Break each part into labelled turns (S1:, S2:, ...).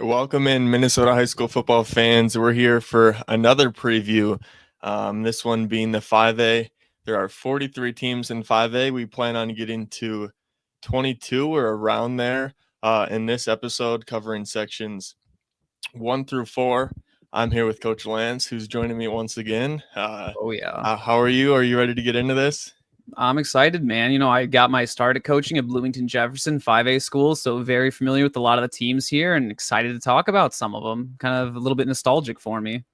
S1: Welcome in, Minnesota high school football fans. We're here for another preview. This one being the 5A. There are 43 teams in 5A. We plan on getting to 22 or around there in this episode, covering sections 1 through 4. I'm here with Coach Lance, who's joining me once again.
S2: Oh, yeah.
S1: How are you? Are you ready to get into this?
S2: I'm excited, man. I got my start at coaching at Bloomington Jefferson 5A school, so very familiar with a lot of the teams here and excited to talk about some of them. Kind of a little bit nostalgic for me.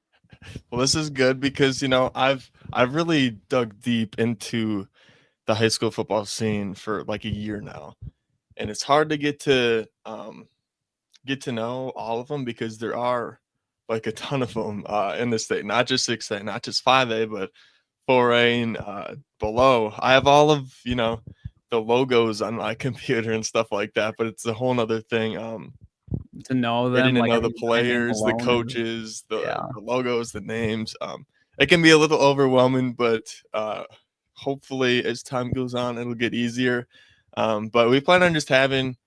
S1: Well, this is good because, I've really dug deep into the high school football scene for like a year now. And it's hard to get to know all of them because there are like a ton of them in the state, not just 6A, not just 5A, but 4A and below. I have all of, the logos on my computer and stuff like that, but it's a whole nother thing.
S2: To know them,
S1: getting to
S2: like
S1: know the players, the coaches, the logos, the names. It can be a little overwhelming, but hopefully as time goes on, it'll get easier. But we plan on just having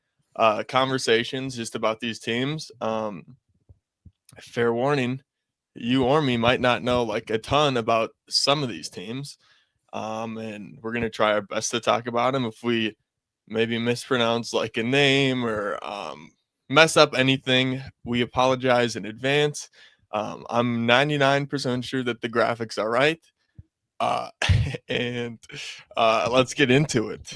S1: conversations just about these teams. Fair warning, you or me might not know like a ton about some of these teams. And we're going to try our best to talk about them. If we maybe mispronounce like a name or mess up anything, we apologize in advance. I'm 99% sure that the graphics are right. And let's get into it.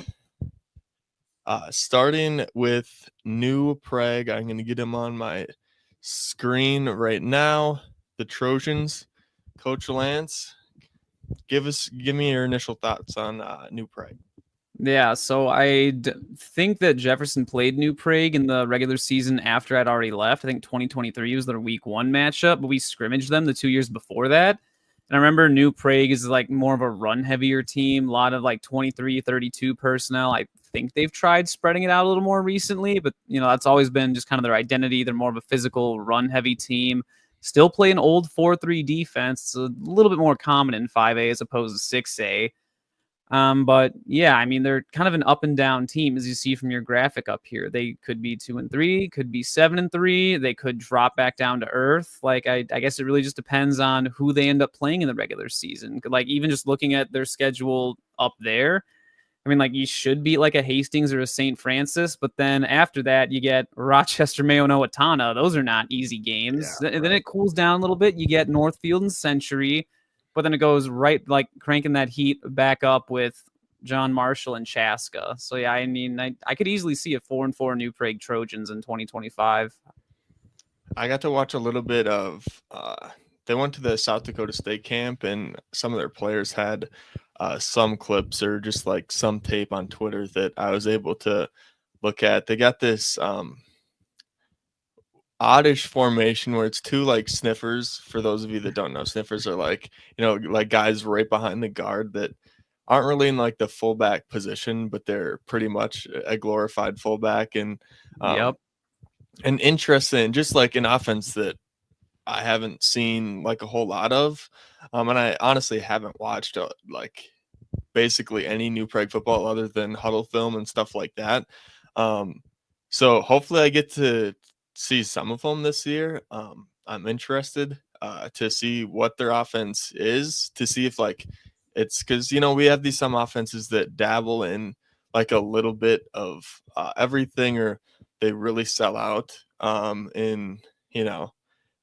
S1: Starting with New Prague, I'm going to get them on my screen right now. The Trojans. Coach Lance, give me your initial thoughts on New Prague.
S2: Yeah, so I think that Jefferson played New Prague in the regular season after I'd already left. I think 2023 was their week 1 matchup, but we scrimmaged them the 2 years before that. And I remember New Prague is like more of a run-heavier team, a lot of like 23, 32 personnel. I think they've tried spreading it out a little more recently, but that's always been just kind of their identity. They're more of a physical, run-heavy team. Still play an old 4-3 defense. It's a little bit more common in 5A as opposed to 6A. But yeah, I mean, they're kind of an up and down team, as you see from your graphic up here. They could be 2-3, could be 7-3. They could drop back down to earth. Like, I guess it really just depends on who they end up playing in the regular season. Like, even just looking at their schedule up there, I mean, like, you should beat like a Hastings or a St. Francis, but then after that, you get Rochester Mayo and Owatonna. Those are not easy games. Yeah, and then it cools down a little bit. You get Northfield and Century, but then it goes right, like cranking that heat back up with John Marshall and Chaska. So yeah, I mean, I could easily see a 4-4 New Prague Trojans in 2025.
S1: I got to watch a little bit of. They went to the South Dakota State camp, and some of their players had some clips or just like some tape on Twitter that I was able to look at. They got this oddish formation where it's 2 like sniffers. For those of you that don't know, sniffers are like, like guys right behind the guard that aren't really in like the fullback position, but they're pretty much a glorified fullback. And an interesting, just like an offense that I haven't seen like a whole lot of. And I honestly haven't watched like basically any New Prague football other than huddle film and stuff like that. So hopefully I get to see some of them this year. I'm interested to see what their offense is, to see if like it's because, we have some offenses that dabble in like a little bit of everything, or they really sell out in,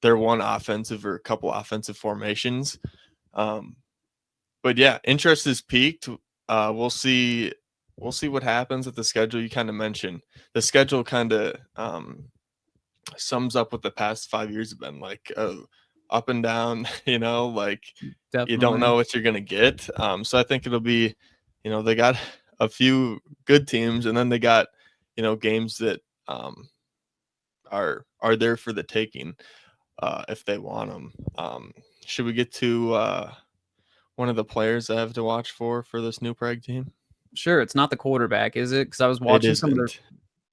S1: their one offensive or a couple offensive formations. But yeah, interest is peaked. We'll see what happens with the schedule. You kind of mentioned the schedule kind of sums up what the past 5 years have been like, up and down, like Definitely. You don't know what you're going to get. So I think it'll be, they got a few good teams, and then they got, games that are there for the taking if they want them. Should we get to one of the players I have to watch for this New Prague team?
S2: Sure. It's not the quarterback, is it? Because I was watching some of their.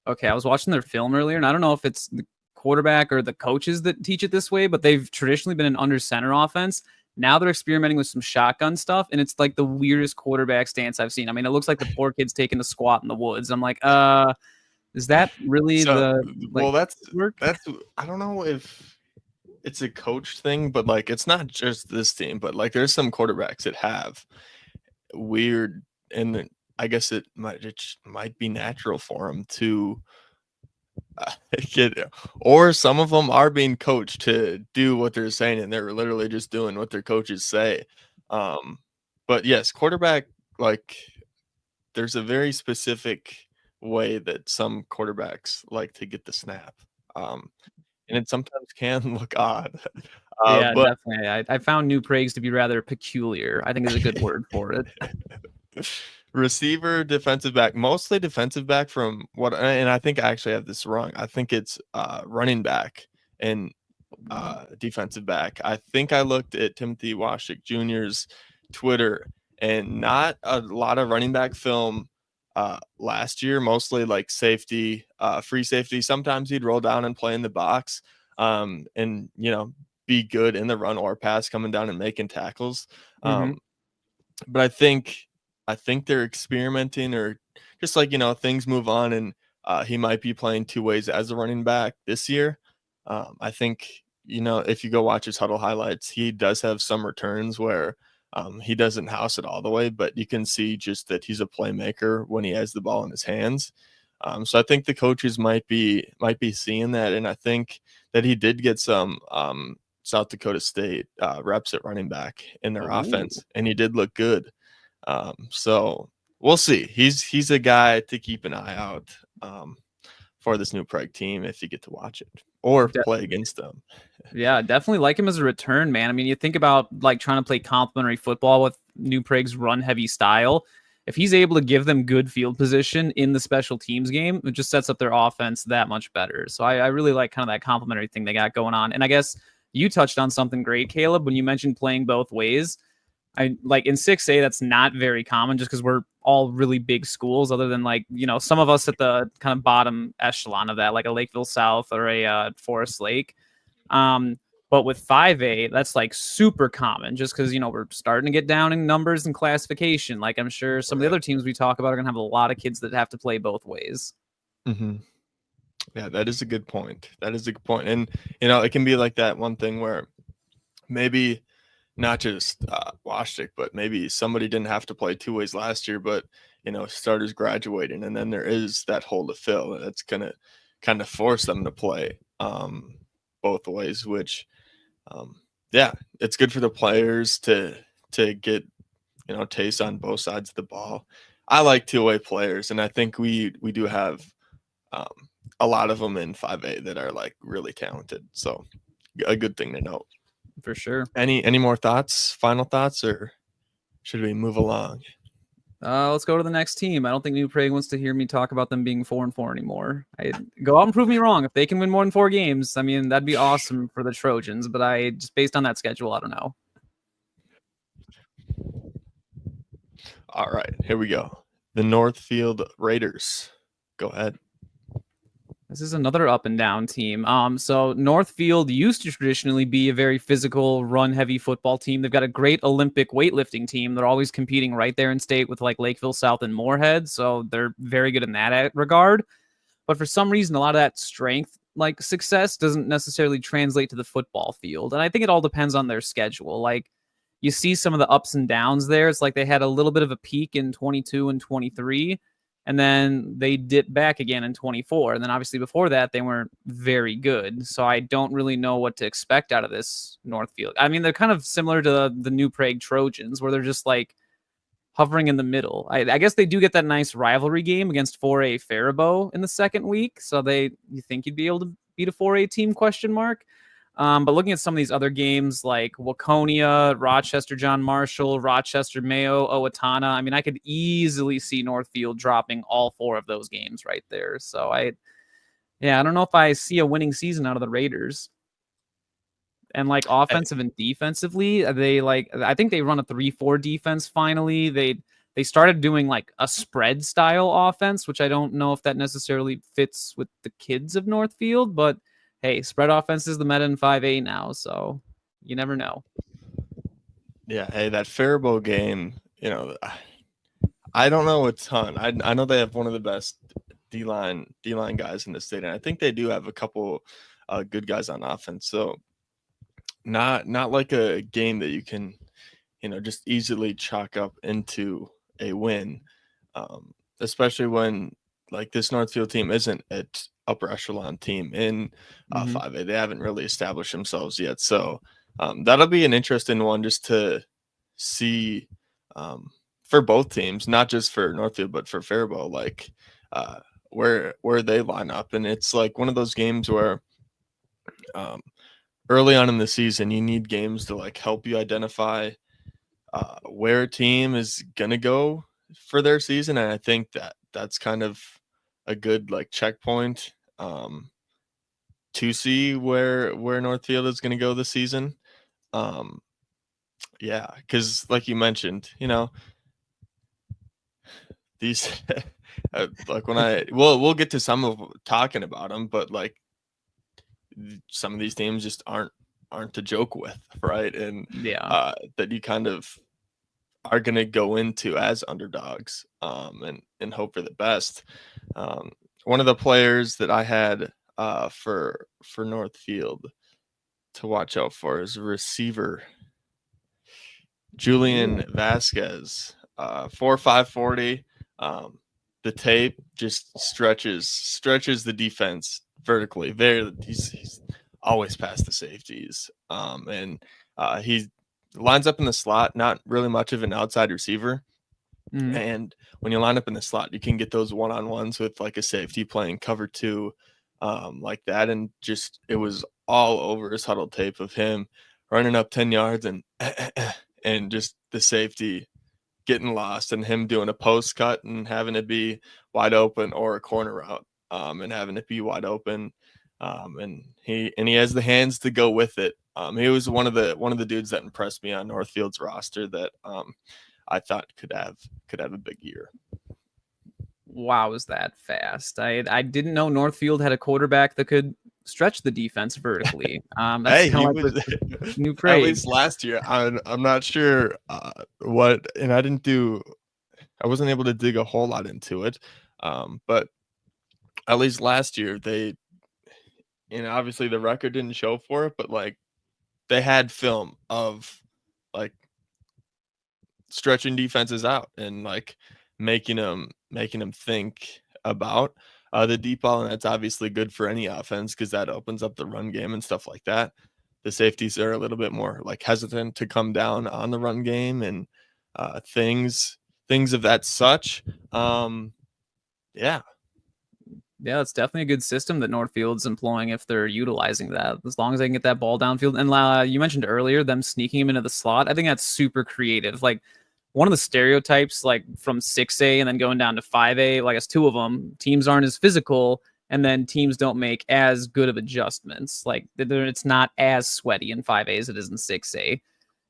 S2: Okay, I was watching their film earlier, and I don't know if it's the quarterback or the coaches that teach it this way, but they've traditionally been an under center offense. Now they're experimenting with some shotgun stuff, and it's like the weirdest quarterback stance I've seen. I mean, it looks like the poor kid's taking a squat in the woods. I'm like, Is that really
S1: So,
S2: the
S1: well,
S2: like work?
S1: that's I don't know if it's a coach thing, but like it's not just this team, but like there's some quarterbacks that have weird, and I guess it might be natural for them to get, or some of them are being coached to do what they're saying, and they're literally just doing what their coaches say. Um, but yes, quarterback, like there's a very specific way that some quarterbacks like to get the snap. Um, and it sometimes can look odd.
S2: Yeah,
S1: But
S2: definitely. I found New Pragues to be rather peculiar, I think is a good word for it.
S1: receiver, defensive back, mostly defensive back from what, and I think I actually have this wrong. I think it's running back and defensive back. I think I looked at Timothy Washik Jr.'s Twitter, and not a lot of running back film last year, mostly like safety, free safety. Sometimes he'd roll down and play in the box, and be good in the run or pass, coming down and making tackles.
S2: Mhm.
S1: But I think they're experimenting, or just like things move on, and he might be playing two ways as a running back this year. I think if you go watch his huddle highlights, he does have some returns where he doesn't house it all the way, but you can see just that he's a playmaker when he has the ball in his hands. So I think the coaches might be seeing that, and I think that he did get some South Dakota State reps at running back in their
S2: Ooh.
S1: offense, and he did look good. So we'll see. He's a guy to keep an eye out for this new Prague team if you get to watch it or
S2: De
S1: play against them.
S2: Yeah, definitely like him as a return man. I mean, you think about like trying to play complementary football with New Prague's run heavy style. If he's able to give them good field position in the special teams game, it just sets up their offense that much better. So I really like kind of that complementary thing they got going on. And I guess you touched on something great, Caleb, when you mentioned playing both ways. I like in 6A, that's not very common just because we're all really big schools, other than like, some of us at the kind of bottom echelon of that, like a Lakeville South or a Forest Lake. Um, but with 5A, that's like super common just because, we're starting to get down in numbers and classification. Like I'm sure some of the
S1: Right.
S2: other teams we talk about are going to have a lot of kids that have to play both ways.
S1: Hmm. Yeah, that is a good point. That is a good point. And, it can be like that one thing where maybe not just Washtik, but maybe somebody didn't have to play two ways last year, but, starters graduating. And then there is that hole to fill. That's going to kind of force them to play both ways, which, um, yeah, it's good for the players to get, taste on both sides of the ball. I like two-way players, and I think we do have um, a lot of them in 5A that are like really talented. So a good thing to note.
S2: For sure.
S1: Any more thoughts, final thoughts, or should we move along?
S2: Let's go to the next team. I don't think New Prague wants to hear me talk about them being 4-4 anymore. Go out and prove me wrong. If they can win more than 4 games, I mean, that'd be awesome for the Trojans. But I just based on that schedule, I don't know.
S1: All right, here we go. The Northfield Raiders. Go ahead.
S2: This is another up and down team. So Northfield used to traditionally be a very physical, run-heavy football team. They've got a great Olympic weightlifting team. They're always competing right there in state with like Lakeville South and Moorhead, so they're very good in that regard. But for some reason, a lot of that strength, like success, doesn't necessarily translate to the football field. And I think it all depends on their schedule. Like you see some of the ups and downs there. It's like they had a little bit of a peak in 22 and 23 and then they dipped back again in 24. And then obviously before that, they weren't very good. So I don't really know what to expect out of this Northfield. I mean, they're kind of similar to the New Prague Trojans, where they're just like hovering in the middle. I guess they do get that nice rivalry game against 4A Faribault in the second week. So you think you'd be able to beat a 4A team, question mark. But looking at some of these other games like Waconia, Rochester John Marshall, Rochester Mayo, Owatonna, I mean, I could easily see Northfield dropping all 4 of those games right there. So I don't know if I see a winning season out of the Raiders. And like offensive and defensively, I think they run a 3-4 defense finally. They started doing like a spread style offense, which I don't know if that necessarily fits with the kids of Northfield, but hey, spread offense is the meta in 5A now, so you never know.
S1: Yeah, hey, that Faribault game, I don't know a ton. I know they have one of the best D line guys in the state, and I think they do have a couple good guys on offense. So not like a game that you can just easily chalk up into a win, especially when like this Northfield team isn't an upper echelon team in
S2: Mhm.
S1: 5A. They haven't really established themselves yet, so that'll be an interesting one just to see for both teams, not just for Northfield but for Faribault, like uh, where they line up. And it's like one of those games where um, early on in the season you need games to like help you identify where a team is gonna go for their season, and I think that that's kind of a good like checkpoint to see where Northfield is gonna go this season. Um, yeah, because like you mentioned, these like when we'll get to some of talking about them, but like some of these teams just aren't to joke with, right? And
S2: Yeah.
S1: that you kind of are going to go into as underdogs and hope for the best. One of the players that I had for Northfield to watch out for is receiver Julian Vasquez, 4.5 40. The tape just stretches the defense vertically. He's always past the safeties, and he lines up in the slot. Not really much of an outside receiver.
S2: Mhm.
S1: And when you line up in the slot, you can get those one-on-ones with like a safety playing cover two, like that. And just it was all over his huddle tape of him running up 10 yards and and just the safety getting lost and him doing a post cut and having it be wide open or a corner route, and having it be wide open. And he has the hands to go with it. He was one of the dudes that impressed me on Northfield's roster that I thought could have a big year.
S2: Wow, is that fast? I didn't know Northfield had a quarterback that could stretch the defense vertically. That's
S1: Hey,
S2: kind
S1: he
S2: of like
S1: was
S2: with New
S1: at
S2: Prague.
S1: least last year. I'm not sure what, and I wasn't able to dig a whole lot into it, but at least last year they, obviously the record didn't show for it, but like they had film of like stretching defenses out and like making them think about the deep ball, and that's obviously good for any offense because that opens up the run game and stuff like that. The safeties are a little bit more like hesitant to come down on the run game and things of that such. Yeah.
S2: Yeah, it's definitely a good system that Northfield's employing if they're utilizing that. As long as they can get that ball downfield. And you mentioned earlier them sneaking him into the slot. I think that's super creative. Like one of the stereotypes, like from 6A and then going down to 5A, like it's two of them. Teams aren't as physical, and then teams don't make as good of adjustments. Like it's not as sweaty in 5A as it is in 6A.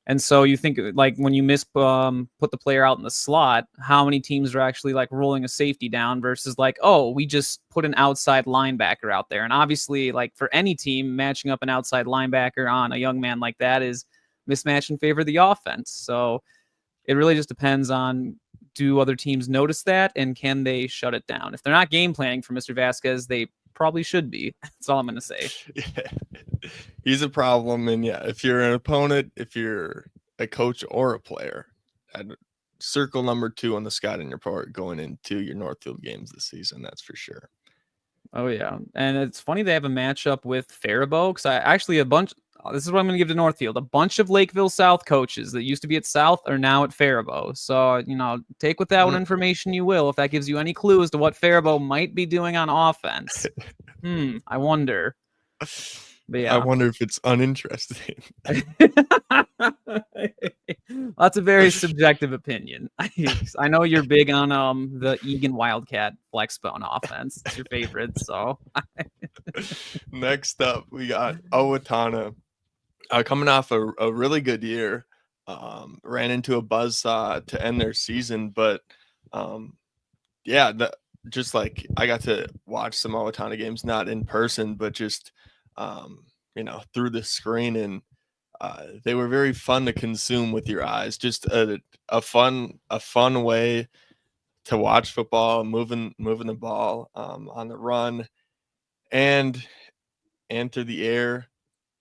S2: And so you think like when you put the player out in the slot, how many teams are actually like rolling a safety down versus like, oh, we just put an outside linebacker out there. And obviously, like for any team, matching up an outside linebacker on a young man like that is mismatch in favor of the offense. So it really just depends on, do other teams notice that and can they shut it down? If they're not game planning for Mr. Vasquez, they probably should be. That's all I'm going to say.
S1: Yeah. He's a problem, and yeah, if you're an opponent, if you're a coach or a player, I'd circle number 2 on the scouting report going into your Northfield games this season. That's for sure.
S2: Oh yeah, and it's funny they have a matchup with Faribault because I actually This is what I'm going to give to Northfield. A bunch of Lakeville South coaches that used to be at South are now at Faribault. So take with that what information you will. If that gives you any clue as to what Faribault might be doing on offense, I wonder. But
S1: I
S2: yeah,
S1: wonder if it's uninteresting.
S2: that's a very subjective opinion. I know you're big on the Egan Wildcat flex bone offense. It's your favorite, so.
S1: Next up, we got Owatonna, coming off a really good year. Ran into a buzzsaw to end their season, but yeah, just like I got to watch some Owatonna games, not in person, but just through the screen, and they were very fun to consume with your eyes. Just a fun way to watch football, moving the ball on the run and through the air.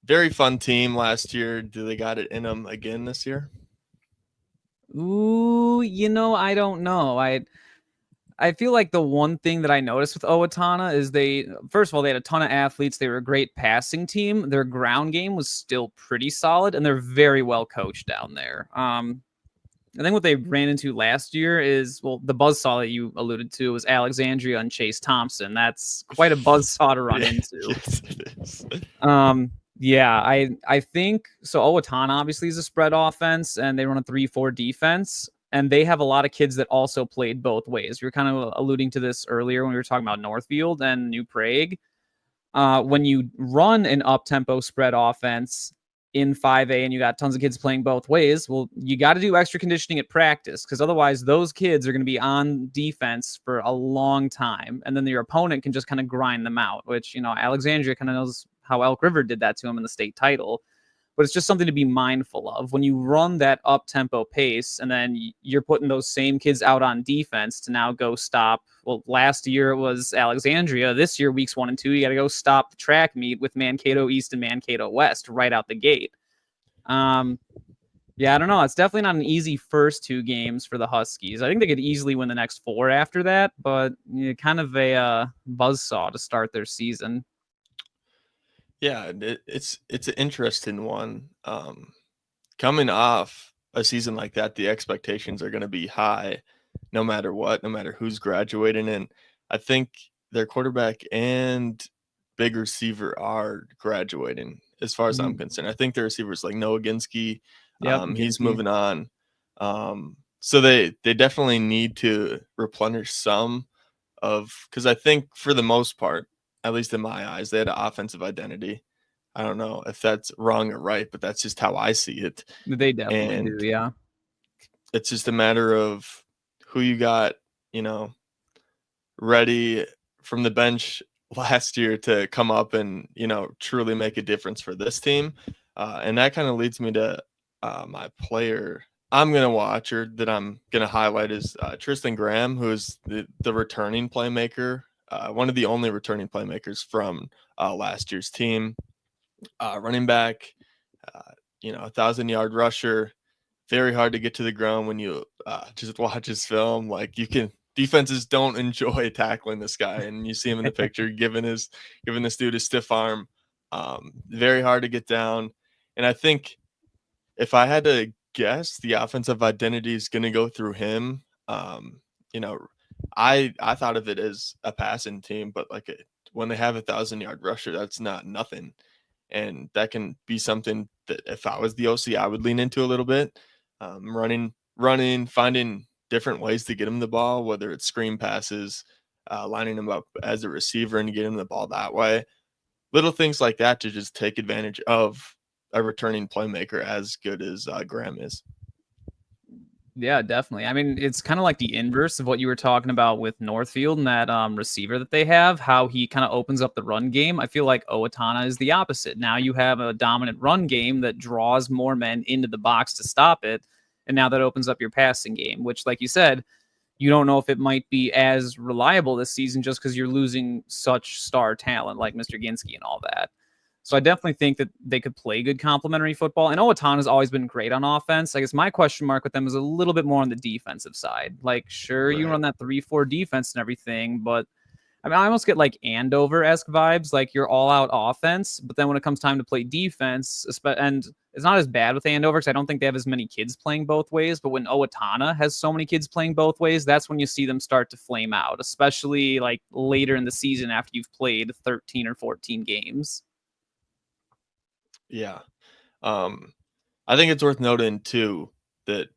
S1: Very fun team last year. Do they got it in them again this year?
S2: Ooh, I don't know. I feel like the one thing that I noticed with Owatonna is first of all, they had a ton of athletes. They were a great passing team. Their ground game was still pretty solid, and they're very well coached down there. I think what they ran into last year is, well, the buzzsaw that you alluded to was Alexandria and Chase Thompson. That's quite a buzzsaw to run into.
S1: Yes, it is.
S2: Yeah, I think so. Owatonna obviously is a spread offense, and they run a 3-4 defense, and they have a lot of kids that also played both ways. We were kind of alluding to this earlier when we were talking about Northfield and New Prague. When you run an up-tempo spread offense in 5A and you got tons of kids playing both ways, well, you got to do extra conditioning at practice, because otherwise those kids are going to be on defense for a long time, and then your opponent can just kind of grind them out, which, Alexandria kind of knows how Elk River did that to him in the state title. But it's just something to be mindful of when you run that up-tempo pace, and then you're putting those same kids out on defense to now go stop. Well, last year it was Alexandria. This year, weeks 1 and 2, you got to go stop the track meet with Mankato East and Mankato West right out the gate. Yeah, I don't know. It's definitely not an easy first 2 games for the Huskies. I think they could easily win the next 4 after that, but kind of a buzzsaw to start their season.
S1: Yeah, it's an interesting one. Coming off a season like that, the expectations are going to be high, no matter what, no matter who's graduating. And I think their quarterback and big receiver are graduating, as far as I'm concerned. I think their receivers like Noah Ginsky, he's moving on. So they definitely need to replenish some because I think for the most part, at least in my eyes, they had an offensive identity. I don't know if that's wrong or right, but that's just how I see it.
S2: They definitely do, yeah.
S1: It's just a matter of who you got, ready from the bench last year to come up and, truly make a difference for this team. And that kind of leads me to my player I'm going to watch, or that I'm going to highlight, is Tristan Graham, who's the returning playmaker, one of the only returning playmakers from last year's team. Running back, 1,000-yard rusher, very hard to get to the ground when you just watch his film. Like, defenses don't enjoy tackling this guy, and you see him in the picture giving this dude a stiff arm. Very hard to get down. And I think if I had to guess, the offensive identity is going to go through him. I thought of it as a passing team, but when they have 1,000-yard rusher, that's not nothing. And that can be something that if I was the OC, I would lean into a little bit. Running, finding different ways to get him the ball, whether it's screen passes, lining him up as a receiver and get him the ball that way. Little things like that to just take advantage of a returning playmaker as good as Graham is.
S2: Yeah, definitely. I mean, it's kind of like the inverse of what you were talking about with Northfield and that receiver that they have, how he kind of opens up the run game. I feel like Owatonna is the opposite. Now you have a dominant run game that draws more men into the box to stop it. And now that opens up your passing game, which, like you said, you don't know if it might be as reliable this season just because you're losing such star talent like Mr. Ginsky and all that. So I definitely think that they could play good complementary football. And Owatonna has always been great on offense. I guess my question mark with them is a little bit more on the defensive side. Like, sure, you run that 3-4 defense and everything, but I mean, I almost get like Andover-esque vibes, like you're all-out offense, but then when it comes time to play defense, and it's not as bad with Andover because I don't think they have as many kids playing both ways, but when Owatonna has so many kids playing both ways, that's when you see them start to flame out, especially like later in the season after you've played 13 or 14 games.
S1: Yeah. I think it's worth noting too that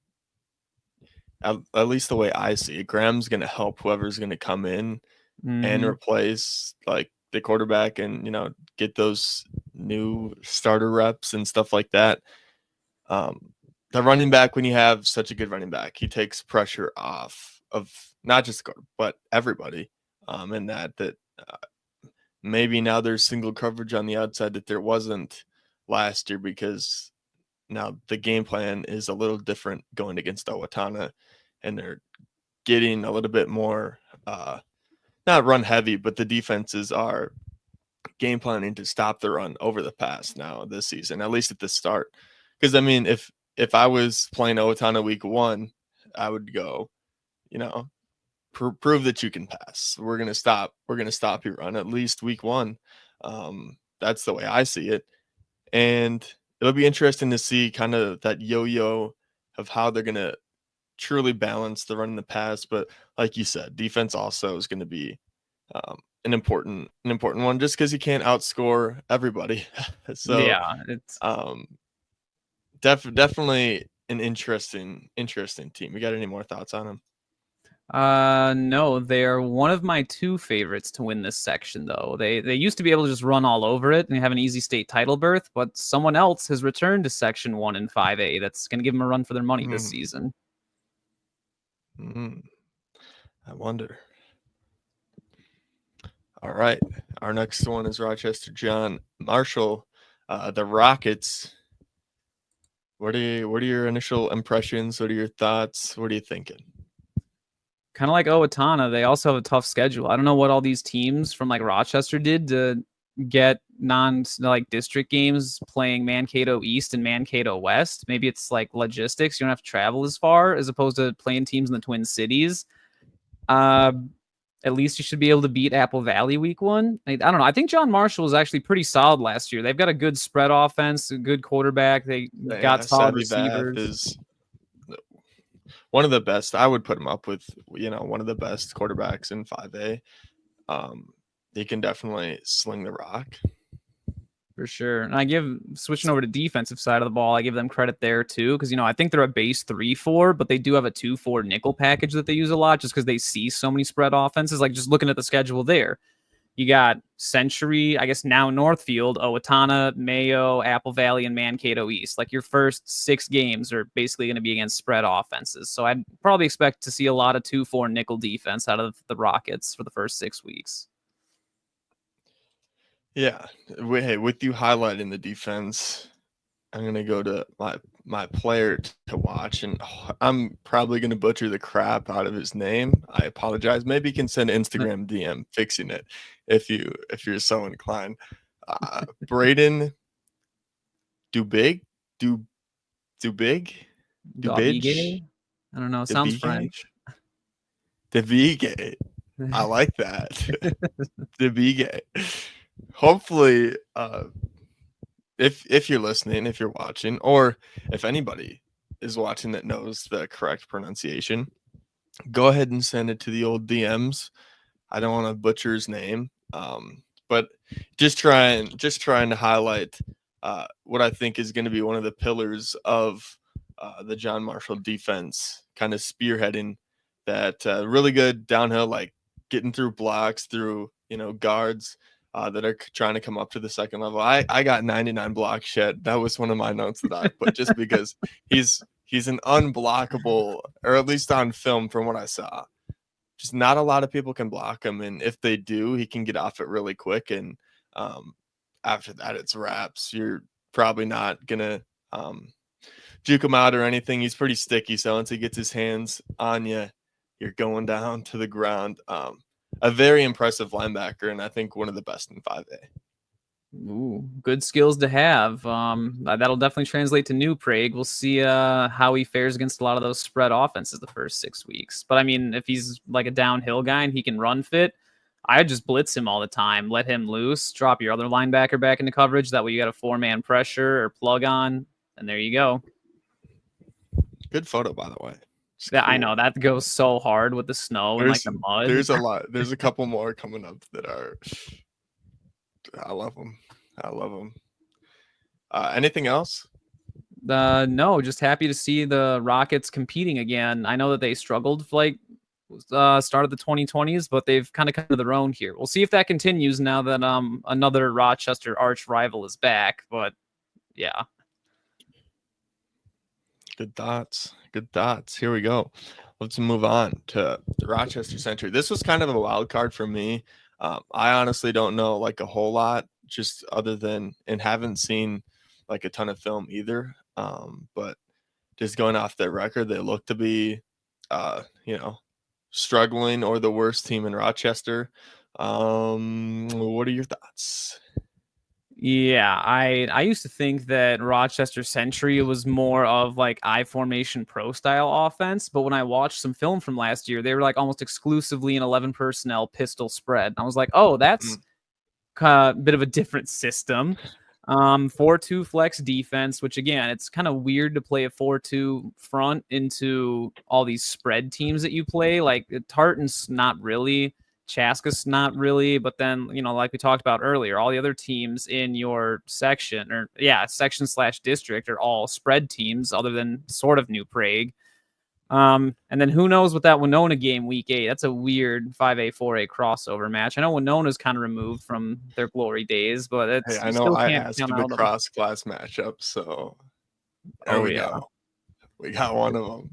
S1: at least the way I see it, Graham's going to help whoever's going to come in and replace like the quarterback and, get those new starter reps and stuff like that. The running back, when you have such a good running back, he takes pressure off of not just guard, but everybody. And that maybe now there's single coverage on the outside that there wasn't last year, because now the game plan is a little different going against Owatonna, and they're getting a little bit more not run heavy, but the defenses are game planning to stop the run over the pass now this season, at least at the start. Because I mean, if I was playing Owatonna week 1, I would go, you know, prove that you can pass. We're gonna stop your run at least week 1. That's the way I see it, and it'll be interesting to see kind of that yo-yo of how they're gonna truly balance the run and the pass. But like you said, defense also is going to be an important one, just because you can't outscore everybody. So
S2: Yeah, it's
S1: definitely an interesting team. You got any more thoughts on them?
S2: no, they're one of my 2 favorites to win this section though. They used to be able to just run all over it and have an easy state title berth, but someone else has returned to section 1 and 5A that's going to give them a run for their money this season.
S1: I wonder. All right, our next one is Rochester John Marshall, the Rockets. What are your initial impressions? What are your thoughts? What are you thinking?
S2: Kind of like Owatonna, they also have a tough schedule. I don't know what all these teams from like Rochester did to get district games playing Mankato East and Mankato West. Maybe it's like logistics. You don't have to travel as far as opposed to playing teams in the Twin Cities. At least you should be able to beat Apple Valley week 1. I don't know. I think John Marshall was actually pretty solid last year. They've got a good spread offense, a good quarterback. They got solid receivers.
S1: Is one of the best. I would put him up with, one of the best quarterbacks in 5A. He can definitely sling the rock.
S2: For sure. And I give, switching over to defensive side of the ball, I give them credit there too. Because, I think they're a base 3-4, but they do have a 2-4 nickel package that they use a lot just because they see so many spread offenses. Like just looking at the schedule there, you got Century, I guess now Northfield, Owatonna, Mayo, Apple Valley, and Mankato East. Like your first 6 games are basically going to be against spread offenses. So I'd probably expect to see a lot of 2-4 nickel defense out of the Rockets for the first 6 weeks.
S1: Yeah. Hey, with you highlighting the defense, I'm going to go to my player to watch, and I'm probably going to butcher the crap out of his name. I apologize. Maybe you can send Instagram DM fixing it if you're so inclined. Braden Dubig? Dubig?
S2: Dubig? I don't know. Sounds French.
S1: Dubig. I like that. Dubig. Hopefully, if you're listening, if you're watching, or if anybody is watching that knows the correct pronunciation, go ahead and send it to the old DMs. I don't want to butcher his name, but just trying to highlight what I think is going to be one of the pillars of the John Marshall defense, kind of spearheading that really good downhill, like getting through blocks, through guards that are trying to come up to the second level. I got 99 block shed. That was one of my notes that I put just because he's an unblockable, or at least on film from what I saw. Just not a lot of people can block him, and if they do, he can get off it really quick. And after that, it's wraps. You're probably not gonna juke him out or anything. He's pretty sticky, so once he gets his hands on you, you're going down to the ground. A very impressive linebacker, and I think one of the best in 5A.
S2: Ooh, good skills to have. That'll definitely translate to New Prague. We'll see how he fares against a lot of those spread offenses the first 6 weeks. But I mean, if he's like a downhill guy and he can run fit, I just blitz him all the time. Let him loose, drop your other linebacker back into coverage. That way you got a 4-man pressure or plug on, and there you go.
S1: Good photo, by the way.
S2: Yeah, cool. I know that goes so hard with the snow and like the mud.
S1: There's a lot. There's a couple more coming up that are. I love them. Anything else?
S2: No, just happy to see the Rockets competing again. I know that they struggled like start of the 2020s, but they've kind of come to their own here. We'll see if that continues now that another Rochester arch rival is back. But yeah.
S1: Good thoughts. Here we go. Let's move on to the Rochester Century. This was kind of a wild card for me. I honestly don't know like a whole lot, just other than, and haven't seen like a ton of film either. But just going off their record, they look to be, struggling or the worst team in Rochester. What are your thoughts?
S2: Yeah, I used to think that Rochester Century was more of like I formation pro style offense, but when I watched some film from last year, they were like almost exclusively an 11 personnel pistol spread. I was like, oh, that's a bit of a different system. 4-2 flex defense, which again, it's kind of weird to play a 4-2 front into all these spread teams that you play. Like Tartan's not really, Chaska's not really, but then, you know, like we talked about earlier, all the other teams in your section section / district are all spread teams other than sort of New Prague. And then who knows with that Winona game week 8? That's a weird 5A 4A crossover match. I know Winona's kind of removed from their glory days, but it's
S1: I know I asked for the cross class matchup, so there we go. We got one of them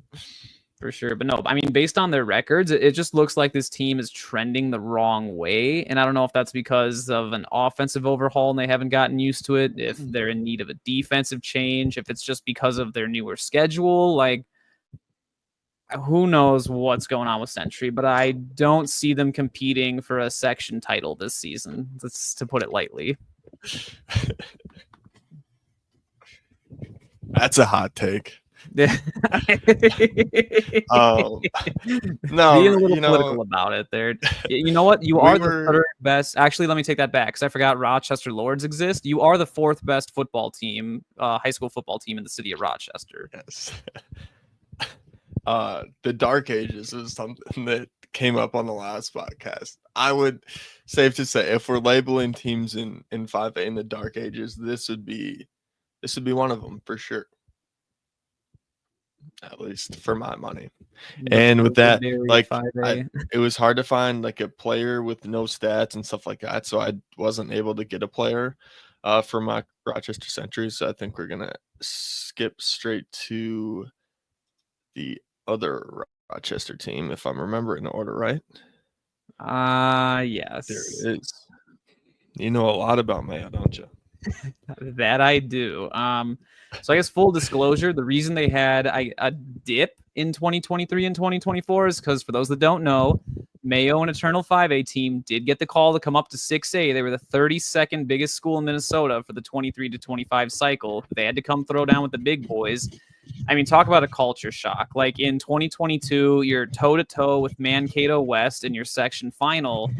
S2: for sure. But no, I mean, based on their records, it just looks like this team is trending the wrong way. And I don't know if that's because of an offensive overhaul and they haven't gotten used to it, if they're in need of a defensive change, if it's just because of their newer schedule. Like, who knows what's going on with Century, but I don't see them competing for a section title this season. That's to put it lightly.
S1: That's a hot take.
S2: No,
S1: being
S2: a little political about it there. You know what? You are the third best. Actually, let me take that back because I forgot Rochester Lords exist. You are the fourth best football team, high school football team in the city of Rochester.
S1: Yes. The Dark Ages is something that came up on the last podcast. I would safe to say if we're labeling teams in 5A in the Dark Ages, this would be one of them for sure. At least for my money. And with that, like it was hard to find like a player with no stats and stuff like that. So I wasn't able to get a player for my Rochester Century. So I think we're gonna skip straight to the other Rochester team, if I'm remembering the order right.
S2: Yes.
S1: There it is. You know a lot about Mayo, don't you?
S2: That I do. So I guess full disclosure, the reason they had a dip in 2023 and 2024 is because, for those that don't know, Mayo, an Eternal 5A team, did get the call to come up to 6A. They were the 32nd biggest school in Minnesota for the 23 to 25 cycle. They had to come throw down with the big boys. I mean, talk about a culture shock. Like in 2022, you're toe-to-toe with Mankato West in your section final.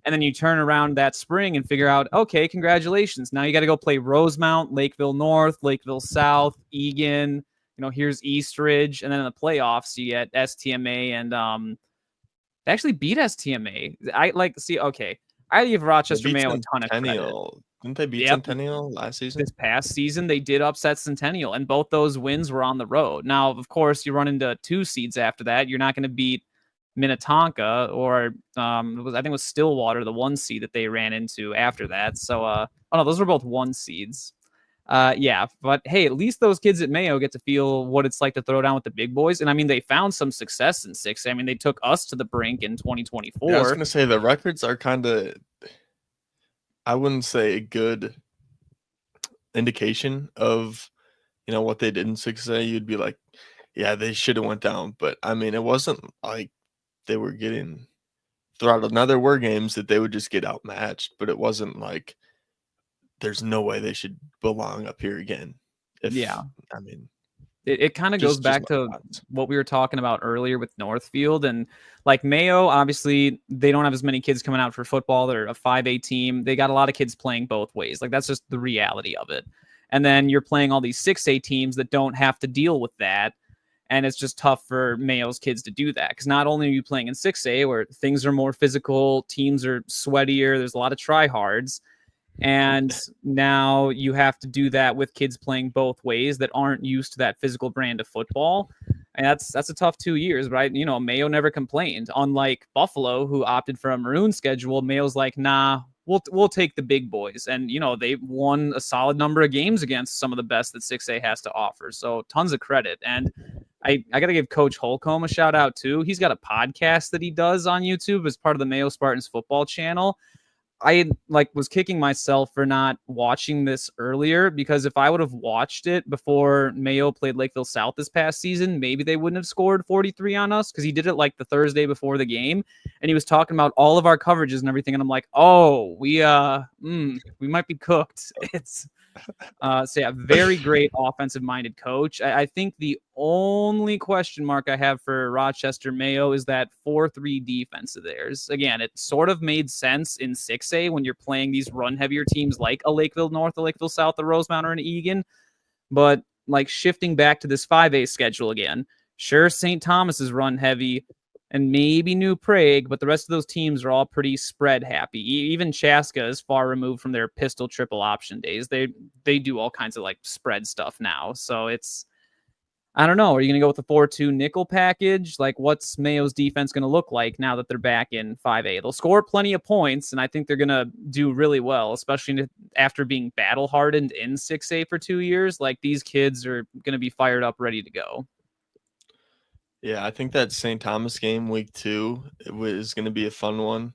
S2: And then you turn around that spring and figure out, okay, congratulations. Now you got to go play Rosemount, Lakeville North, Lakeville South, Egan. You know, here's Eastridge. And then in the playoffs, you get STMA and they actually beat STMA. I give Rochester Mayo a ton of credit.
S1: Didn't they beat Centennial last season?
S2: This past season, they did upset Centennial, and both those wins were on the road. Now, of course, you run into 2 seeds after that. You're not going to beat Minnetonka or I think it was Stillwater, the 1 seed that they ran into after that. So, those were both 1 seeds. But hey, at least those kids at Mayo get to feel what it's like to throw down with the big boys. And I mean, they found some success in 6. I mean, they took us to the brink in 2024.
S1: Yeah, I was going to say the records are kind of, I wouldn't say a good indication of, what they did in 6A. You'd be like, yeah, they should have went down. But I mean, it wasn't like they were getting throttled. Now there were games that they would just get outmatched, but it wasn't like there's no way they should belong up here again. I mean,
S2: it kind of goes back to what we were talking about earlier with Northfield. And like Mayo, obviously they don't have as many kids coming out for football. They're a 5A team. They got a lot of kids playing both ways. Like that's just the reality of it. And then you're playing all these 6A teams that don't have to deal with that. And it's just tough for Mayo's kids to do that. Because not only are you playing in 6A where things are more physical, teams are sweatier, there's a lot of try-hards. And now you have to do that with kids playing both ways that aren't used to that physical brand of football. And that's a tough 2 years, right? Mayo never complained. Unlike Buffalo, who opted for a maroon schedule, Mayo's like, nah, we'll take the big boys. And, they won a solid number of games against some of the best that 6A has to offer. So tons of credit. And I got to give Coach Holcomb a shout out too. He's got a podcast that he does on YouTube as part of the Mayo Spartans football channel. I was kicking myself for not watching this earlier, because if I would have watched it before Mayo played Lakeville South this past season, maybe they wouldn't have scored 43 on us, because he did it like the Thursday before the game, and he was talking about all of our coverages and everything, and I'm like, oh, we might be cooked. It's so yeah, very great offensive-minded coach. I think the only question mark I have for Rochester Mayo is that 4-3 defense of theirs. Again, it sort of made sense in 6A when you're playing these run-heavier teams like a Lakeville North, a Lakeville South, a Rosemount, or an Egan. But like shifting back to this 5A schedule again, sure, St. Thomas is run-heavy, and maybe New Prague, but the rest of those teams are all pretty spread happy. Even Chaska is far removed from their pistol triple option days. They do all kinds of like spread stuff now. So it's, I don't know. Are you going to go with the 4-2 nickel package? Like, what's Mayo's defense going to look like now that they're back in 5A? They'll score plenty of points, and I think they're going to do really well, especially after being battle hardened in 6A for 2 years. Like, these kids are going to be fired up, ready to go.
S1: Yeah, I think that St. Thomas game week 2 is going to be a fun one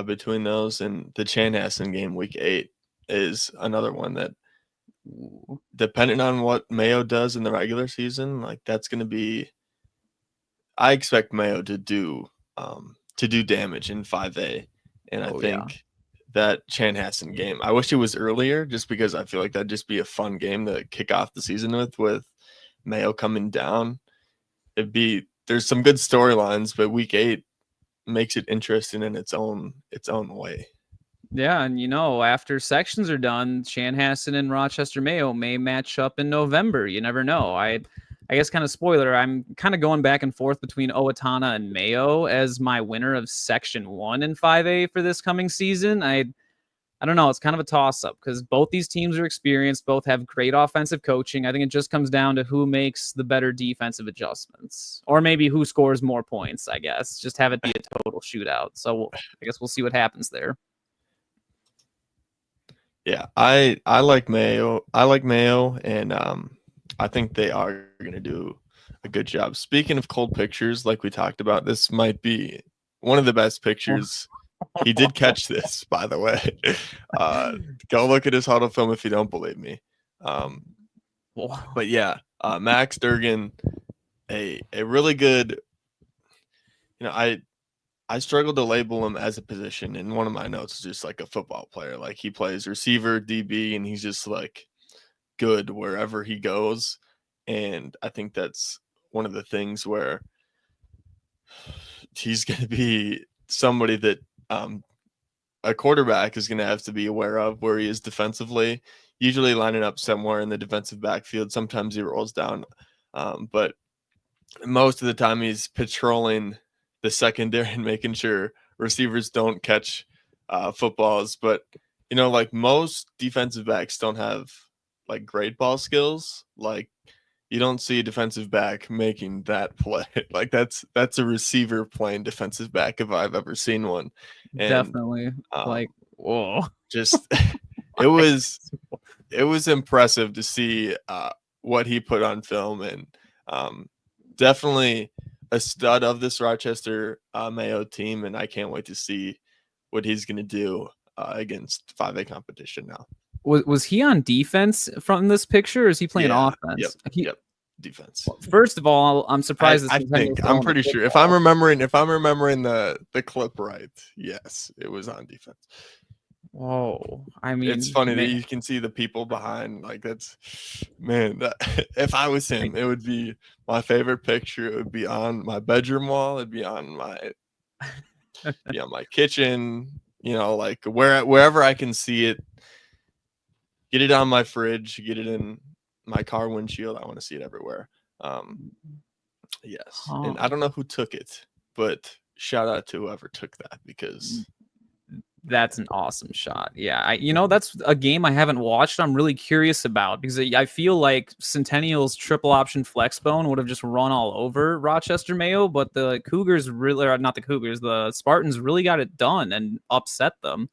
S1: between those, and the Chanhassen game week 8 is another one that, depending on what Mayo does in the regular season, like that's going to be. I expect Mayo to do damage in 5A, and I think that Chanhassen game. I wish it was earlier, just because I feel like that'd just be a fun game to kick off the season with Mayo coming down. There's some good storylines, but week 8 makes it interesting in its own way.
S2: Yeah, and after sections are done, Chanhassen and Rochester Mayo may match up in November. You never know. I guess kind of spoiler, I'm kind of going back and forth between Owatonna and Mayo as my winner of Section 1 in 5A for this coming season. I don't know. It's kind of a toss-up because both these teams are experienced, both have great offensive coaching. I think it just comes down to who makes the better defensive adjustments, or maybe who scores more points, I guess. Just have it be a total shootout. So I guess we'll see what happens there.
S1: Yeah, I like Mayo. I like Mayo, and I think they are going to do a good job. Speaking of cold pictures, like we talked about, this might be one of the best pictures. He did catch this, by the way. Go look at his huddle film if you don't believe me. But yeah, Max Durgan, a really good. I struggled to label him as a position, and one of my notes is just like a football player. Like he plays receiver, DB, and he's just like good wherever he goes. And I think that's one of the things where he's going to be somebody that a quarterback is going to have to be aware of where he is defensively, usually lining up somewhere in the defensive backfield. Sometimes he rolls down, but most of the time he's patrolling the secondary and making sure receivers don't catch footballs. But, like most defensive backs don't have like great ball skills. Like you don't see a defensive back making that play. Like that's a receiver playing defensive back if I've ever seen one. And,
S2: definitely. Whoa.
S1: Just it was impressive to see what he put on film, and definitely a stud of this Rochester Mayo team, and I can't wait to see what he's going to do against 5A competition now.
S2: Was he on defense from this picture, or is he playing offense?
S1: Yep. Defense.
S2: First of all, I'm surprised.
S1: I'm pretty sure if I'm remembering the clip right, yes, it was on defense.
S2: Whoa, I mean,
S1: it's funny that you can see the people behind. Like that's, man. If I was him, it would be my favorite picture. It would be on my bedroom wall. It'd be on my kitchen. Like wherever I can see it. Get it on my fridge. Get it in my car windshield. I want to see it everywhere. Yes. And I don't know who took it, but shout out to whoever took that, because
S2: that's an awesome shot. Yeah. That's a game I haven't watched. I'm really curious about, because I feel like Centennial's triple option flex bone would have just run all over Rochester Mayo, but the Cougars really, or not the Cougars, the Spartans really got it done and upset them.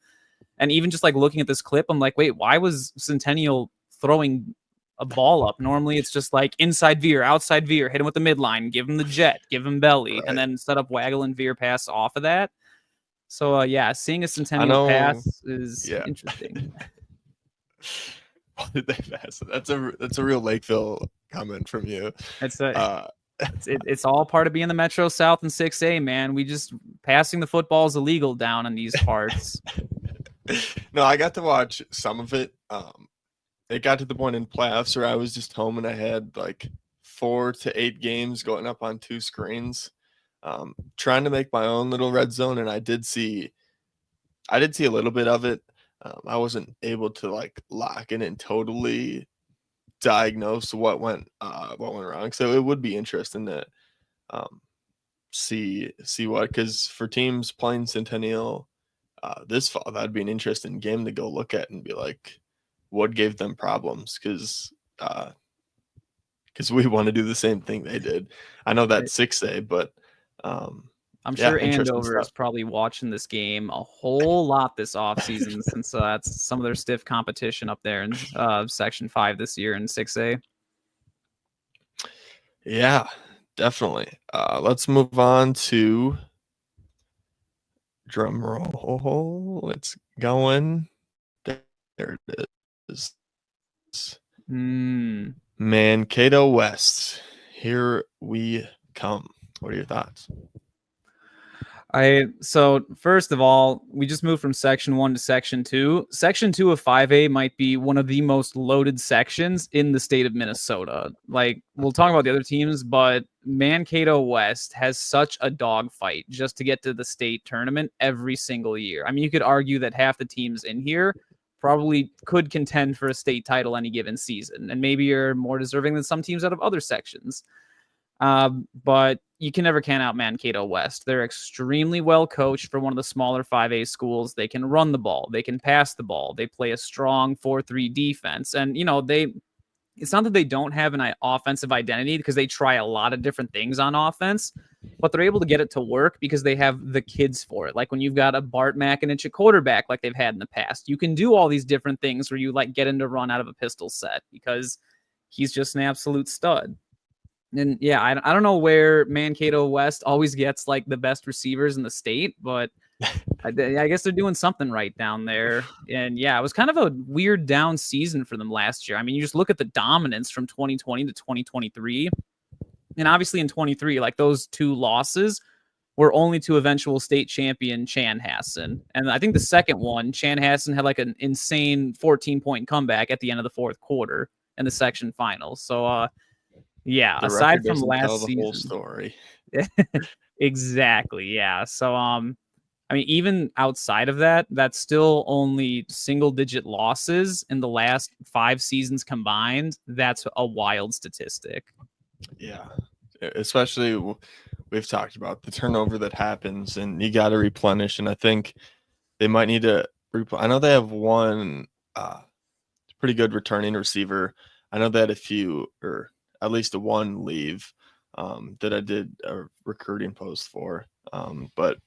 S2: And even just like looking at this clip, I'm like, wait, why was Centennial throwing a ball up? Normally it's just like inside veer, outside veer, hit him with the midline, give him the jet, give him belly, right, and then set up waggle and veer pass off of that. So yeah, seeing a
S1: I
S2: Centennial
S1: know.
S2: pass is
S1: Yeah.
S2: interesting.
S1: Why did they pass it? That's a real Lakeville comment from you.
S2: It's a
S1: Uh,
S2: it's all part of being the Metro South and 6A, man. We just passing the football is illegal down in these parts.
S1: no, I got to watch some of it. It got to the point in playoffs where I was just home and I had like 4 to 8 games going up on 2 screens, trying to make my own little red zone, and I did see a little bit of it. I wasn't able to like lock in and totally diagnose what went wrong. So it would be interesting to um, see what, because for teams playing Centennial this fall, that'd be an interesting game to go look at and be like, what gave them problems? Because we want to do the same thing they did. I know that's 6A, but
S2: I'm
S1: yeah,
S2: sure
S1: interesting
S2: Andover
S1: stuff.
S2: is probably watching this game a whole lot this offseason since that's some of their stiff competition up there in Section 5 this year in 6A.
S1: Yeah, definitely. Let's move on to drum roll. It's going. There it is. Mankato West. Here we come. What are your thoughts?
S2: So first of all, we just moved from section 1 to section 2. Section 2 of 5A might be one of the most loaded sections in the state of Minnesota. Like, we'll talk about the other teams, but Mankato West has such a dogfight just to get to the state tournament every single year. I mean, you could argue that half the teams in here probably could contend for a state title any given season, and maybe you're more deserving than some teams out of other sections. But you can never count out Mankato West. They're extremely well coached for one of the smaller 5A schools. They can run the ball. They can pass the ball. They play a strong 4-3 defense. And, it's not that they don't have an offensive identity, because they try a lot of different things on offense, but they're able to get it to work because they have the kids for it. Like when you've got a Bart Makinich at quarterback like they've had in the past, you can do all these different things where you like get him to run out of a pistol set because he's just an absolute stud. And yeah, I don't know where Mankato West always gets like the best receivers in the state, but I guess they're doing something right down there. And yeah, it was kind of a weird down season for them last year. I mean, you just look at the dominance from 2020 to 2023. And obviously in 23, like those 2 losses were only to eventual state champion Chanhassen. And I think the second one, Chanhassen had like an insane 14-point comeback at the end of the 4th quarter in the section finals. So, yeah,
S1: The
S2: aside
S1: record
S2: from
S1: doesn't tell
S2: last
S1: the whole
S2: season.
S1: story.
S2: Exactly, yeah. So, I mean, even outside of that, that's still only single-digit losses in the last 5 seasons combined. That's a wild statistic.
S1: Yeah, especially we've talked about the turnover that happens, and you got to replenish. And I think they might need to. I know they have one pretty good returning receiver. I know they had a few, or at least one leave that I did a recruiting post for. But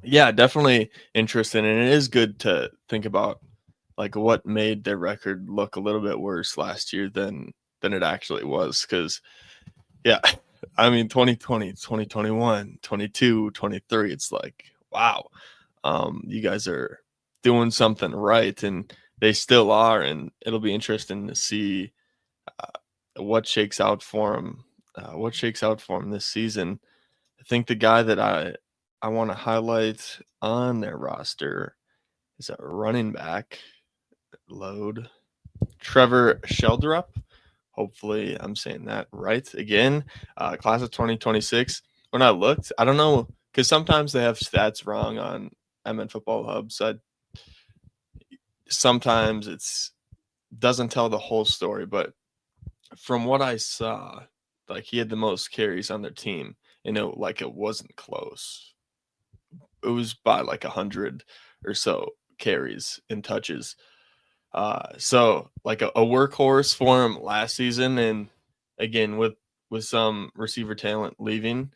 S1: yeah, definitely interesting, and it is good to think about like what made their record look a little bit worse last year than it actually was. Because yeah, I mean 2020, 2021, 22, 23, it's like, wow, you guys are doing something right, and they still are, and it'll be interesting to see what shakes out for them. What shakes out for them this season. I think the guy that I want to highlight on their roster is a running back. Load Trevor Sheldrup. Hopefully, I'm saying that right. Again, class of 2026. When I looked, I don't know, because sometimes they have stats wrong on MN Football Hub. So sometimes it's doesn't tell the whole story. But from what I saw, like he had the most carries on their team, and it wasn't close. It was by like 100 or so carries and touches. So like a workhorse for him last season, and again with some receiver talent leaving,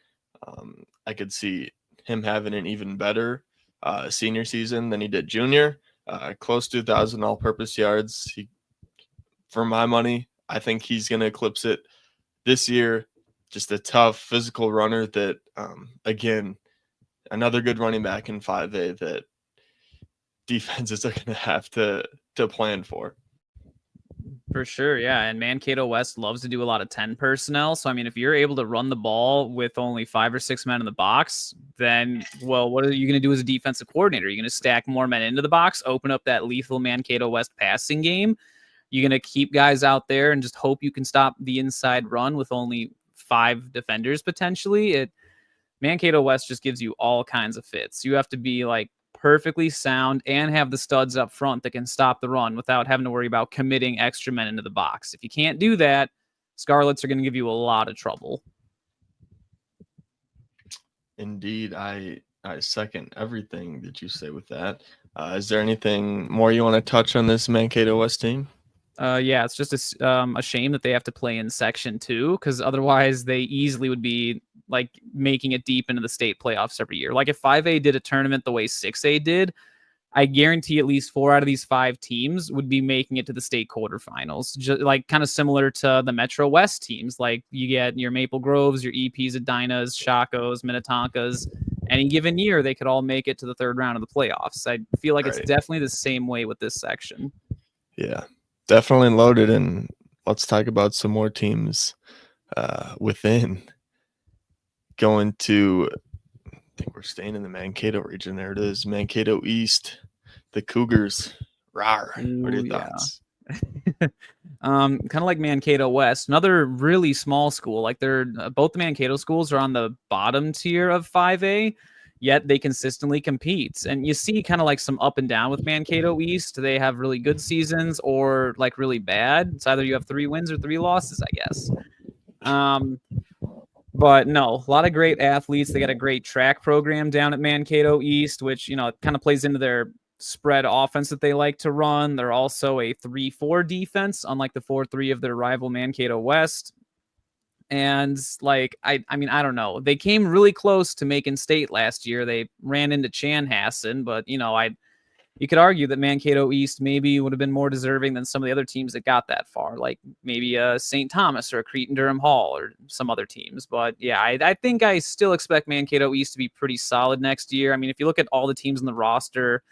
S1: I could see him having an even better senior season than he did junior. Close to 1,000 all-purpose yards. For my money, I think he's going to eclipse it this year. Just a tough physical runner that, again, another good running back in 5A that defenses are going to have to plan for.
S2: For sure, yeah. And Mankato West loves to do a lot of 10 personnel. So, I mean, if you're able to run the ball with only 5 or 6 men in the box, then, well, what are you going to do as a defensive coordinator? You're going to stack more men into the box, open up that lethal Mankato West passing game. You're going to keep guys out there and just hope you can stop the inside run with only 5 defenders potentially. Mankato West just gives you all kinds of fits. You have to be like perfectly sound and have the studs up front that can stop the run without having to worry about committing extra men into the box. If you can't do that, Scarlets are going to give you a lot of trouble.
S1: Indeed, I second everything that you say with that. Is there anything more you want to touch on this Mankato West team?
S2: Yeah, it's just a shame that they have to play in Section 2 because otherwise they easily would be like making it deep into the state playoffs every year. Like if 5A did a tournament the way 6A did, I guarantee at least 4 out of these 5 teams would be making it to the state quarterfinals. Just like kind of similar to the Metro West teams. Like you get your Maple Groves, your EPs, Edinas, Shakos, Minnetonkas. Any given year, they could all make it to the 3rd round of the playoffs. I feel like It's definitely the same way with this section.
S1: Yeah, definitely loaded. And let's talk about some more teams within. Going to, I think we're staying in the Mankato region. There it is, Mankato East, the Cougars. Rawr. What are your thoughts?
S2: Kind of like Mankato West, another really small school. Like they're both the Mankato schools are on the bottom tier of 5A, yet they consistently compete. And you see kind of like some up and down with Mankato East. They have really good seasons or like really bad. It's either you have 3 wins or 3 losses, I guess. But no, a lot of great athletes. They got a great track program down at Mankato East, which, you know, it kind of plays into their spread offense that they like to run. They're also a 3-4 defense, unlike the 4-3 of their rival Mankato West. And like, I mean, I don't know. They came really close to making state last year. They ran into Chanhassen, but you know, you could argue that Mankato East maybe would have been more deserving than some of the other teams that got that far, like maybe St. Thomas or Cretin-Derham Hall or some other teams. But yeah, I think I still expect Mankato East to be pretty solid next year. I mean, if you look at all the teams in the roster,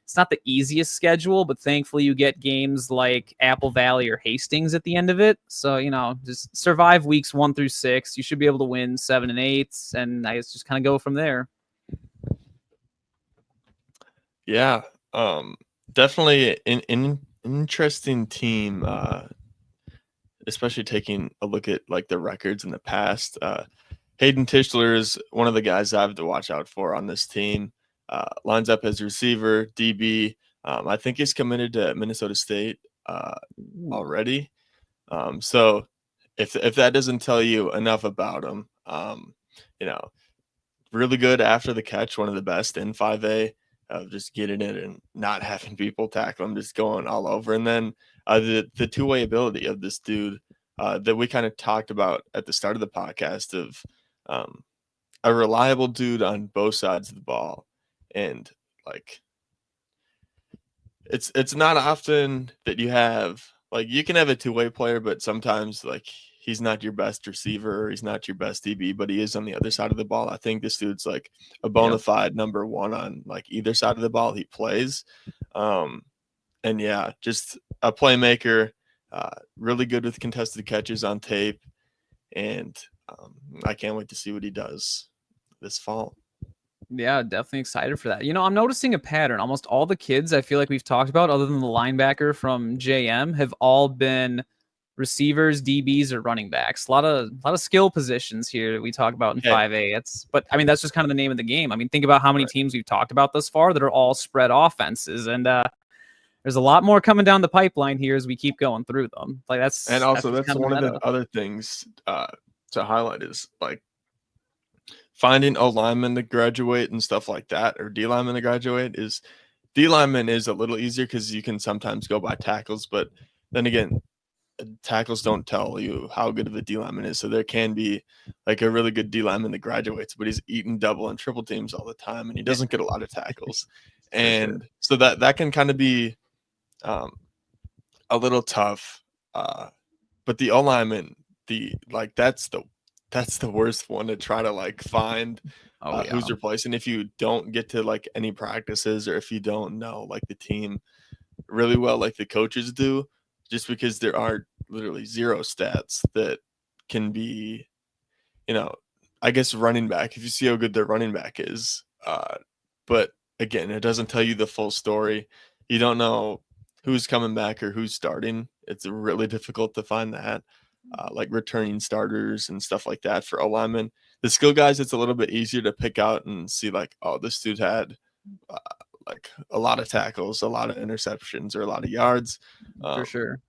S2: it's not the easiest schedule, but thankfully you get games like Apple Valley or Hastings at the end of it. So, you know, just survive weeks 1 through 6. You should be able to win 7 and 8, and I guess just kind of go from there.
S1: Yeah. Definitely an interesting team, especially taking a look at like the records in the past. Hayden Tischler is one of the guys I have to watch out for on this team. Lines up as receiver, DB. I think he's committed to Minnesota State already. So if that doesn't tell you enough about him, you know, really good after the catch, one of the best in 5A. Of just getting it and not having people tackle him, just going all over. And then the two-way ability of this dude that we kind of talked about at the start of the podcast of a reliable dude on both sides of the ball. And like, it's not often that you have, like, you can have a two-way player, but sometimes like he's not your best receiver, or he's not your best DB, but he is on the other side of the ball. I think this dude's like a bona fide number 1 on like either side of the ball he plays. And yeah, just a playmaker, really good with contested catches on tape. And I can't wait to see what he does this fall.
S2: Yeah, definitely excited for that. You know, I'm noticing a pattern. Almost all the kids I feel like we've talked about, other than the linebacker from JM, have all been receivers, DBs, or running backs. A lot of skill positions here that we talk about in 5A. But I mean, that's just kind of the name of the game. I mean, think about how many teams we've talked about thus far that are all spread offenses, and there's a lot more coming down the pipeline here as we keep going through them. Like that's
S1: one of the other things to highlight is like finding O lineman to graduate and stuff like that, or D lineman to graduate. Is D lineman is a little easier because you can sometimes go by tackles, but then again, tackles don't tell you how good of a D lineman is. So there can be like a really good D lineman that graduates, but he's eating double and triple teams all the time, and he doesn't get a lot of tackles. And so that can kind of be a little tough. But the O lineman, that's that's the worst one to try to like find
S2: Oh yeah,
S1: who's replacing if you don't get to like any practices or if you don't know like the team really well like the coaches do, just because there are literally zero stats that can be, you know, I guess running back, if you see how good their running back is. But again, it doesn't tell you the full story. You don't know who's coming back or who's starting. It's really difficult to find that, like returning starters and stuff like that for O linemen. The skill guys, it's a little bit easier to pick out and see like, oh, this dude had uh, like a lot of tackles, a lot of interceptions, or a lot of yards.
S2: for
S1: Um,
S2: sure.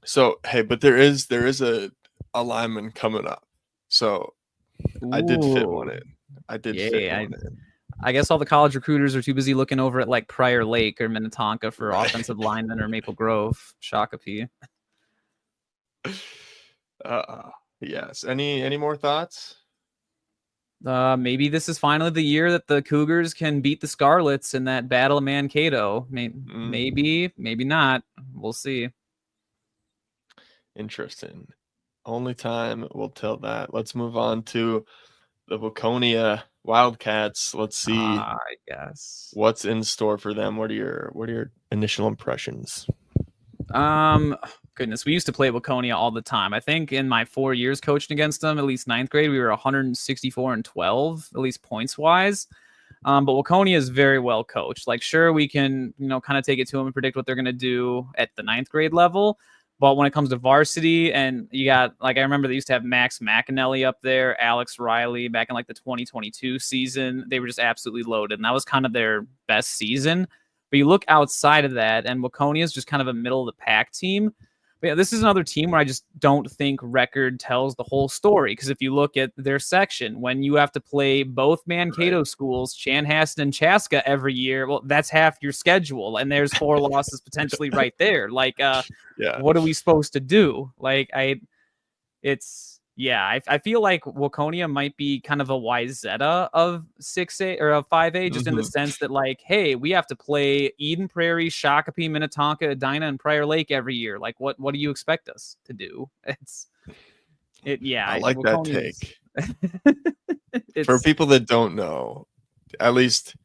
S1: so hey, but there is a lineman coming up. So I did fit one
S2: Ooh,
S1: in. I did fit
S2: yeah.
S1: one in.
S2: I guess all the college recruiters are too busy looking over at like Prior Lake or Minnetonka for
S1: Right.
S2: offensive linemen or Maple Grove, Shakopee.
S1: Uh, yes. Any more thoughts?
S2: Maybe this is finally the year that the Cougars can beat the Scarlets in that Battle of Mankato. Maybe, maybe not. We'll see.
S1: Interesting. Only time will tell that. Let's move on to the Waconia Wildcats. Let's see
S2: I guess.
S1: what's in store for them. What are your initial impressions?
S2: Goodness, we used to play Waconia all the time. I think in my 4 years coaching against them, at least ninth grade, we were 164-12, at least points wise. But Waconia is very well coached. Like, sure, we can, kind of take it to them and predict what they're going to do at the ninth grade level. But when it comes to varsity, and you got, like, I remember they used to have Max McAnally up there, Alex Riley back in like the 2022 season. They were just absolutely loaded. And that was kind of their best season. But you look outside of that, and Waconia is just kind of a middle of the pack team. But yeah, this is another team where I just don't think record tells the whole story. Because if you look at their section, when you have to play both Mankato schools, Chanhassen and Chaska every year, well, that's half your schedule. And there's 4 losses potentially right there. Like,
S1: Yeah.
S2: what are we supposed to do? Like, I feel like Waconia might be kind of a Wyzetta of 6A or of 5A, just in the sense that, like, hey, we have to play Eden Prairie, Shakopee, Minnetonka, Edina, and Prior Lake every year. Like, what do you expect us to do?
S1: I like that
S2: Waconia's
S1: take. For
S2: it's
S1: people that don't know, at least,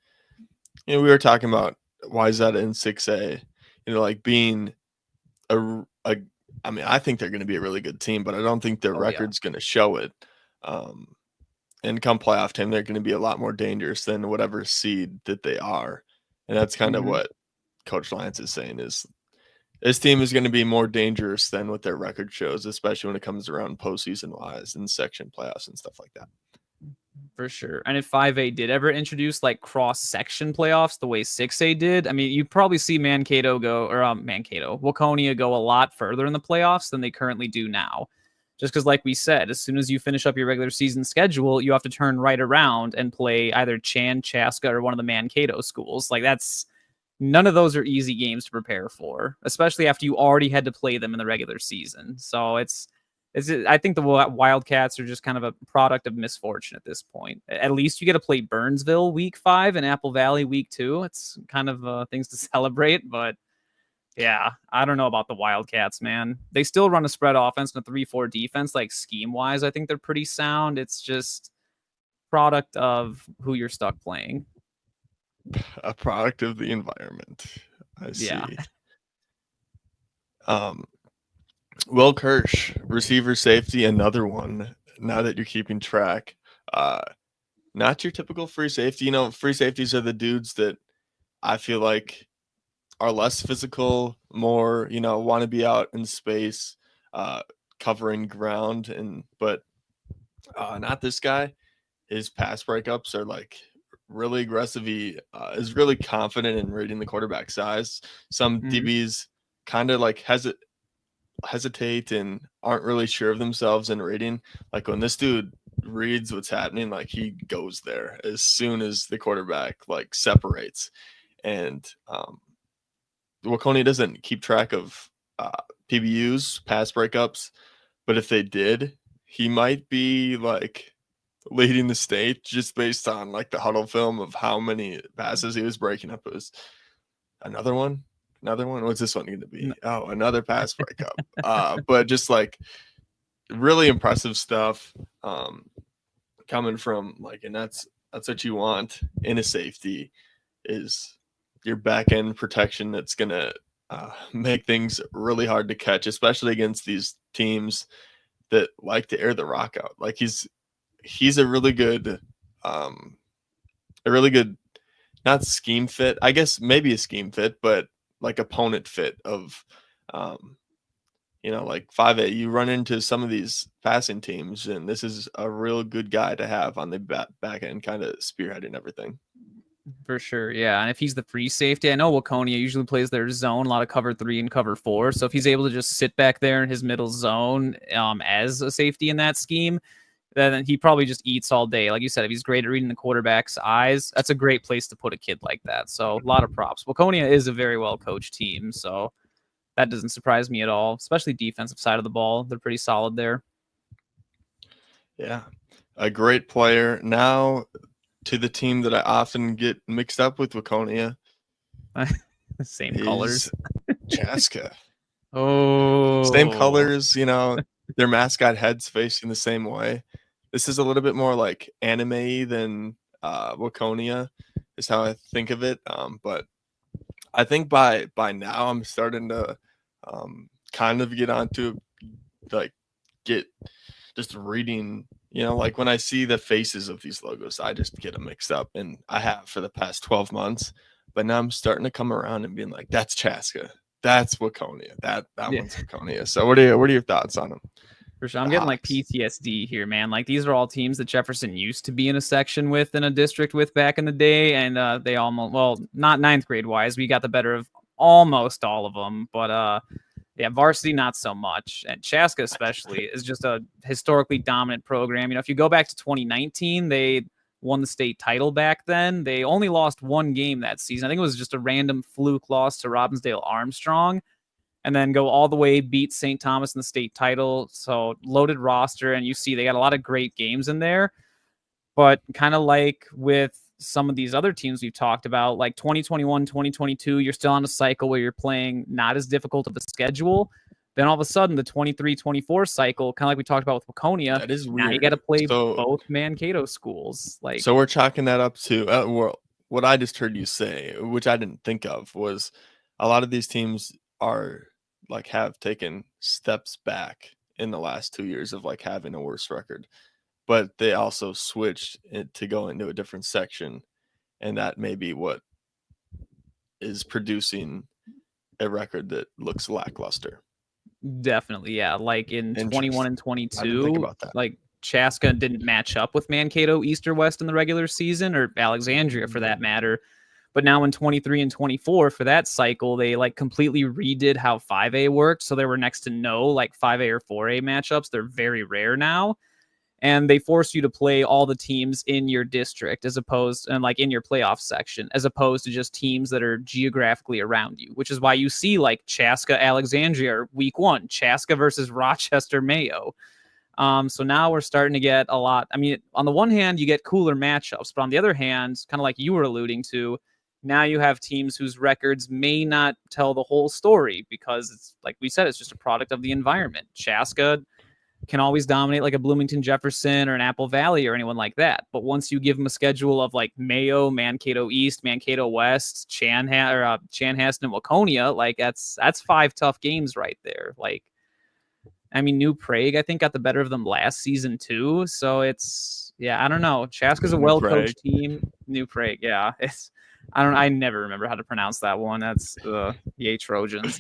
S1: we were talking about Wyzetta in 6A, like being a I mean, I think they're going to be a really good team, but I don't think their
S2: oh yeah,
S1: record's going to show it. And come playoff time, they're going to be a lot more dangerous than whatever seed that they are. And that's kind of what Coach Lyons is saying is this team is going to be more dangerous than what their record shows, especially when it comes around postseason wise and section playoffs and stuff like that.
S2: for sure. And if 5A did ever introduce like cross section playoffs the way 6A did, I mean, you'd probably see Waconia go a lot further in the playoffs than they currently do now. Just because, like we said, as soon as you finish up your regular season schedule, you have to turn right around and play either Chaska, or one of the Mankato schools. Like, none of those are easy games to prepare for, especially after you already had to play them in the regular season. So I think the Wildcats are just kind of a product of misfortune at this point. At least you get to play Burnsville week 5 and Apple Valley week 2. It's kind of things to celebrate, but yeah, I don't know about the Wildcats, man. They still run a spread offense and a 3-4 defense. Like, scheme-wise, I think they're pretty sound. It's just product of who you're stuck playing.
S1: A product of the environment. I
S2: Yeah.
S1: see. Will Kirsch, receiver safety, another one. Now that you're keeping track, not your typical free safety. Free safeties are the dudes that I feel like are less physical, more, want to be out in space, covering ground, but not this guy. His pass breakups are like really aggressive. He is really confident in reading the quarterback size. Some DBs kind of like hesitate and aren't really sure of themselves in reading. Like, when this dude reads what's happening, like, he goes there as soon as the quarterback like separates. And Waconia doesn't keep track of PBUs, pass breakups, but if they did, he might be like leading the state just based on like the huddle film of how many passes he was breaking up. It was another one. What's this one going to be? Oh, another pass breakup. But just like really impressive stuff coming from like, and that's what you want in a safety is your back end protection that's gonna make things really hard to catch, especially against these teams that like to air the rock out. Like he's a really good not scheme fit, I guess maybe a scheme fit, but like opponent fit of like 5A, you run into some of these passing teams, and this is a real good guy to have on the back end, kind of spearheading everything.
S2: For sure, yeah. And if he's the free safety, I know Waconia usually plays their zone, a lot of cover 3 and cover 4. So if he's able to just sit back there in his middle zone as a safety in that scheme, then he probably just eats all day. Like you said, if he's great at reading the quarterback's eyes, that's a great place to put a kid like that. So a lot of props. Waconia is a very well-coached team, so that doesn't surprise me at all, especially defensive side of the ball. They're pretty solid there.
S1: Yeah, a great player. Now to the team that I often get mixed up with Waconia.
S2: Same colors.
S1: Chaska.
S2: Oh.
S1: Same colors, their mascot heads facing the same way. This is a little bit more like anime than Waconia is how I think of it. But I think by now I'm starting to kind of get onto like get just reading, like when I see the faces of these logos, I just get them mixed up, and I have for the past 12 months. But now I'm starting to come around and being like, that's Chaska, that's Waconia, that one's Waconia. So what are your thoughts on them?
S2: For sure. I'm getting like PTSD here, man. Like these are all teams that Jefferson used to be in a section with in a district with back in the day. And they almost, well, not ninth grade wise, we got the better of almost all of them. But yeah, varsity, not so much. And Chaska especially is just a historically dominant program. If you go back to 2019, they won the state title back then. They only lost one game that season. I think it was just a random fluke loss to Robbinsdale Armstrong. And then go all the way, beat St. Thomas in the state title. So loaded roster, and you see they got a lot of great games in there. But kind of like with some of these other teams we've talked about, like 2021, 2022, you're still on a cycle where you're playing not as difficult of a schedule. Then all of a sudden, the 23-24 cycle, kind of like we talked about with Waconia,
S1: that is weird.
S2: Now you got to play both Mankato schools.
S1: So we're chalking that up to what I just heard you say, which I didn't think of, was a lot of these teams have taken steps back in the last 2 years of like having a worse record, but they also switched it to go into a different section, and that may be what is producing a record that looks lackluster.
S2: Definitely, yeah. Like in 21 and 22, like Chaska didn't match up with Mankato East or West in the regular season, or Alexandria for that matter. But now in 23 and 24 for that cycle, they like completely redid how 5A worked. So there were next to no like 5A or 4A matchups. They're very rare now. And they force you to play all the teams in your district as opposed and like in your playoff section, as opposed to just teams that are geographically around you, which is why you see like Chaska, Alexandria, week 1, Chaska versus Rochester Mayo. So now we're starting to get a lot. I mean, on the one hand, you get cooler matchups, but on the other hand, kind of like you were alluding to, now you have teams whose records may not tell the whole story because it's like we said, it's just a product of the environment. Chaska can always dominate like a Bloomington Jefferson or an Apple Valley or anyone like that. But once you give them a schedule of like Mayo, Mankato East, Mankato West, Chanhassen, and Waconia, like that's 5 tough games right there. Like, I mean, New Prague, I think, got the better of them last season too. So it's, yeah, I don't know. Chaska's a well-coached team. New Prague, yeah. I never remember how to pronounce that one. That's yay Trojans.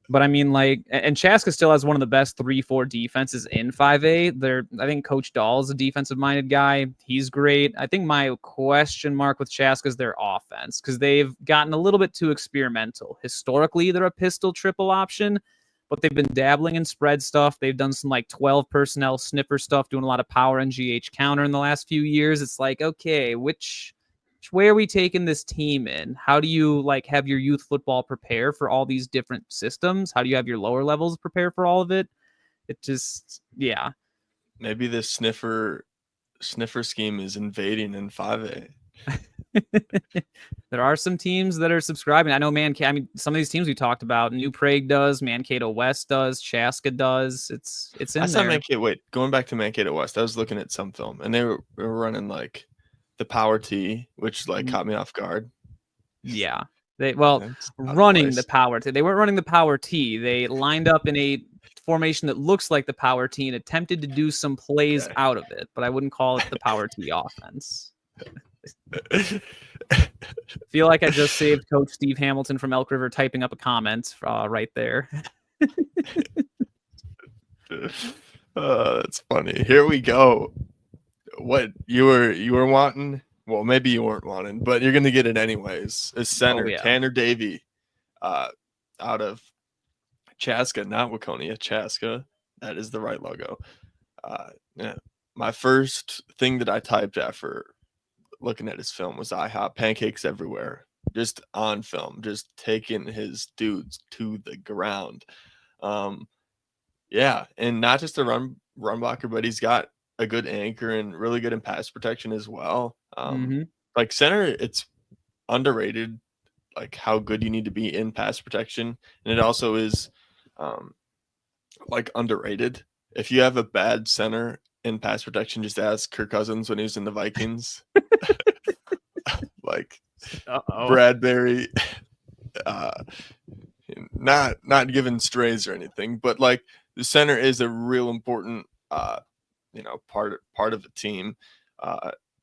S2: But I mean, like, and Chaska still has one of the best 3-4 defenses in 5A. I think Coach Dahl is a defensive-minded guy. He's great. I think my question mark with Chaska is their offense, because they've gotten a little bit too experimental. Historically, they're a pistol triple option, but they've been dabbling in spread stuff. They've done some like 12 personnel sniffer stuff, doing a lot of power and GH counter in the last few years. It's like, okay, which way are we taking this team in? How do you like have your youth football prepare for all these different systems? How do you have your lower levels prepare for all of it? It just, yeah.
S1: Maybe the sniffer scheme is invading in 5A.
S2: There are some teams that are subscribing. I know some of these teams we talked about, New Prague does, Mankato West does, Chaska does. It's
S1: I
S2: in
S1: saw
S2: there.
S1: going back to Mankato West, I was looking at some film and they were running like the Power T, which like caught me off guard.
S2: Yeah. Running the Power T. They weren't running the Power T. They lined up in a formation that looks like the Power T and attempted to do some plays out of it, but I wouldn't call it the Power T offense. Feel like I just saved Coach Steve Hamilton from Elk River typing up a comment right there.
S1: That's funny. Here we go. What you were wanting? Well, maybe you weren't wanting, but you're gonna get it anyways. Is center Tanner Davey, out of Chaska, not Waconia, Chaska. That is the right logo. Yeah. My first thing that I typed after looking at his film was IHOP, pancakes everywhere, just on film, just taking his dudes to the ground. Yeah, and not just a run blocker, but he's got a good anchor and really good in pass protection as well. Like center, it's underrated, like how good you need to be in pass protection, and it also is like underrated. If you have a bad center in pass protection, just ask Kirk Cousins when he was in the Vikings. Like Bradbury, not giving strays or anything, but like the center is a real important part of the team,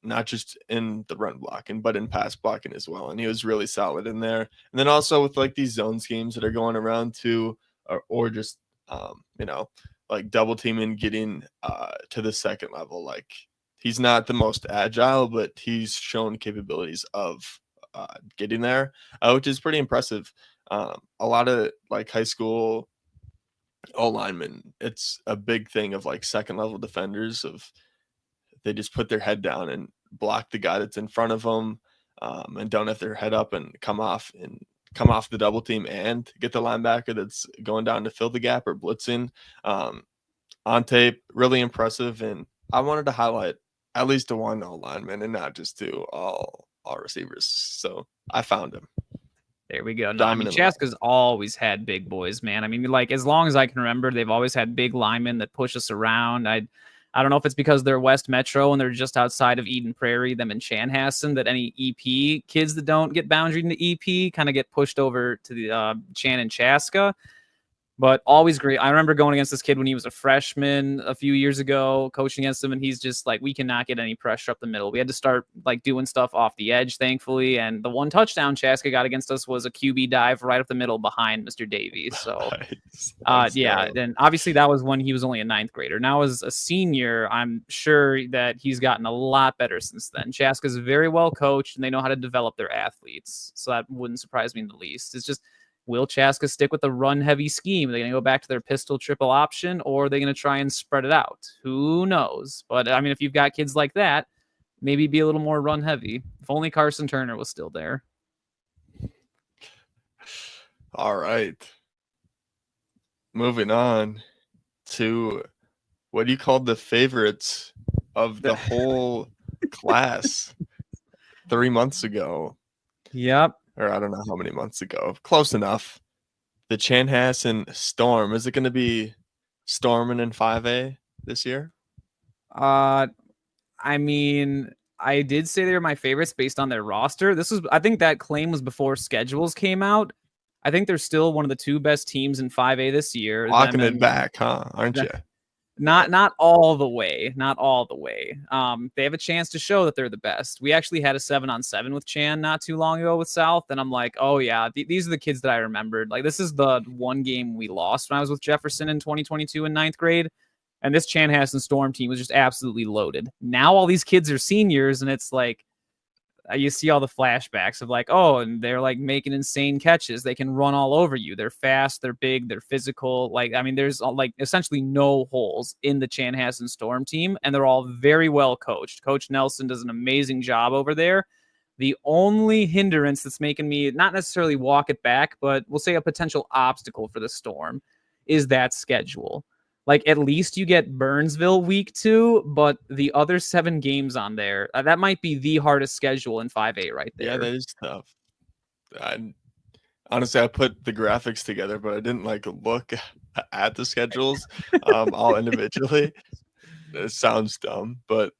S1: not just in the run blocking but in pass blocking as well, and he was really solid in there. And then also with like these zone schemes that are going around too, or just like double teaming, getting to the second level. Like he's not the most agile, but he's shown capabilities of getting there, which is pretty impressive. A lot of like high school O-linemen, it's a big thing of like second level defenders of they just put their head down and block the guy that's in front of them, and don't have their head up and come off the double team and get the linebacker that's going down to fill the gap or blitzing. On tape, really impressive, and I wanted to highlight at least to one O-lineman and not just to all receivers. So I found him.
S2: There we go. No, I mean, Chaska's always had big boys, man. I mean, like as long as I can remember, they've always had big linemen that push us around. I don't know if it's because they're West Metro and they're just outside of Eden Prairie, them in Chanhassen, that any EP kids that don't get boundaried into EP kind of get pushed over to the Chan and Chaska. But always great. I remember going against this kid when he was a freshman a few years ago, coaching against him, and he's just like, we cannot get any pressure up the middle. We had to start like doing stuff off the edge, thankfully. And the one touchdown Chaska got against us was a QB dive right up the middle behind Mr. Davies. So, yeah. And obviously that was when he was only a ninth grader. Now as a senior, I'm sure that he's gotten a lot better since then. Chaska's very well coached, and they know how to develop their athletes. So that wouldn't surprise me in the least. It's just, will Chaska stick with the run-heavy scheme? Are they going to go back to their pistol triple option, or are they going to try and spread it out? Who knows? But, I mean, if you've got kids like that, maybe be a little more run-heavy. If only Carson Turner was still there.
S1: All right. Moving on to what you called the favorites of the whole class 3 months ago.
S2: Yep.
S1: Or I don't know how many months ago. Close enough. The Chanhassen Storm. Is it going to be storming in 5A this year?
S2: I mean, I did say they were my favorites based on their roster. I think that claim was before schedules came out. I think they're still one of the two best teams in 5A this year.
S1: Walking it back, huh? Aren't you?
S2: Not all the way. Not all the way. They have a chance to show that they're the best. We actually had a 7-on-7 with Chan not too long ago with South, and I'm like, oh yeah, these are the kids that I remembered. Like, this is the one game we lost when I was with Jefferson in 2022 in 9th grade, and this Chanhassen Storm team was just absolutely loaded. Now all these kids are seniors, and it's like, you see all the flashbacks of like, oh, and they're like making insane catches. They can run all over you. They're fast. They're big. They're physical. Like, I mean, there's like essentially no holes in the Chanhassen Storm team, and they're all very well coached. Coach Nelson does an amazing job over there. The only hindrance that's making me not necessarily walk it back, but we'll say a potential obstacle for the Storm is that schedule. Like, at least you get Burnsville week 2, but the other 7 games on there, that might be the hardest schedule in 5A right
S1: Yeah,
S2: there.
S1: that is tough. I honestly, I put the graphics together, but I didn't like look at the schedules all individually. It sounds dumb, but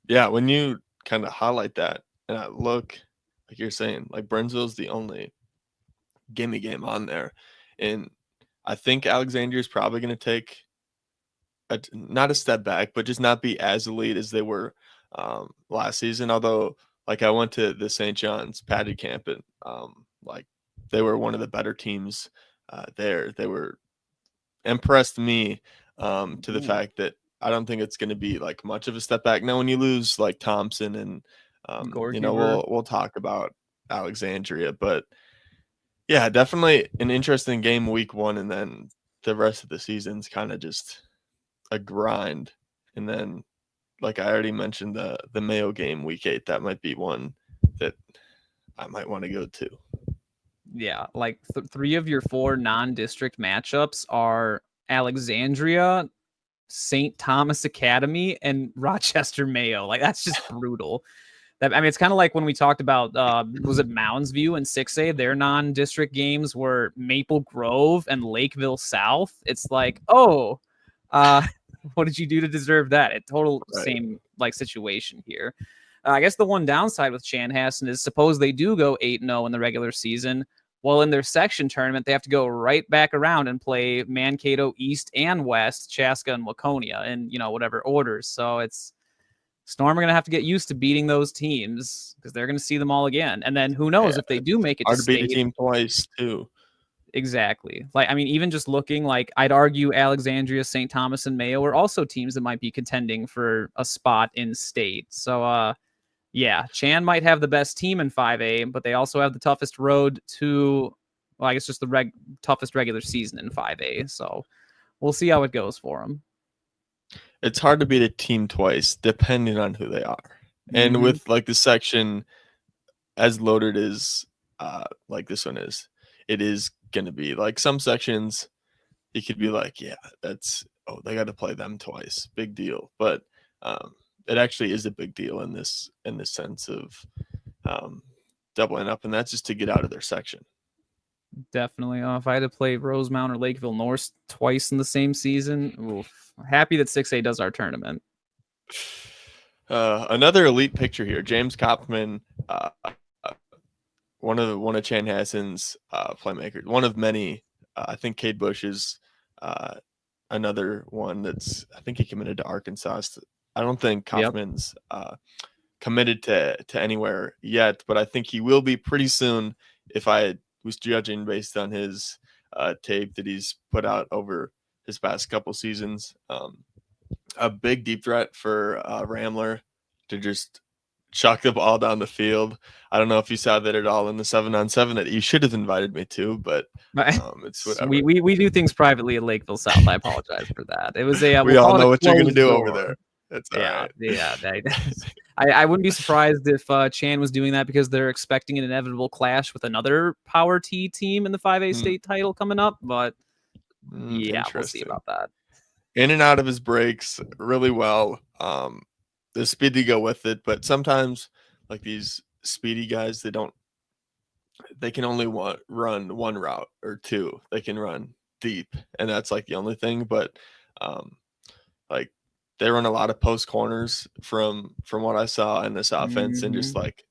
S1: yeah, when you kind of highlight that and I look, like you're saying, like Burnsville's the only gimme game on there, and I think Alexandria is probably going to take not a step back, but just not be as elite as they were last season. Although, like I went to the St. John's Patty camp and like they were one of the better teams there. They were impressed me to the fact that I don't think it's going to be like much of a step back. Now, when you lose like Thompson and
S2: Goalkeeper.
S1: we'll talk about Alexandria, but yeah, definitely an interesting game week 1, and then the rest of the season's kind of just a grind. And then, like I already mentioned, the Mayo game week 8, that might be one that I might want to go to.
S2: Yeah, like 3 of your 4 non-district matchups are Alexandria, St. Thomas Academy, and Rochester Mayo. Like, that's just brutal. I mean, it's kind of like when we talked about, was it Mounds View and 6A? Their non-district games were Maple Grove and Lakeville South. It's like, oh, what did you do to deserve that? It total
S1: Right.
S2: same like situation here. I guess the one downside with Chanhassen is suppose they do go 8-0 in the regular season. Well, in their section tournament, they have to go right back around and play Mankato East and West, Chaska and Waconia in, whatever orders. So it's Storm are going to have to get used to beating those teams because they're going to see them all again. And then who knows if they do make it to
S1: Hard to beat a
S2: state.
S1: team twice too.
S2: Exactly. Like, I mean, even just looking, like, I'd argue Alexandria, St. Thomas, and Mayo are also teams that might be contending for a spot in state. So, yeah, Chan might have the best team in 5A, but they also have the toughest road to, well, I guess just the toughest regular season in 5A. So we'll see how it goes for them.
S1: It's hard to beat a team twice, depending on who they are. And with like the section as loaded as like this one is, it is going to be like some sections. You could be like, yeah, they got to play them twice, big deal. But it actually is a big deal in this sense of doubling up, and that's just to get out of their section.
S2: Definitely. If I had to play Rosemount or Lakeville North twice in the same season, oof. Happy that 6A does our tournament.
S1: Another elite picture here. James Kopman, one of Chanhassen's playmakers, one of many. I think Cade Bush is another one that's. I think he committed to Arkansas. I don't think Kaufman's committed to anywhere yet, but I think he will be pretty soon. If I was judging based on his tape that he's put out over his past couple seasons, a big deep threat for Ramler to just chuck the ball down the field. I don't know if you saw that at all in the 7-on-7 that you should have invited me to, but it's whatever.
S2: We do things privately at Lakeville South. I apologize for that. It was a
S1: we all know what you're going to do over there. That's all right.
S2: Yeah. I wouldn't be surprised if Chan was doing that because they're expecting an inevitable clash with another Power T team in the 5A state title coming up. But yeah, we'll see about that.
S1: In and out of his breaks really well. The speed to go with it, but sometimes like these speedy guys, they can only run one route or two. They can run deep, and that's like the only thing. But like they run a lot of post corners from what I saw in this offense, and just like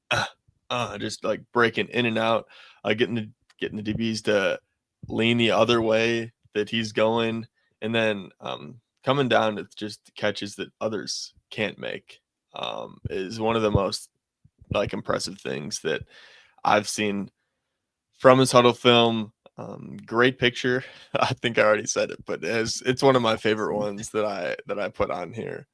S1: just like breaking in and out, getting the DBs to lean the other way that he's going, and then coming down with just catches that others can't make is one of the most like impressive things that I've seen from his huddle film. Great picture. I think I already said it, but it's one of my favorite ones that I put on here.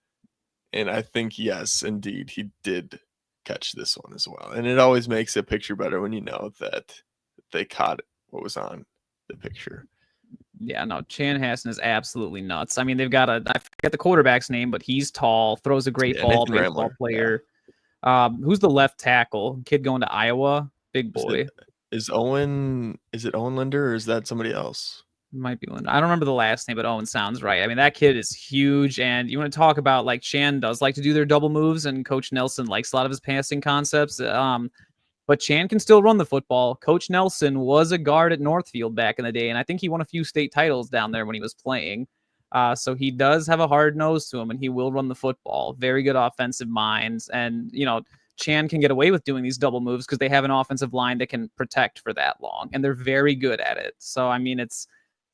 S1: And I think, yes, indeed, he did catch this one as well. And it always makes a picture better when you know that they caught what was on the picture.
S2: Yeah, no, Chanhassen is absolutely nuts. I mean, they've got I forget the quarterback's name, but he's tall, throws a great ball, baseball player. Yeah. Who's the left tackle? Kid going to Iowa? Big boy.
S1: Is it Owen Linder or is that somebody else?
S2: Might be Linder. I don't remember the last name, but Owen sounds right. I mean, that kid is huge. And you want to talk about like Chan does like to do their double moves, and Coach Nelson likes a lot of his passing concepts. But Chan can still run the football. Coach Nelson was a guard at Northfield back in the day, and I think he won a few state titles down there when he was playing. So he does have a hard nose to him, and he will run the football. Very good offensive minds. And, Chan can get away with doing these double moves because they have an offensive line that can protect for that long, and they're very good at it. So, I mean,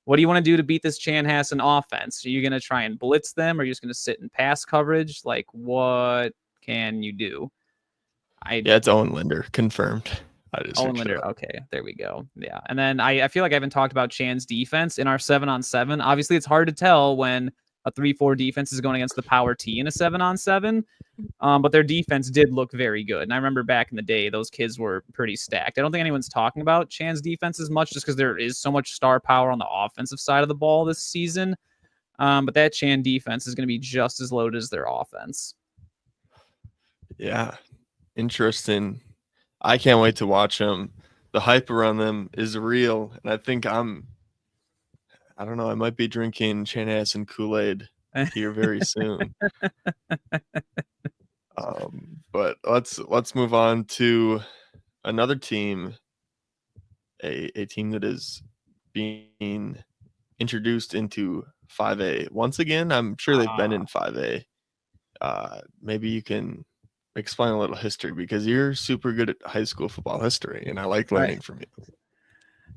S2: what do you want to do to beat this Chanhassen offense? Are you going to try and blitz them? Or are you just going to sit in pass coverage? Like, what can you do?
S1: Yeah, it's Owen Linder, confirmed.
S2: Owen Linder. Okay, there we go. Yeah. And then I feel like I haven't talked about Chan's defense in our 7-on-7. Obviously, it's hard to tell when a 3-4 defense is going against the power T in a 7-on-7. But their defense did look very good. And I remember back in the day, those kids were pretty stacked. I don't think anyone's talking about Chan's defense as much just because there is so much star power on the offensive side of the ball this season. But that Chan defense is going to be just as loaded as their offense.
S1: Yeah. Interesting. I can't wait to watch them. The hype around them is real. And I think I don't know, I might be drinking Chanhassen Kool-Aid here very soon. But let's move on to another team, a team that is being introduced into 5A. Once again, I'm sure they've been in 5A. Maybe you can explain a little history because you're super good at high school football history, and I like learning from you.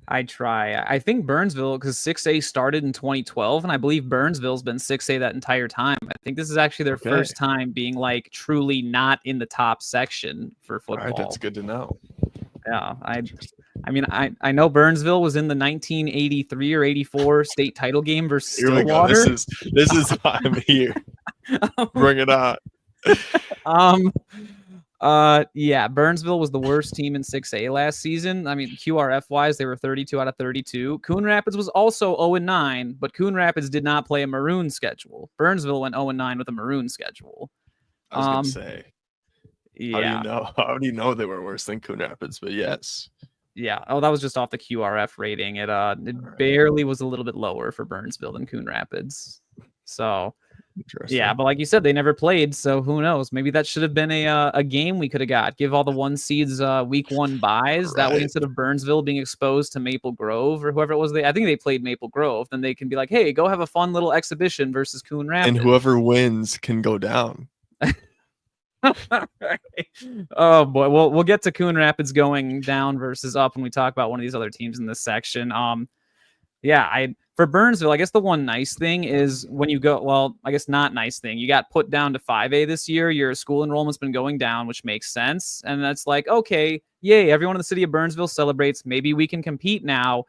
S2: I try. I think Burnsville, because 6A started in 2012, and I believe Burnsville's been 6A that entire time. I think this is actually their first time being like truly not in the top section for football.
S1: All right, that's good to know.
S2: Yeah, I mean, I know Burnsville was in the 1983 or 84 state title game versus Stillwater.
S1: This is why I'm here. Bring it on.
S2: Yeah, Burnsville was the worst team in 6A last season. I mean, QRF wise, they were 32 out of 32. Coon Rapids was also 0-9, but Coon Rapids did not play a maroon schedule. Burnsville went 0-9 with a maroon schedule.
S1: I was gonna say,
S2: yeah.
S1: How do you know they were worse than Coon Rapids? But yes.
S2: Yeah. Oh, that was just off the QRF rating. It barely was a little bit lower for Burnsville than Coon Rapids. So yeah, but like you said, they never played, so who knows? Maybe that should have been a game we could have got. Give all the 1 seeds week 1 buys. Right. That way, instead of Burnsville being exposed to Maple Grove or whoever it was, I think they played Maple Grove. Then they can be like, hey, go have a fun little exhibition versus Coon Rapids,
S1: and whoever wins can go down.
S2: Oh boy, we'll get to Coon Rapids going down versus up when we talk about one of these other teams in this section. Yeah, for Burnsville, I guess the one nice thing is when you go, well, I guess not nice thing, you got put down to 5A this year, your school enrollment's been going down, which makes sense. And that's like, okay, yay, everyone in the city of Burnsville celebrates. Maybe we can compete now.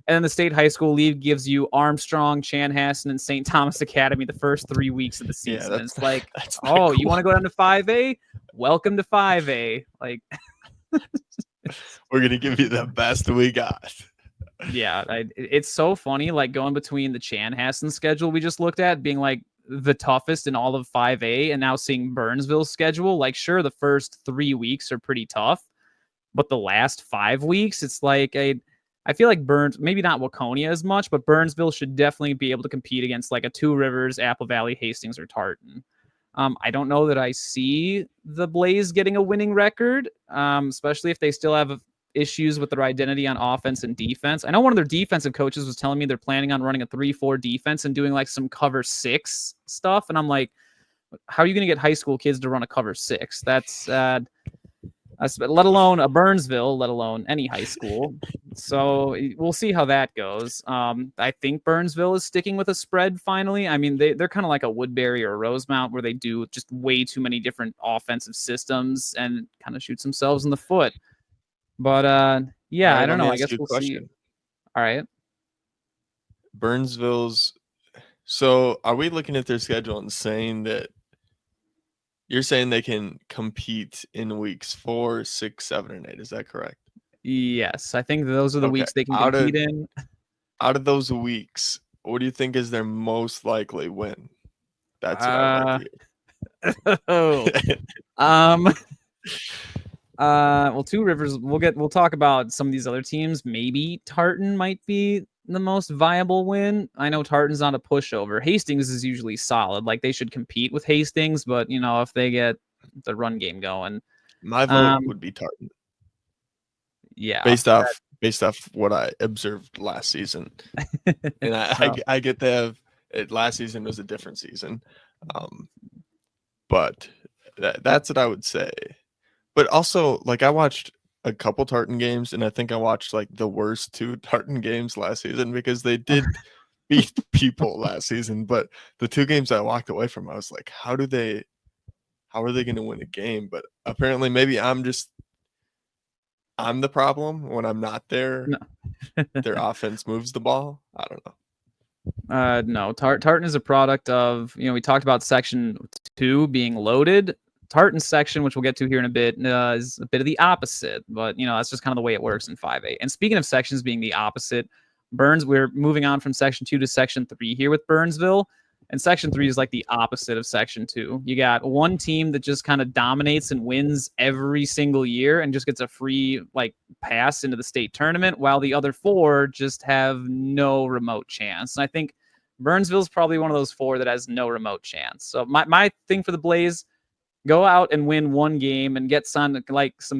S2: And then the state high school league gives you Armstrong, Chanhassen, and St. Thomas Academy the first 3 weeks of the season. Yeah, it's like, oh, cool. You want to go down to 5A? Welcome to 5A. Like,
S1: we're going to give you the best we got.
S2: Yeah, it's so funny, like going between the Chanhassen schedule we just looked at being like the toughest in all of 5A and now seeing Burnsville's schedule. Like, sure, the first 3 weeks are pretty tough, but the last 5 weeks, it's like I feel like maybe not Waconia as much, but Burnsville should definitely be able to compete against like a Two Rivers, Apple Valley, Hastings, or Tartan. I don't know that I see the Blaze getting a winning record, especially if they still have issues with their identity on offense and defense. I know one of their defensive coaches was telling me they're planning on running a 3-4 defense and doing like some cover 6 stuff. And I'm like, how are you going to get high school kids to run a cover 6? That's let alone a Burnsville, let alone any high school. So we'll see how that goes. I think Burnsville is sticking with a spread finally. I mean, they're kind of like a Woodbury or a Rosemount where they do just way too many different offensive systems and kind of shoots themselves in the foot. But yeah, I don't know. I guess we'll see. All right.
S1: Burnsville's. So are we looking at their schedule and saying that you're saying they can compete in weeks 4, 6, 7, and 8? Is that correct?
S2: Yes. I think those are the weeks they can compete in.
S1: Out of those weeks, what do you think is their most likely win? That's what I'd like to hear.
S2: Well, Two Rivers, we'll talk about some of these other teams. Maybe Tartan might be the most viable win. I know Tartan's not a pushover. Hastings is usually solid. Like, they should compete with Hastings, but if they get the run game going,
S1: My vote would be Tartan,
S2: yeah.
S1: based off what I observed last season. And I get to have it. Last season was a different season, but that's what I would say. But also, like, I watched a couple Tartan games, and I think I watched like the worst 2 Tartan games last season because they did beat people last season. But the 2 games I walked away from, I was like, how are they going to win a game? But apparently, maybe I'm the problem when I'm not there.
S2: No.
S1: Their offense moves the ball. I don't know.
S2: No, Tartan is a product of, we talked about section 2 being loaded. Tartan's section, which we'll get to here in a bit, is a bit of the opposite, but that's just kind of the way it works in 5A. And speaking of sections being the opposite, we're moving on from section 2 to section 3 here with Burnsville. And section 3 is like the opposite of section 2. You got one team that just kind of dominates and wins every single year and just gets a free pass into the state tournament, while the other 4 just have no remote chance. And I think Burnsville's probably one of those 4 that has no remote chance. So my thing for the Blaze, go out and win one game and get some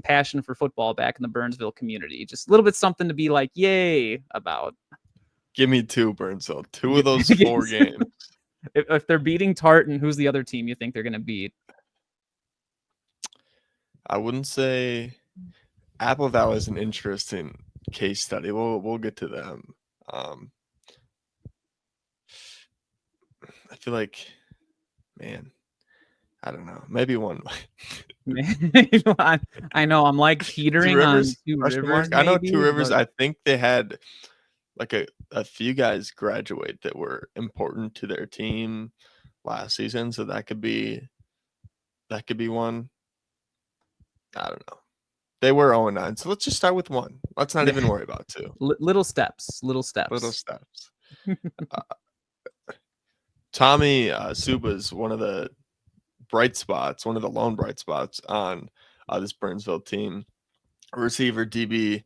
S2: passion for football back in the Burnsville community. Just a little bit something to be like, yay about.
S1: Give me 2, Burnsville. 2 of those 4 games.
S2: If they're beating Tartan, who's the other team you think they're going to beat?
S1: I wouldn't say Apple Valley is an interesting case study. We'll get to them. I feel like, man, I don't know. Maybe one.
S2: I know I'm like teetering on Two Rivers.
S1: I know Two Rivers. But I think they had like a few guys graduate that were important to their team last season, so that could be one. I don't know. They were 0-9, so let's just start with 1. Let's not even worry about 2.
S2: Little steps.
S1: Tommy Suba is one of the bright spots, one of the lone bright spots on this Burnsville team. Receiver DB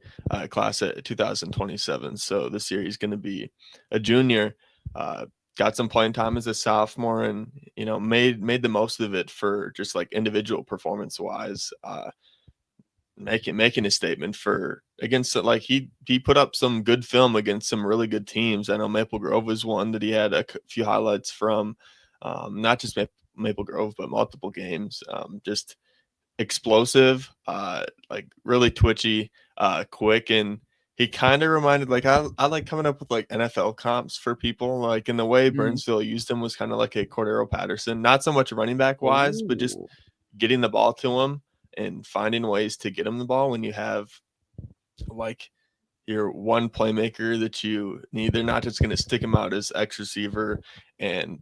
S1: class at 2027. So this year he's going to be a junior. Got some playing time as a sophomore, and made the most of it for just like individual performance wise. Making a statement for against like he put up some good film against some really good teams. I know Maple Grove was one that he had a few highlights from, not just Maple Grove but multiple games. Just explosive, like really twitchy, quick, and he kind of reminded I like coming up with like NFL comps for people, like in the way Burnsville used him was kind of like a Cordero Patterson, not so much running back wise, but just getting the ball to him and finding ways to get him the ball when you have like your one playmaker that you need. They're not just going to stick him out as X receiver and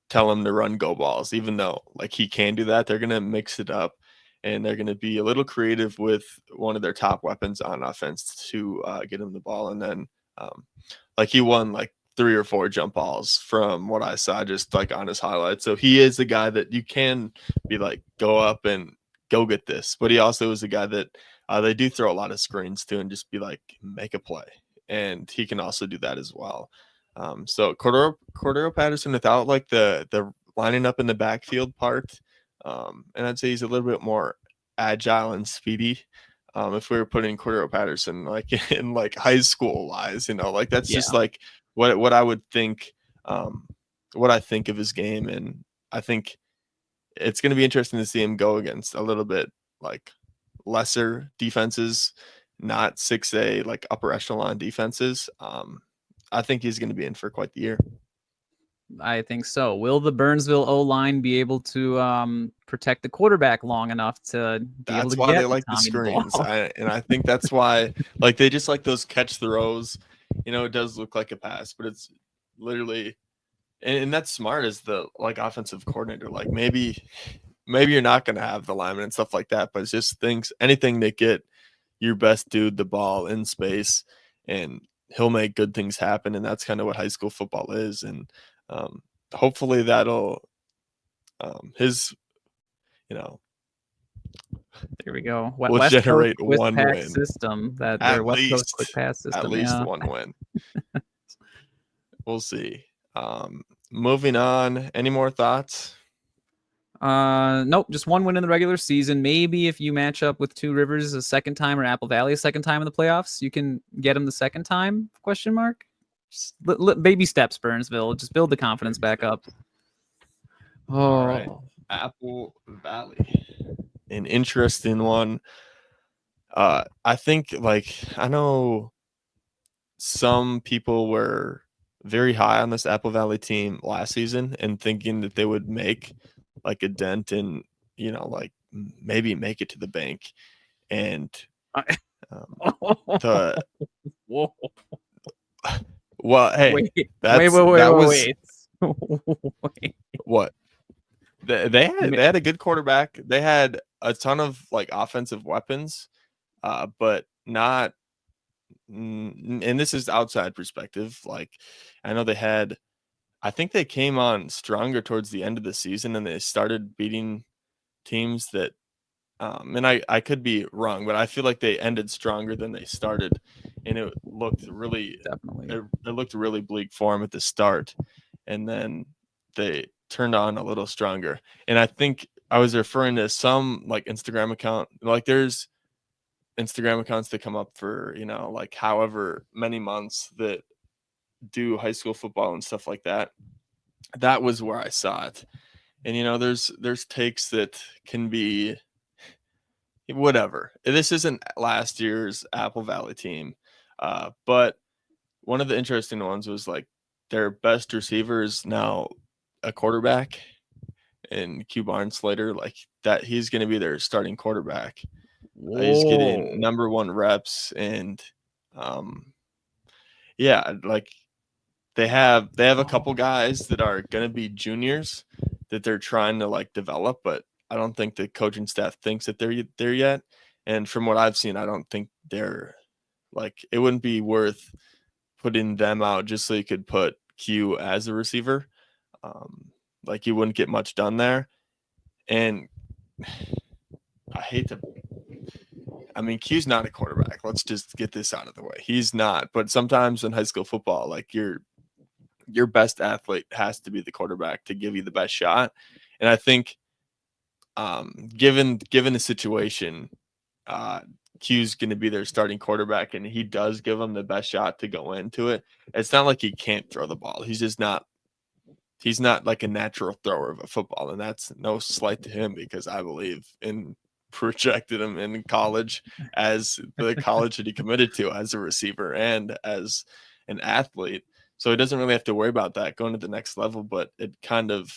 S1: tell him to run go balls, even though like he can do that. They're going to mix it up, and they're going to be a little creative with one of their top weapons on offense to get him the ball. And then like he won like 3 or 4 jump balls from what I saw just like on his highlights. So he is the guy that you can be like, go up and go get this. But he also is a guy that they do throw a lot of screens to and just be like, make a play. And he can also do that as well. So Cordero Patterson without like the lining up in the backfield part. And I'd say he's a little bit more agile and speedy. If we were putting Cordero Patterson like in like high school wise, like that's just like what I would think, what I think of his game. And I think it's going to be interesting to see him go against a little bit like lesser defenses, not 6A, like upper echelon defenses. I think he's going to be in for quite the year.
S2: I think so. Will the Burnsville O-line be able to protect the quarterback long enough to be able to get
S1: they like the screens. And I think that's why like they just like those catch throws. It does look like a pass, but it's literally and that's smart as the like offensive coordinator. Like maybe you're not going to have the lineman and stuff like that, but it's just anything that get your best dude the ball in space, and he'll make good things happen. And that's kind of what high school football is. And hopefully that'll his
S2: there we go.
S1: Will generate one win
S2: system, that
S1: at
S2: West
S1: least,
S2: Coast quick pass system.
S1: At least one win. We'll see. Moving on. Any more thoughts?
S2: Nope, just one win in the regular season. Maybe if you match up with Two Rivers a second time or Apple Valley a second time in the playoffs, you can get them the second time? Question mark. Just baby steps, Burnsville. Just build the confidence back up.
S1: All right, Apple Valley, an interesting one. I think I know some people were very high on this Apple Valley team last season and thinking that they would make like a dent and maybe make it to the bank. And the
S2: Whoa.
S1: well, hey,
S2: wait.
S1: Wait. What? They had a good quarterback. They had a ton of offensive weapons, but not. And this is outside perspective. I know I think they came on stronger towards the end of the season, and they started beating teams that. And I could be wrong, but I feel like they ended stronger than they started, and it looked really
S2: definitely.
S1: It looked really bleak for them at the start, and then they turned on a little stronger. And I think I was referring to some Instagram account, there's Instagram accounts that come up for however many months that do high school football and stuff like that. That was where I saw it, and there's takes that can be whatever. This isn't last year's Apple Valley team, but one of the interesting ones was their best receiver is now a quarterback, and Q Barnslater, that he's going to be their starting quarterback. He's getting number 1 reps, and yeah, they have a couple guys that are going to be juniors that they're trying to develop, but I don't think the coaching staff thinks that they're there yet. And from what I've seen, I don't think they're it wouldn't be worth putting them out just so you could put Q as a receiver. You wouldn't get much done there. And Q's not a quarterback. Let's just get this out of the way. He's not. But sometimes in high school football, your best athlete has to be the quarterback to give you the best shot. And I think given the situation, Q's going to be their starting quarterback, and he does give them the best shot to go into it. It's not like he can't throw the ball. He's just not. He's not a natural thrower of a football, and that's no slight to him because I believe in projected him in college as the college that he committed to as a receiver and as an athlete. So he doesn't really have to worry about that going to the next level, but it kind of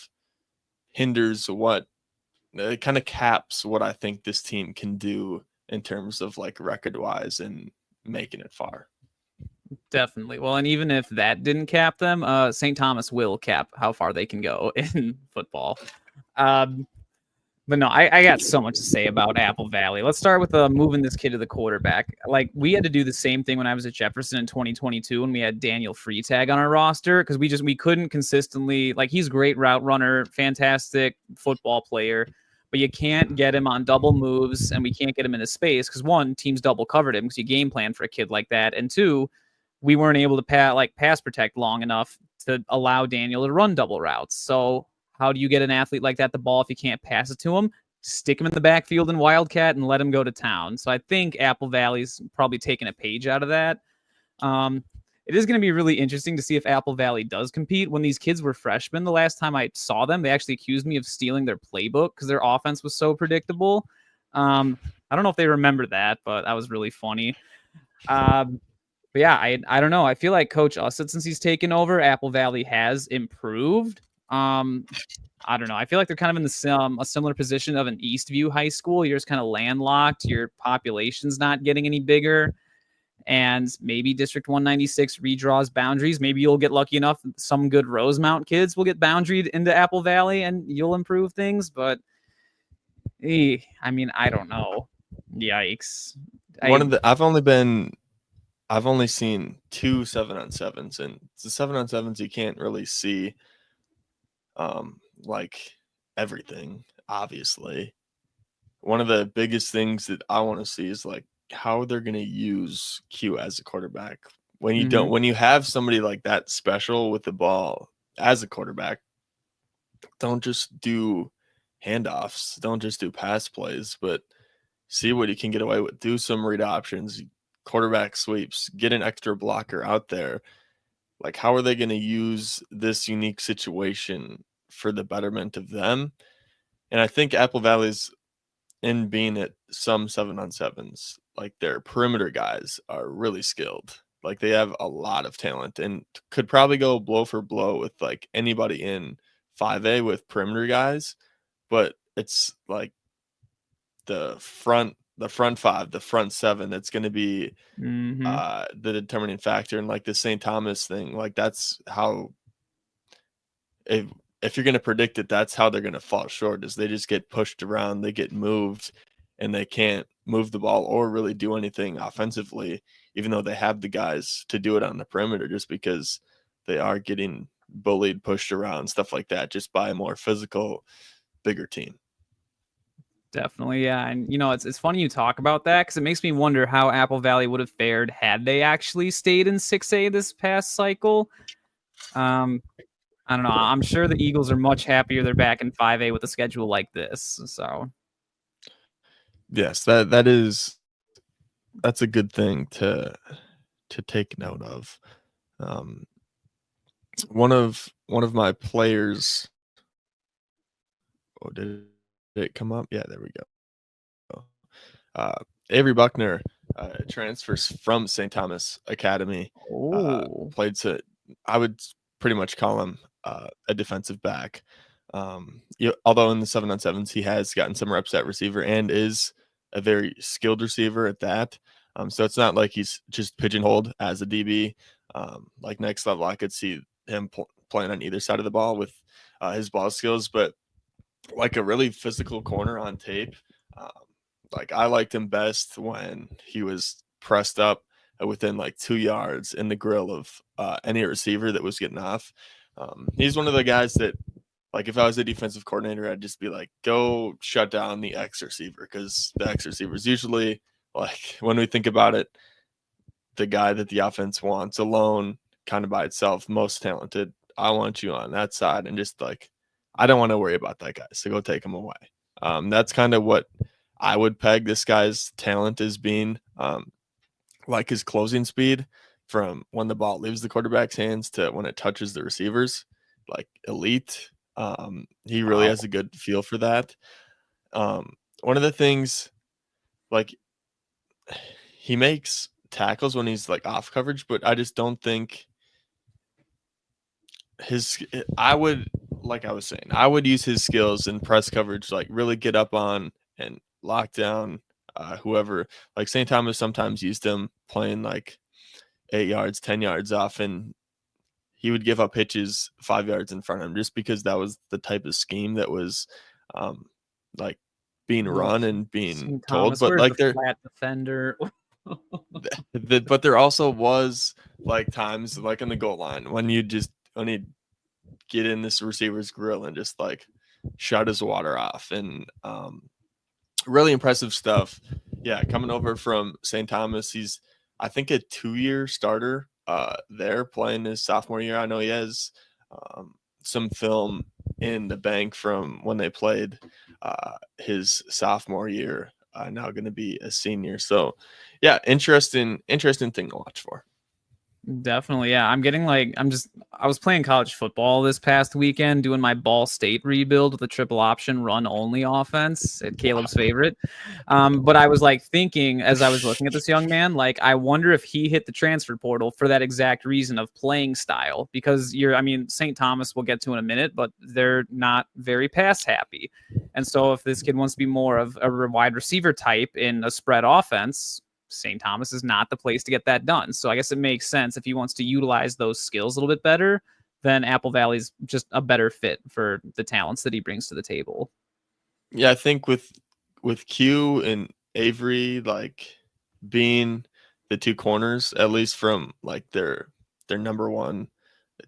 S1: hinders it kind of caps what I think this team can do in terms of record wise and making it far.
S2: Definitely. Well, and even if that didn't cap them, St. Thomas will cap how far they can go in football. But no, I got so much to say about Apple Valley. Let's start with moving this kid to the quarterback. We had to do the same thing when I was at Jefferson in 2022 when we had Daniel Freetag on our roster because we couldn't consistently he's a great route runner, fantastic football player, but you can't get him on double moves and we can't get him into space because one, teams double covered him because you game plan for a kid like that, and two, we weren't able to pass protect long enough to allow Daniel to run double routes. So how do you get an athlete like that the ball if you can't pass it to him? Stick him in the backfield in Wildcat and let him go to town. So I think Apple Valley's probably taking a page out of that. It is going to be really interesting to see if Apple Valley does compete. When these kids were freshmen, the last time I saw them, they actually accused me of stealing their playbook because their offense was so predictable. I don't know if they remember that, but that was really funny. But yeah, I don't know. I feel like Coach Ussett, since he's taken over, Apple Valley has improved. I don't know. I feel like they're kind of in a similar position of an Eastview high school. You're just kind of landlocked. Your population's not getting any bigger. And maybe District 196 redraws boundaries. Maybe you'll get lucky enough. Some good Rosemount kids will get boundaried into Apple Valley and you'll improve things. But I don't know. Yikes.
S1: I've only seen 2 7-on-7s, and the 7-on-7s you can't really see everything, obviously. One of the biggest things that I want to see is how they're going to use Q as a quarterback. when you
S2: Mhm.
S1: when you have somebody like that special with the ball as a quarterback, don't just do handoffs, don't just do pass plays, but see what you can get away with. Do some read options, quarterback sweeps, get an extra blocker out there. Like, how are they going to use this unique situation for the betterment of them? And I think Apple Valley's in being at some 7-on-7s, like their perimeter guys are really skilled. Like they have a lot of talent and could probably go blow for blow with like anybody in 5A with perimeter guys, but it's like the front five, the front seven that's going to be
S2: Mhm.
S1: the determining factor. And like the St. Thomas thing, like that's how if if you're going to predict it, that's how they're going to fall short is they just get pushed around, they get moved, and they can't move the ball or really do anything offensively, even though they have the guys to do it on the perimeter, just because they are getting bullied, pushed around, stuff like that, just by a more physical, bigger team.
S2: Definitely, yeah. And it's funny you talk about that because it makes me wonder how Apple Valley would have fared had they actually stayed in 6A this past cycle. Um, I don't know. I'm sure the Eagles are much happier they're back in 5A with a schedule like this. So
S1: Yes, that's a good thing to take note of. Um, one of my players. Oh, did it come up? Yeah, there we go. Uh, Avery Buckner transfers from St. Thomas Academy.
S2: oh,
S1: Played to, I would pretty much call him a defensive back. Although in the 7-on-7s he has gotten some reps at receiver and is a very skilled receiver at that. So it's not like he's just pigeonholed as a DB. Like next level, I could see him playing on either side of the ball with his ball skills, but like a really physical corner on tape. Um, like I liked him best when he was pressed up within like 2 yards in the grill of any receiver that was getting off. He's one of the guys that, like, if I was a defensive coordinator, I'd just be like, go shut down the X receiver, because the X receiver is usually, like, when we think about it, the guy that the offense wants alone, kind of by itself, most talented. I want you on that side, and just like, I don't want to worry about that guy, so go take him away. That's kind of what I would peg this guy's talent as being, like his closing speed from when the ball leaves the quarterback's hands to when it touches the receivers, like elite. He really
S2: wow.
S1: has a good feel for that. One of the things, like, he makes tackles when he's like off coverage, but I just don't think I would, like I was saying, I would use his skills in press coverage, like really get up on and lock down whoever. Like St. Thomas sometimes used him playing like 8 yards, 10 yards off, and he would give up hitches 5 yards in front of him just because that was the type of scheme that was um, like being
S2: Ugh.
S1: run and being
S2: St.
S1: told.
S2: Thomas,
S1: But
S2: where's the
S1: like
S2: flat defender?
S1: but there also was like times like in the goal line when you just when he get in this receiver's grill and just like shut his water off, and really impressive stuff. Yeah, coming over from St. Thomas, he's I think a 2-year starter there playing his sophomore year. I know he has some film in the bank from when they played his sophomore year. Now going to be a senior. So yeah, interesting thing to watch for.
S2: Definitely, yeah. I was playing college football this past weekend, doing my Ball State rebuild with a triple option run only offense at Caleb's favorite. But I was like thinking as I was looking at this young man, like I wonder if he hit the transfer portal for that exact reason of playing style. Because St. Thomas we'll get to in a minute, but they're not very pass happy. And so if this kid wants to be more of a wide receiver type in a spread offense, St. Thomas is not the place to get that done. So I guess it makes sense if he wants to utilize those skills a little bit better, then Apple Valley's just a better fit for the talents that he brings to the table.
S1: Yeah, I think with Q and Avery like being the two corners, at least from like their number one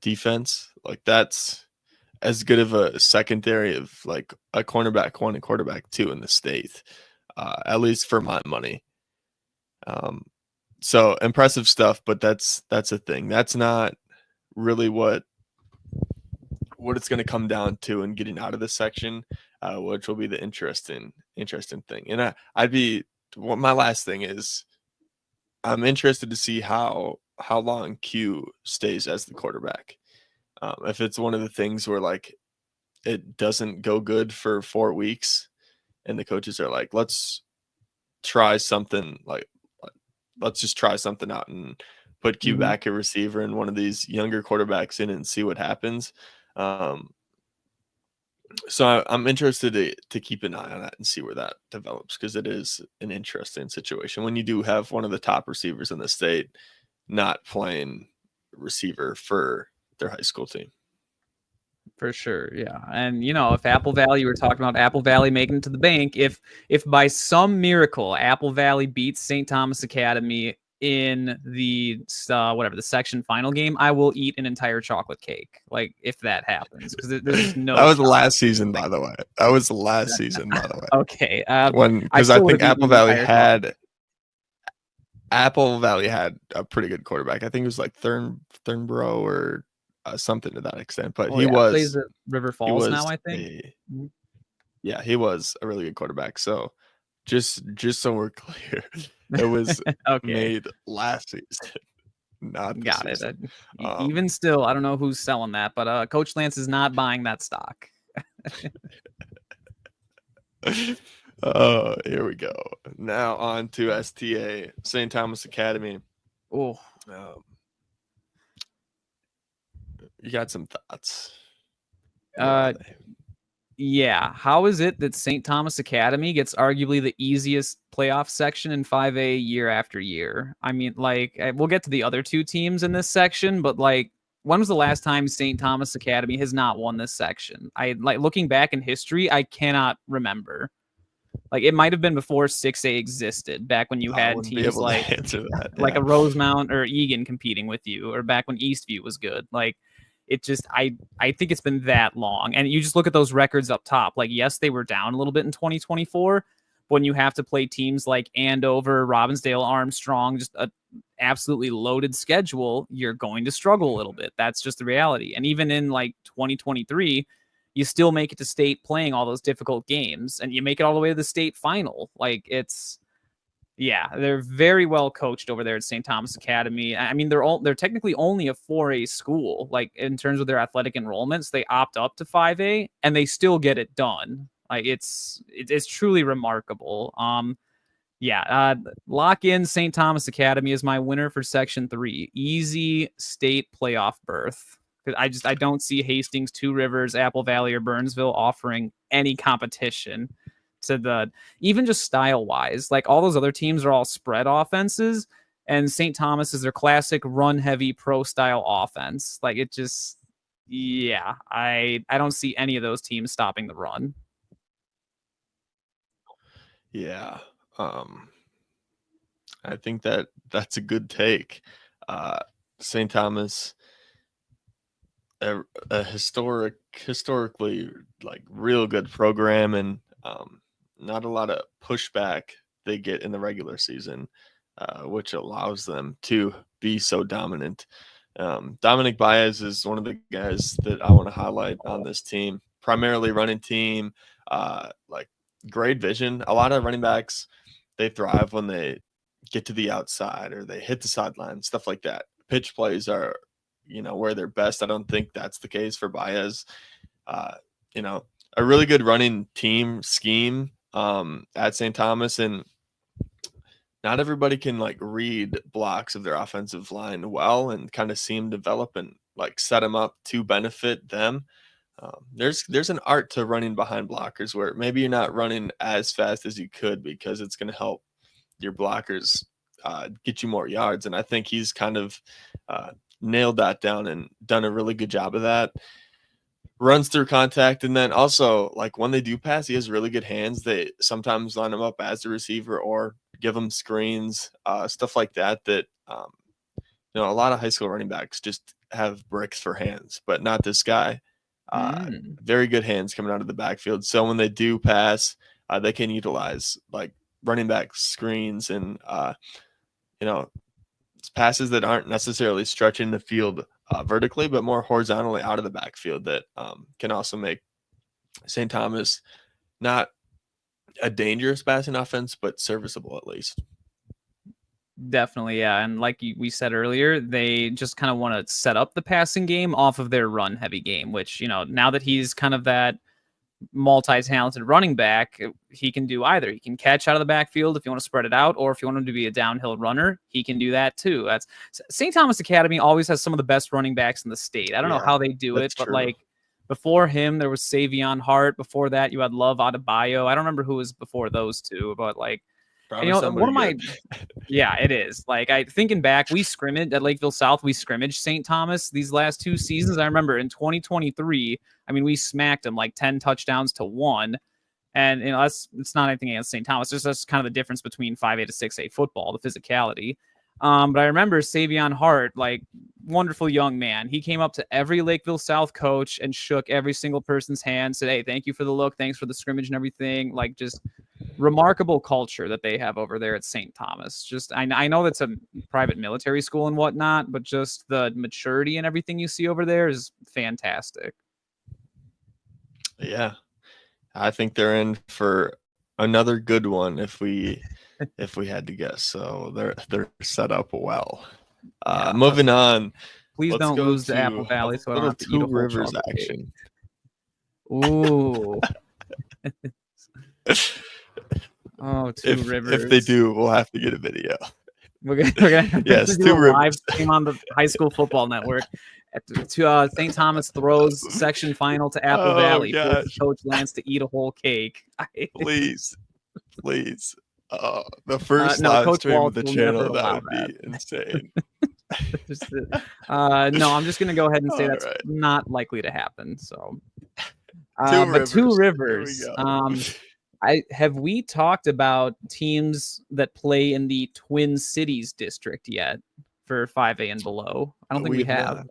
S1: defense, like that's as good of a secondary of like a cornerback one and quarterback two in the state, at least for my money. Um, So impressive stuff, but that's a thing. That's not really what it's going to come down to in getting out of this section, which will be the interesting thing. And my last thing is I'm interested to see how long Q stays as the quarterback. If it's one of the things where like it doesn't go good for 4 weeks, and the coaches are like, let's try something let's just try something out and put Q back at receiver and one of these younger quarterbacks in and see what happens. So I'm interested to keep an eye on that and see where that develops, because it is an interesting situation when you do have one of the top receivers in the state not playing receiver for their high school team.
S2: For sure, yeah. And if Apple Valley, we were talking about Apple Valley making it to the bank, if by some miracle Apple Valley beats St. Thomas Academy in the the section final game, I will eat an entire chocolate cake. Like, if that happens, because there's just no.
S1: That was last season, by the way.
S2: Okay,
S1: because I think Apple Valley had a pretty good quarterback. I think it was like Thurnborough or something to that extent. But he
S2: plays at River Falls now, I think.
S1: He was a really good quarterback. So just so we're clear, it was made last season. Not this season.
S2: Even still, I don't know who's selling that, but Coach Lance is not buying that stock.
S1: Here we go. Now on to STA, St. Thomas Academy.
S2: Oh,
S1: you got some thoughts?
S2: Yeah. How is it that St. Thomas Academy gets arguably the easiest playoff section in 5A year after year? I mean, like, we'll get to the other two teams in this section, but like, when was the last time St. Thomas Academy has not won this section? Looking back in history, I cannot remember. Like, it might have been before 6A existed, back when you had teams like a Rosemount or Egan competing with you, or back when Eastview was good. Like, it just, I think it's been that long. And you just look at those records up top. Like, yes, they were down a little bit in 2024. But when you have to play teams like Andover, Robbinsdale, Armstrong, just a absolutely loaded schedule, you're going to struggle a little bit. That's just the reality. And even in like 2023, you still make it to state playing all those difficult games, and you make it all the way to the state final. Like, they're very well coached over there at St. Thomas Academy. I mean, they're technically only a 4A school. Like, in terms of their athletic enrollments, they opt up to 5A and they still get it done. Like, it's truly remarkable. Lock in St. Thomas Academy as my winner for Section 3. Easy state playoff berth. I don't see Hastings, Two Rivers, Apple Valley, or Burnsville offering any competition to even just style wise. Like, all those other teams are all spread offenses, and St. Thomas is their classic run heavy pro style offense. Like, it just, I don't see any of those teams stopping the run.
S1: Yeah. I think that's a good take. St. Thomas, a historically like real good program, and not a lot of pushback they get in the regular season, which allows them to be so dominant. Dominic Baez is one of the guys that I want to highlight on this team. Primarily running team, like great vision. A lot of running backs, they thrive when they get to the outside or they hit the sideline, stuff like that. Pitch plays are, where they're best. I don't think that's the case for Baez. A really good running team scheme at St. Thomas, and not everybody can like read blocks of their offensive line well and kind of see them develop and like set them up to benefit them. There's an art to running behind blockers where maybe you're not running as fast as you could because it's going to help your blockers get you more yards. And I think he's kind of nailed that down and done a really good job of that. Runs through contact, and then also like when they do pass, he has really good hands. They sometimes line him up as a receiver or give him screens, stuff like that. A lot of high school running backs just have bricks for hands, but not this guy. Very good hands coming out of the backfield. So when they do pass, they can utilize like running back screens and It's passes that aren't necessarily stretching the field vertically, but more horizontally out of the backfield that can also make St. Thomas not a dangerous passing offense, but serviceable at least.
S2: Definitely, yeah. And like we said earlier, they just kind of want to set up the passing game off of their run heavy game, which, now that he's kind of that multi-talented running back, he can do either. He can catch out of the backfield if you want to spread it out, or if you want him to be a downhill runner, he can do that too. That's St. Thomas Academy always has some of the best running backs in the state. I don't know how they do it, but like before him, there was Savion Hart. Before that, you had Love Adebayo. I don't remember who was before those two, but like, one of my, yeah, it is. Like, thinking back, we scrimmaged at Lakeville South. We scrimmaged St. Thomas these last 2 seasons. I remember in 2023, I mean, we smacked them like 10 touchdowns to 1. And, it's not anything against St. Thomas. That's kind of the difference between 5A to 6A football, the physicality. But I remember Savion Hart, like, wonderful young man. He came up to every Lakeville South coach and shook every single person's hand, said, "Hey, thank you for the look. Thanks for the scrimmage and everything." Like, just remarkable culture that they have over there at St. Thomas. Just, I know that's a private military school and whatnot, but just the maturity and everything you see over there is fantastic.
S1: Yeah, I think they're in for another good one if we had to guess. So they're set up well. Moving on.
S2: Please don't lose to Apple Valley, so I don't have to eat a
S1: Rivers action.
S2: Ooh. Oh, Two Rivers.
S1: If they do, we'll have to get a video.
S2: We're gonna
S1: yes,
S2: do a live stream on the High School Football Network. St. Thomas throws section final to Apple Valley. Coach Lance to eat a whole cake.
S1: Please. The first live stream of the channel, that would be insane.
S2: No, I'm just gonna go ahead and say that's not likely to happen. So, Two Rivers. We talked about teams that play in the Twin Cities district yet for 5A and below? I don't think we have.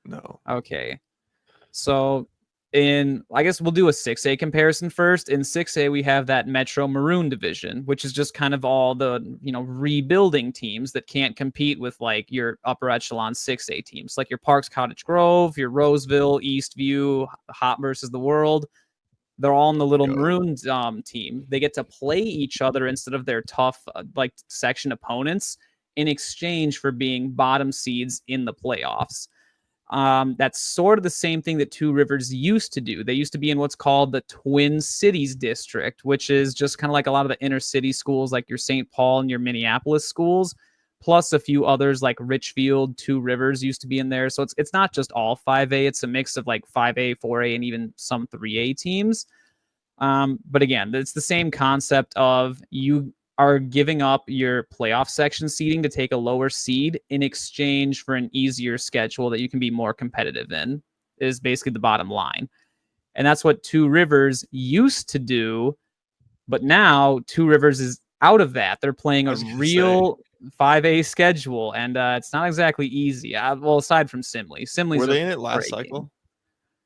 S1: No.
S2: Okay. So I guess we'll do a 6A comparison first. In 6A, we have that Metro Maroon division, which is just kind of all the, rebuilding teams that can't compete with like your upper echelon 6A teams, like your Parks Cottage Grove, your Roseville, Eastview, Hop versus the World. They're all in the little Maroon team. They get to play each other instead of their tough section opponents in exchange for being bottom seeds in the playoffs. That's sort of the same thing that Two Rivers used to do. They used to be in what's called the Twin Cities district, which is just kind of like a lot of the inner city schools, like your St. Paul and your Minneapolis schools, plus a few others like Richfield. Two Rivers used to be in there. So it's not just all 5A. It's a mix of like 5A, 4A, and even some 3A teams. But again, it's the same concept of you are giving up your playoff section seeding to take a lower seed in exchange for an easier schedule that you can be more competitive in, is basically the bottom line. And that's what Two Rivers used to do. But now Two Rivers is out of that. They're playing a real 5A schedule, and it's not exactly easy. Well, aside from Simley.
S1: Were they in it last cycle?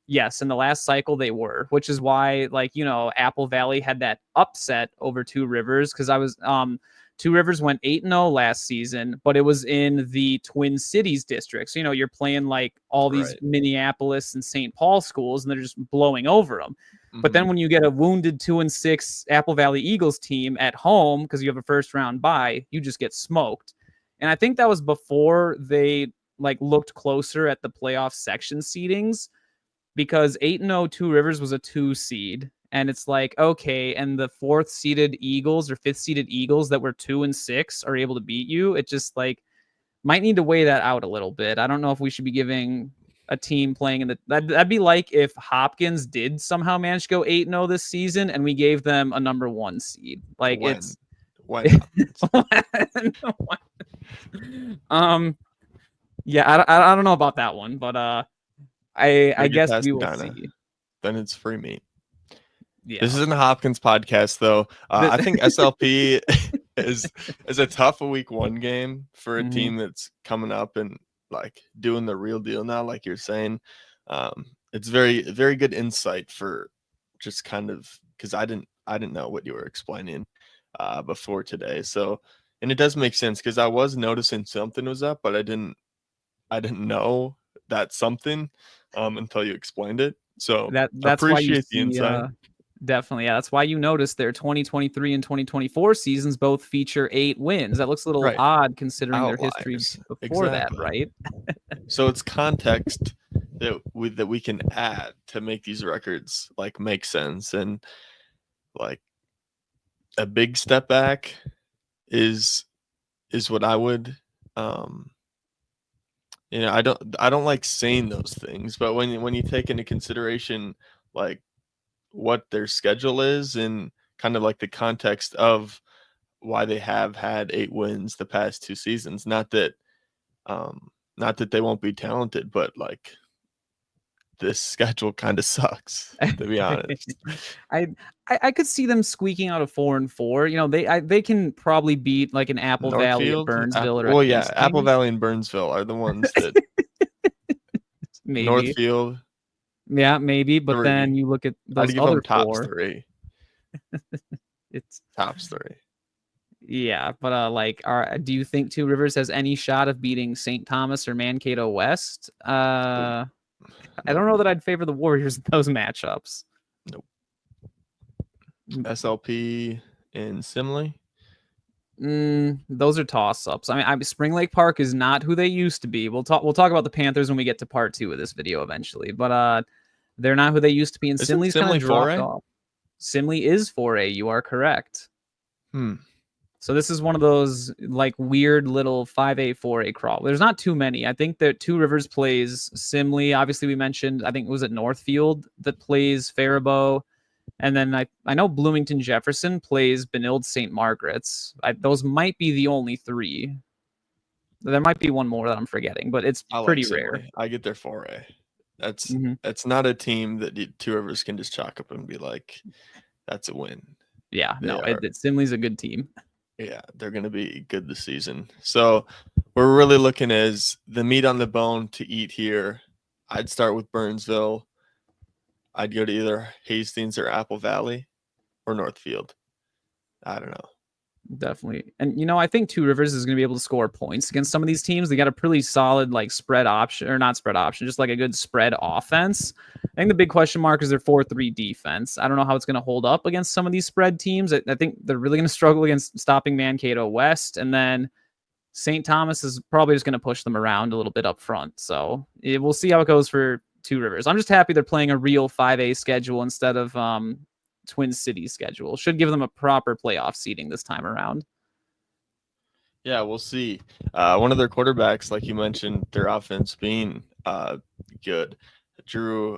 S2: Yes, in the last cycle they were, which is why, Apple Valley had that upset over Two Rivers, because Two Rivers went 8-0 last season, but it was in the Twin Cities district. So, you're playing like all these Minneapolis and St. Paul schools, and they're just blowing over them. Mm-hmm. But then when you get a wounded 2-6 Apple Valley Eagles team at home, because you have a first round bye, you just get smoked. And I think that was before they looked closer at the playoff section seedings, because 8-0 Two Rivers was a 2 seed. And it's like, okay, and the 4th seeded Eagles or 5th seeded Eagles that were 2-6 are able to beat you. It just might need to weigh that out a little bit. I don't know if we should be giving a team playing in that'd be like if Hopkins did somehow manage to go 8-0 this season and we gave them a number 1 seed. When? Yeah, I don't know about that one, but I guess we will see.
S1: Then it's free meat. Yeah. This isn't a Hopkins podcast, though. I think SLP is a tough week 1 game for a team that's coming up and doing the real deal now, like you're saying. It's very, very good insight for just kind of, because I didn't know what you were explaining before today. So And it does make sense because I was noticing something was up, but I didn't know that something until you explained it. So
S2: That's why you
S1: appreciate the
S2: see
S1: insight.
S2: definitely, yeah. That's why you notice their 2023 and 2024 seasons both feature 8 wins. That looks a little
S1: Right.
S2: odd considering their history
S1: Outliers.
S2: before that,
S1: Exactly.
S2: right?
S1: So it's context that we can add to make these records like make sense, and like a big step back is what I would I don't like saying those things, but when you take into consideration like what their schedule is and kind of like the context of why they have had 8 wins the past 2 seasons, not that they won't be talented, but like this schedule kind of sucks, to be honest.
S2: I, I could see them squeaking out a 4-4. You know, they can probably beat like an Apple Valley, a
S1: Northfield,
S2: Burnsville, or a
S1: well, yeah, Apple
S2: Hastings,
S1: Valley and Burnsville are the ones that
S2: maybe.
S1: Northfield
S2: Yeah, maybe. But then
S1: 3.
S2: you look at
S1: I'd
S2: those
S1: give
S2: other
S1: them tops
S2: 4.
S1: 3.
S2: It's
S1: Tops 3.
S2: yeah, but like, do you think Two Rivers has any shot of beating St. Thomas or Mankato West? I
S1: Nope.
S2: don't know that I'd favor the Warriors in those matchups.
S1: Nope. SLP and Simley.
S2: Those are toss-ups. I mean, Spring Lake Park is not who they used to be. We'll talk about the Panthers when we get to part 2 of this video eventually. But they're not who they used to be, and
S1: Isn't
S2: Simley's kind of
S1: Simley
S2: dropped
S1: 4A?
S2: off. Simley is 4A. You are correct.
S1: Hmm.
S2: So this is one of those like weird little 5A, 4A crawl. There's not too many. I think that Two Rivers plays Simley. Obviously, we mentioned, I think it was at Northfield that plays Faribault. And then I know Bloomington Jefferson plays Benilde St. Margaret's. Those might be the only 3. There might be one more that I'm forgetting, but it's
S1: I like
S2: pretty rare.
S1: Simley. I get their 4A.
S2: Mm-hmm.
S1: That's not a team that Two Rivers can just chalk up and be like, that's a win.
S2: Yeah,
S1: They
S2: no,
S1: are.
S2: Simley's a good team.
S1: Yeah, they're going to be good this season. So we're really looking as the meat on the bone to eat here. I'd start with Burnsville. I'd go to either Hastings or Apple Valley or Northfield. I don't know.
S2: Definitely. And, you know, I think Two Rivers is going to be able to score points against some of these teams. They got a pretty solid, like, spread option, or not spread option, just like a good spread offense. I think the big question mark is their 4-3 defense. I don't know how it's going to hold up against some of these spread teams. I think they're really going to struggle against stopping Mankato West. And then St. Thomas is probably just going to push them around a little bit up front. So we'll see how it goes for Two Rivers. I'm just happy they're playing a real 5A schedule instead of Twin Cities schedule. Should give them a proper playoff seeding this time around.
S1: Yeah, we'll see. One of their quarterbacks, like you mentioned, their offense being good. Drew,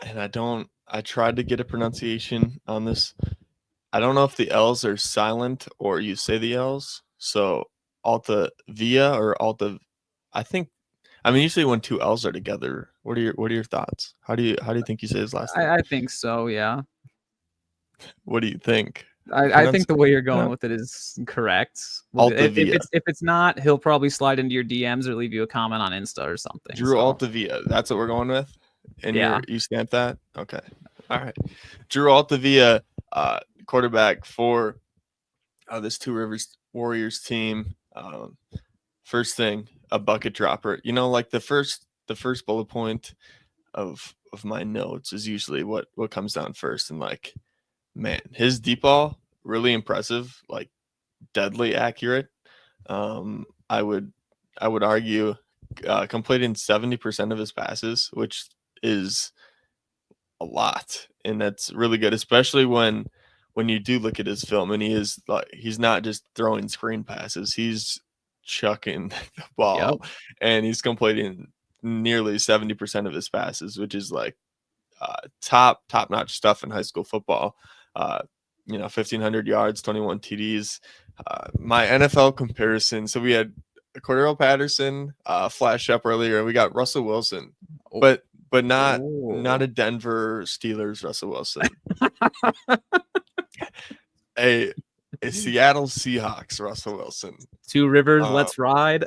S1: and I tried to get a pronunciation on this. I don't know if the L's are silent or you say the L's. So Alta Via or Alta, usually when 2 L's are together. What are your thoughts? How do you think you say his last name?
S2: I think so, yeah.
S1: What do you think?
S2: I think the way you're going with it is correct.
S1: Altavia.
S2: If it's not, he'll probably slide into your DMs or leave you a comment on Insta or something.
S1: Drew Altavia. That's what we're going with? And
S2: yeah.
S1: you stamp that? Okay. All right. Drew Altavia, quarterback for this Two Rivers Warriors team. First thing, a bucket dropper. You know, like the first bullet point of my notes is usually what comes down first. And like, man, his deep ball, really impressive, like deadly accurate. I would argue completing 70% of his passes, which is a lot, and that's really good, especially when you do look at his film and he's not just throwing screen passes, he's chucking the ball. Yep. And he's completing nearly 70% of his passes, which is like top-notch stuff in high school football. 1,500 yards, 21 TDs. My NFL comparison. So we had Cordero Patterson flash up earlier. We got Russell Wilson, but not a Denver Steelers Russell Wilson. a Seattle Seahawks Russell Wilson.
S2: Two Rivers, let's ride.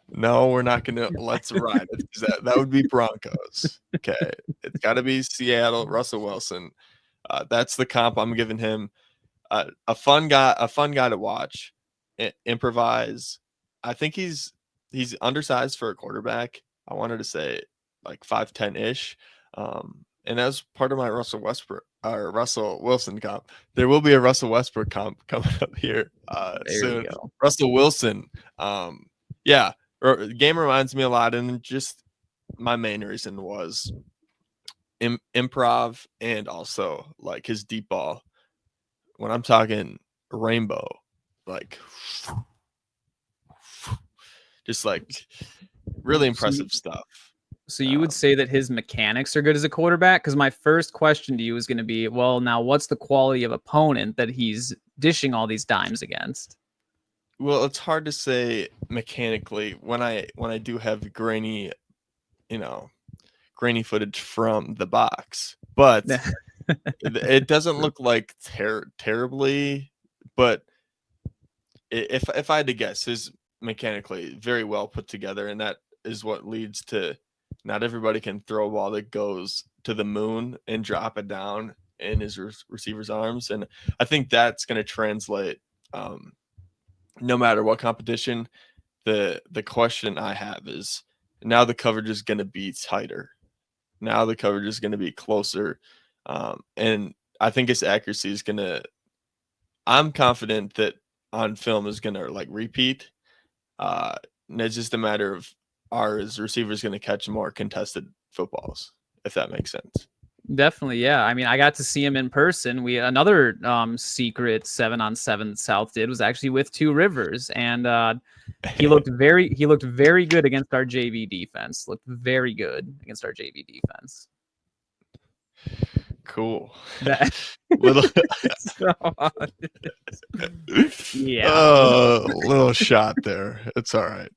S1: No, we're not gonna let's ride it. That would be Broncos. Okay, it's got to be Seattle Russell Wilson. That's the comp I'm giving him. a fun guy to watch. Improvise. I think he's undersized for a quarterback. I wanted to say like 5'10" ish. And as part of my Russell Wilson comp, there will be a Russell Westbrook comp coming up here
S2: There you
S1: soon.
S2: go.
S1: Russell Wilson. Yeah, the game reminds me a lot, and just my main reason was improv and also like his deep ball. When I'm talking rainbow, like just like really impressive stuff.
S2: So you would say that his mechanics are good as a quarterback? Because my first question to you is going to be, well, now what's the quality of opponent that he's dishing all these dimes against?
S1: Well, it's hard to say mechanically when I do have grainy footage from the box, but it doesn't look like terribly. But if I had to guess, his mechanically very well put together, and that is what leads to not everybody can throw a ball that goes to the moon and drop it down in his receiver's arms, and I think that's going to translate no matter what competition. The question I have is, now the coverage is going to be tighter. Now the coverage is going to be closer, and I think his accuracy is going to. I'm confident that on film is going to like repeat. And it's just a matter of our receivers going to catch more contested footballs, if that makes sense.
S2: Definitely, yeah. I mean, I got to see him in person. Another secret 7-on-7 South did was actually with Two Rivers, and he looked very good against our JV defense. Looked very good against our JV defense.
S1: Cool.
S2: That
S1: little
S2: yeah.
S1: Little shot there. It's all right.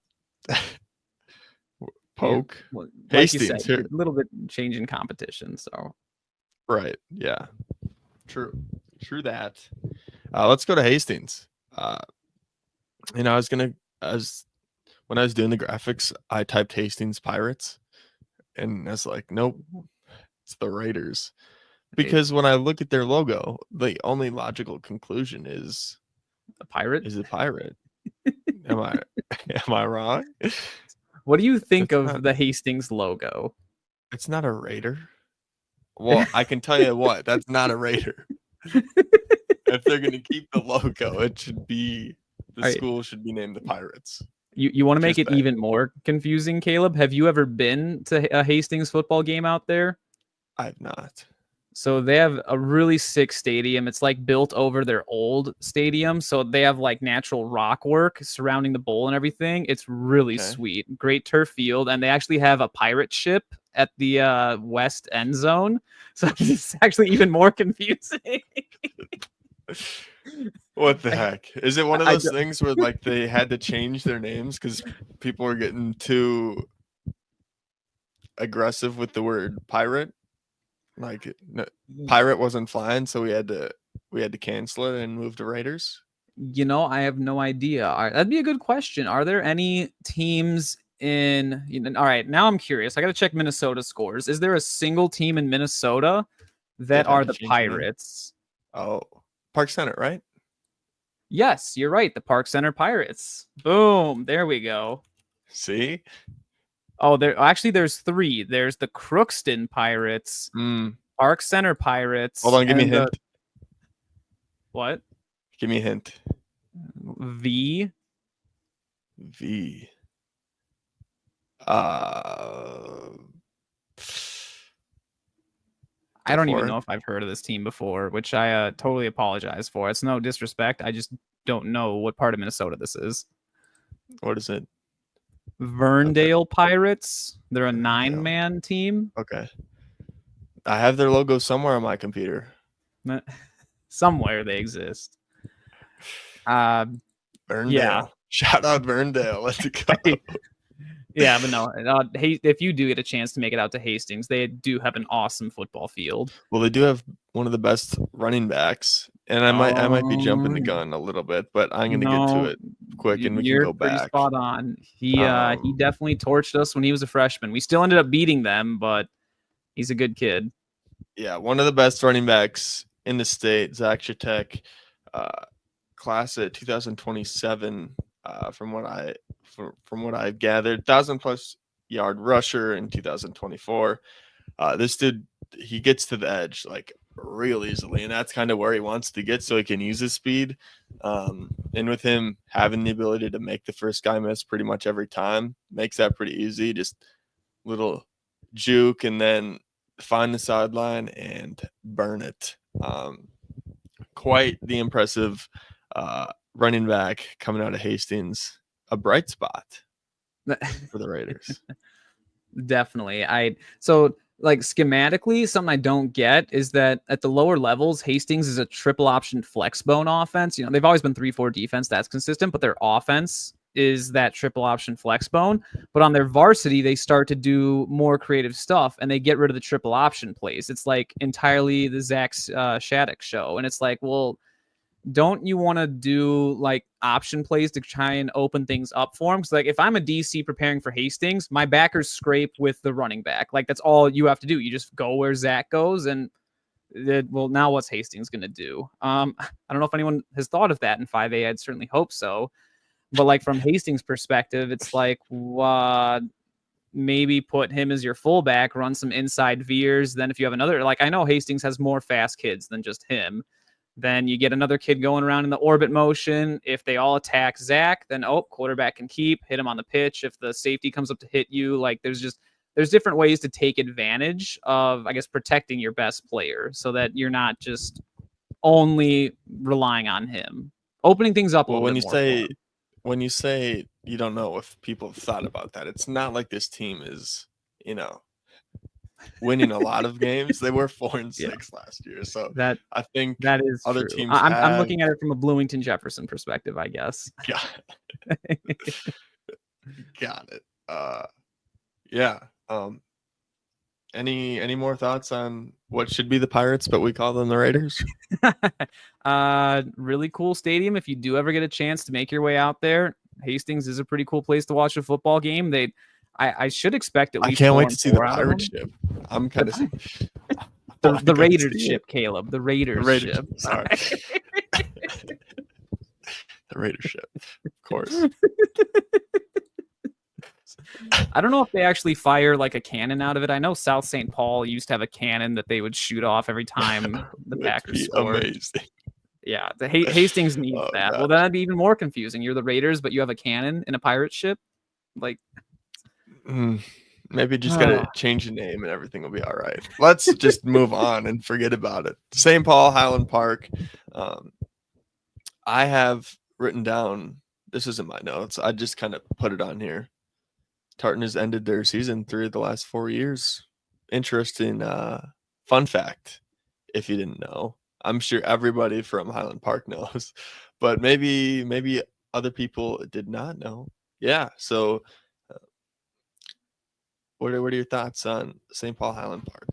S1: Poke.
S2: Yeah. Well, like
S1: Hastings
S2: you said,
S1: here.
S2: a little bit change in competition. So
S1: right. Yeah. True that. Let's go to Hastings. When I was doing the graphics, I typed Hastings Pirates, and I was like, nope, it's the Raiders. Because when I look at their logo, the only logical conclusion is
S2: a pirate.
S1: Is a pirate. Am I wrong?
S2: What do you think of the Hastings logo?
S1: It's not a raider. Well, I can tell you what, that's not a raider. If they're going to keep the logo, it should be school should be named the Pirates.
S2: You want to make it even more confusing, Caleb? Have you ever been to a Hastings football game out there?
S1: I've not.
S2: So they have a really sick stadium. It's like built over their old stadium. So they have like natural rock work surrounding the bowl and everything. It's really sweet. Great turf field. And they actually have a pirate ship at the west end zone. So it's actually even more confusing.
S1: What the heck? Is it one of those things where like they had to change their names because people were getting too aggressive with the word pirate? Like pirate wasn't flying, so we had to cancel it and move to Raiders.
S2: I have no idea. That'd be a good question. Are there any teams in? All right, now I'm curious. I got to check Minnesota scores. Is there a single team in Minnesota that are the Pirates?
S1: Oh, Park Center, right?
S2: Yes, you're right. The Park Center Pirates. Boom. There we go.
S1: See.
S2: Oh, there's three. There's the Crookston Pirates, Park Center Pirates.
S1: Hold on, give me a hint.
S2: What?
S1: Give me a hint.
S2: V. I don't even know if I've heard of this team before, which I totally apologize for. It's no disrespect. I just don't know what part of Minnesota this is.
S1: What is it?
S2: Verndale Pirates. They're a 9-man team.
S1: Okay. I have their logo somewhere on my computer.
S2: Somewhere they exist.
S1: Verndale.
S2: Yeah.
S1: Shout out Verndale. Let's go.
S2: Yeah, but no. If you do get a chance to make it out to Hastings, they do have an awesome football field.
S1: Well, they do have one of the best running backs, and I might be jumping the gun a little bit, but I'm going to get to it quick, and we can go back.
S2: You're pretty spot on. He definitely torched us when he was a freshman. We still ended up beating them, but he's a good kid.
S1: Yeah, one of the best running backs in the state, Zach Shatek. class at 2027, from what I've gathered, 1,000+ yard rusher in 2024. This dude, he gets to the edge like real easily, and that's kind of where he wants to get so he can use his speed. And with him having the ability to make the first guy miss pretty much every time, makes that pretty easy. Just little juke and then find the sideline and burn it. Quite the impressive running back coming out of Hastings, a bright spot for the Raiders.
S2: Definitely. So like schematically, something I don't get is that at the lower levels, Hastings is a triple option flex bone offense. You know, they've always been 3-4 defense. That's consistent, but their offense is that triple option flex bone. But on their varsity, they start to do more creative stuff and they get rid of the triple option plays. It's like entirely the Zach Shattuck show. And it's like, well, don't you want to do like option plays to try and open things up for him? Because like if I'm a DC preparing for Hastings, my backers scrape with the running back. Like that's all you have to do. You just go where Zach goes, and well, now what's Hastings going to do? I don't know if anyone has thought of that in 5A. I'd certainly hope so. But like from Hastings' perspective, it's like maybe put him as your fullback, run some inside veers. Then if you have another, like I know Hastings has more fast kids than just him. Then you get another kid going around in the orbit motion. If they all attack Zach, then quarterback can hit him on the pitch. If the safety comes up to hit you, like there's different ways to take advantage of, I guess, protecting your best player so that you're not just only relying on him. Opening things up a little bit more.
S1: When you say you don't know if people have thought about that, it's not like this team is, winning a lot of games. They were 4-6 last year, so
S2: that
S1: I think
S2: that is
S1: other
S2: true.
S1: teams.
S2: I'm looking at it from a Bloomington Jefferson perspective, I guess.
S1: Got it. Yeah. Any more thoughts on what should be the Pirates, but we call them the Raiders?
S2: Really cool stadium. If you do ever get a chance to make your way out there, Hastings is a pretty cool place to watch a football game. I should expect at least.
S1: I can't wait to see the Pirate ship. I'm kind of
S2: the Raiders ship, Caleb. The Raiders ship.
S1: Sorry. The Raiders ship, of course.
S2: I don't know if they actually fire like a cannon out of it. I know South St. Paul used to have a cannon that they would shoot off every time the Packers scored.
S1: Amazing.
S2: Yeah, the Hastings needs that. Gosh. Well, that'd be even more confusing. You're the Raiders, but you have a cannon in a pirate ship. Like,
S1: maybe just gotta change the name and everything will be all right. Let's just move on and forget about it. St. Paul Highland Park. I have written down. This isn't my notes. I just kind of put it on here. Tartan has ended their season 3 of the last 4 years. Interesting fun fact, if you didn't know. I'm sure everybody from Highland Park knows, but maybe other people did not know. Yeah, so what are your thoughts on St. Paul Highland Park?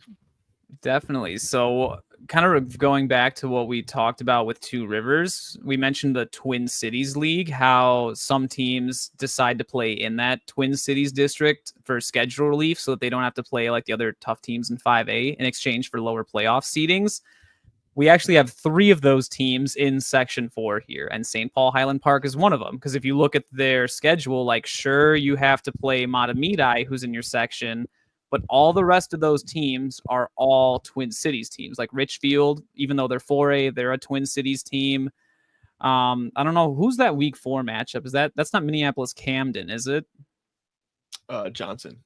S2: Definitely. So kind of going back to what we talked about with Two Rivers, we mentioned the Twin Cities League, how some teams decide to play in that Twin Cities district for schedule relief so that they don't have to play like the other tough teams in 5A in exchange for lower playoff seedings. We actually have 3 of those teams in Section 4 here, and St. Paul Highland Park is one of them. Because if you look at their schedule, like, sure, you have to play Mahtomedi, who's in your section, but all the rest of those teams are all Twin Cities teams. Like Richfield, even though they're 4A, they're a Twin Cities team. I don't know, who's that Week 4 matchup? That's not Minneapolis Camden, is it?
S1: Johnson,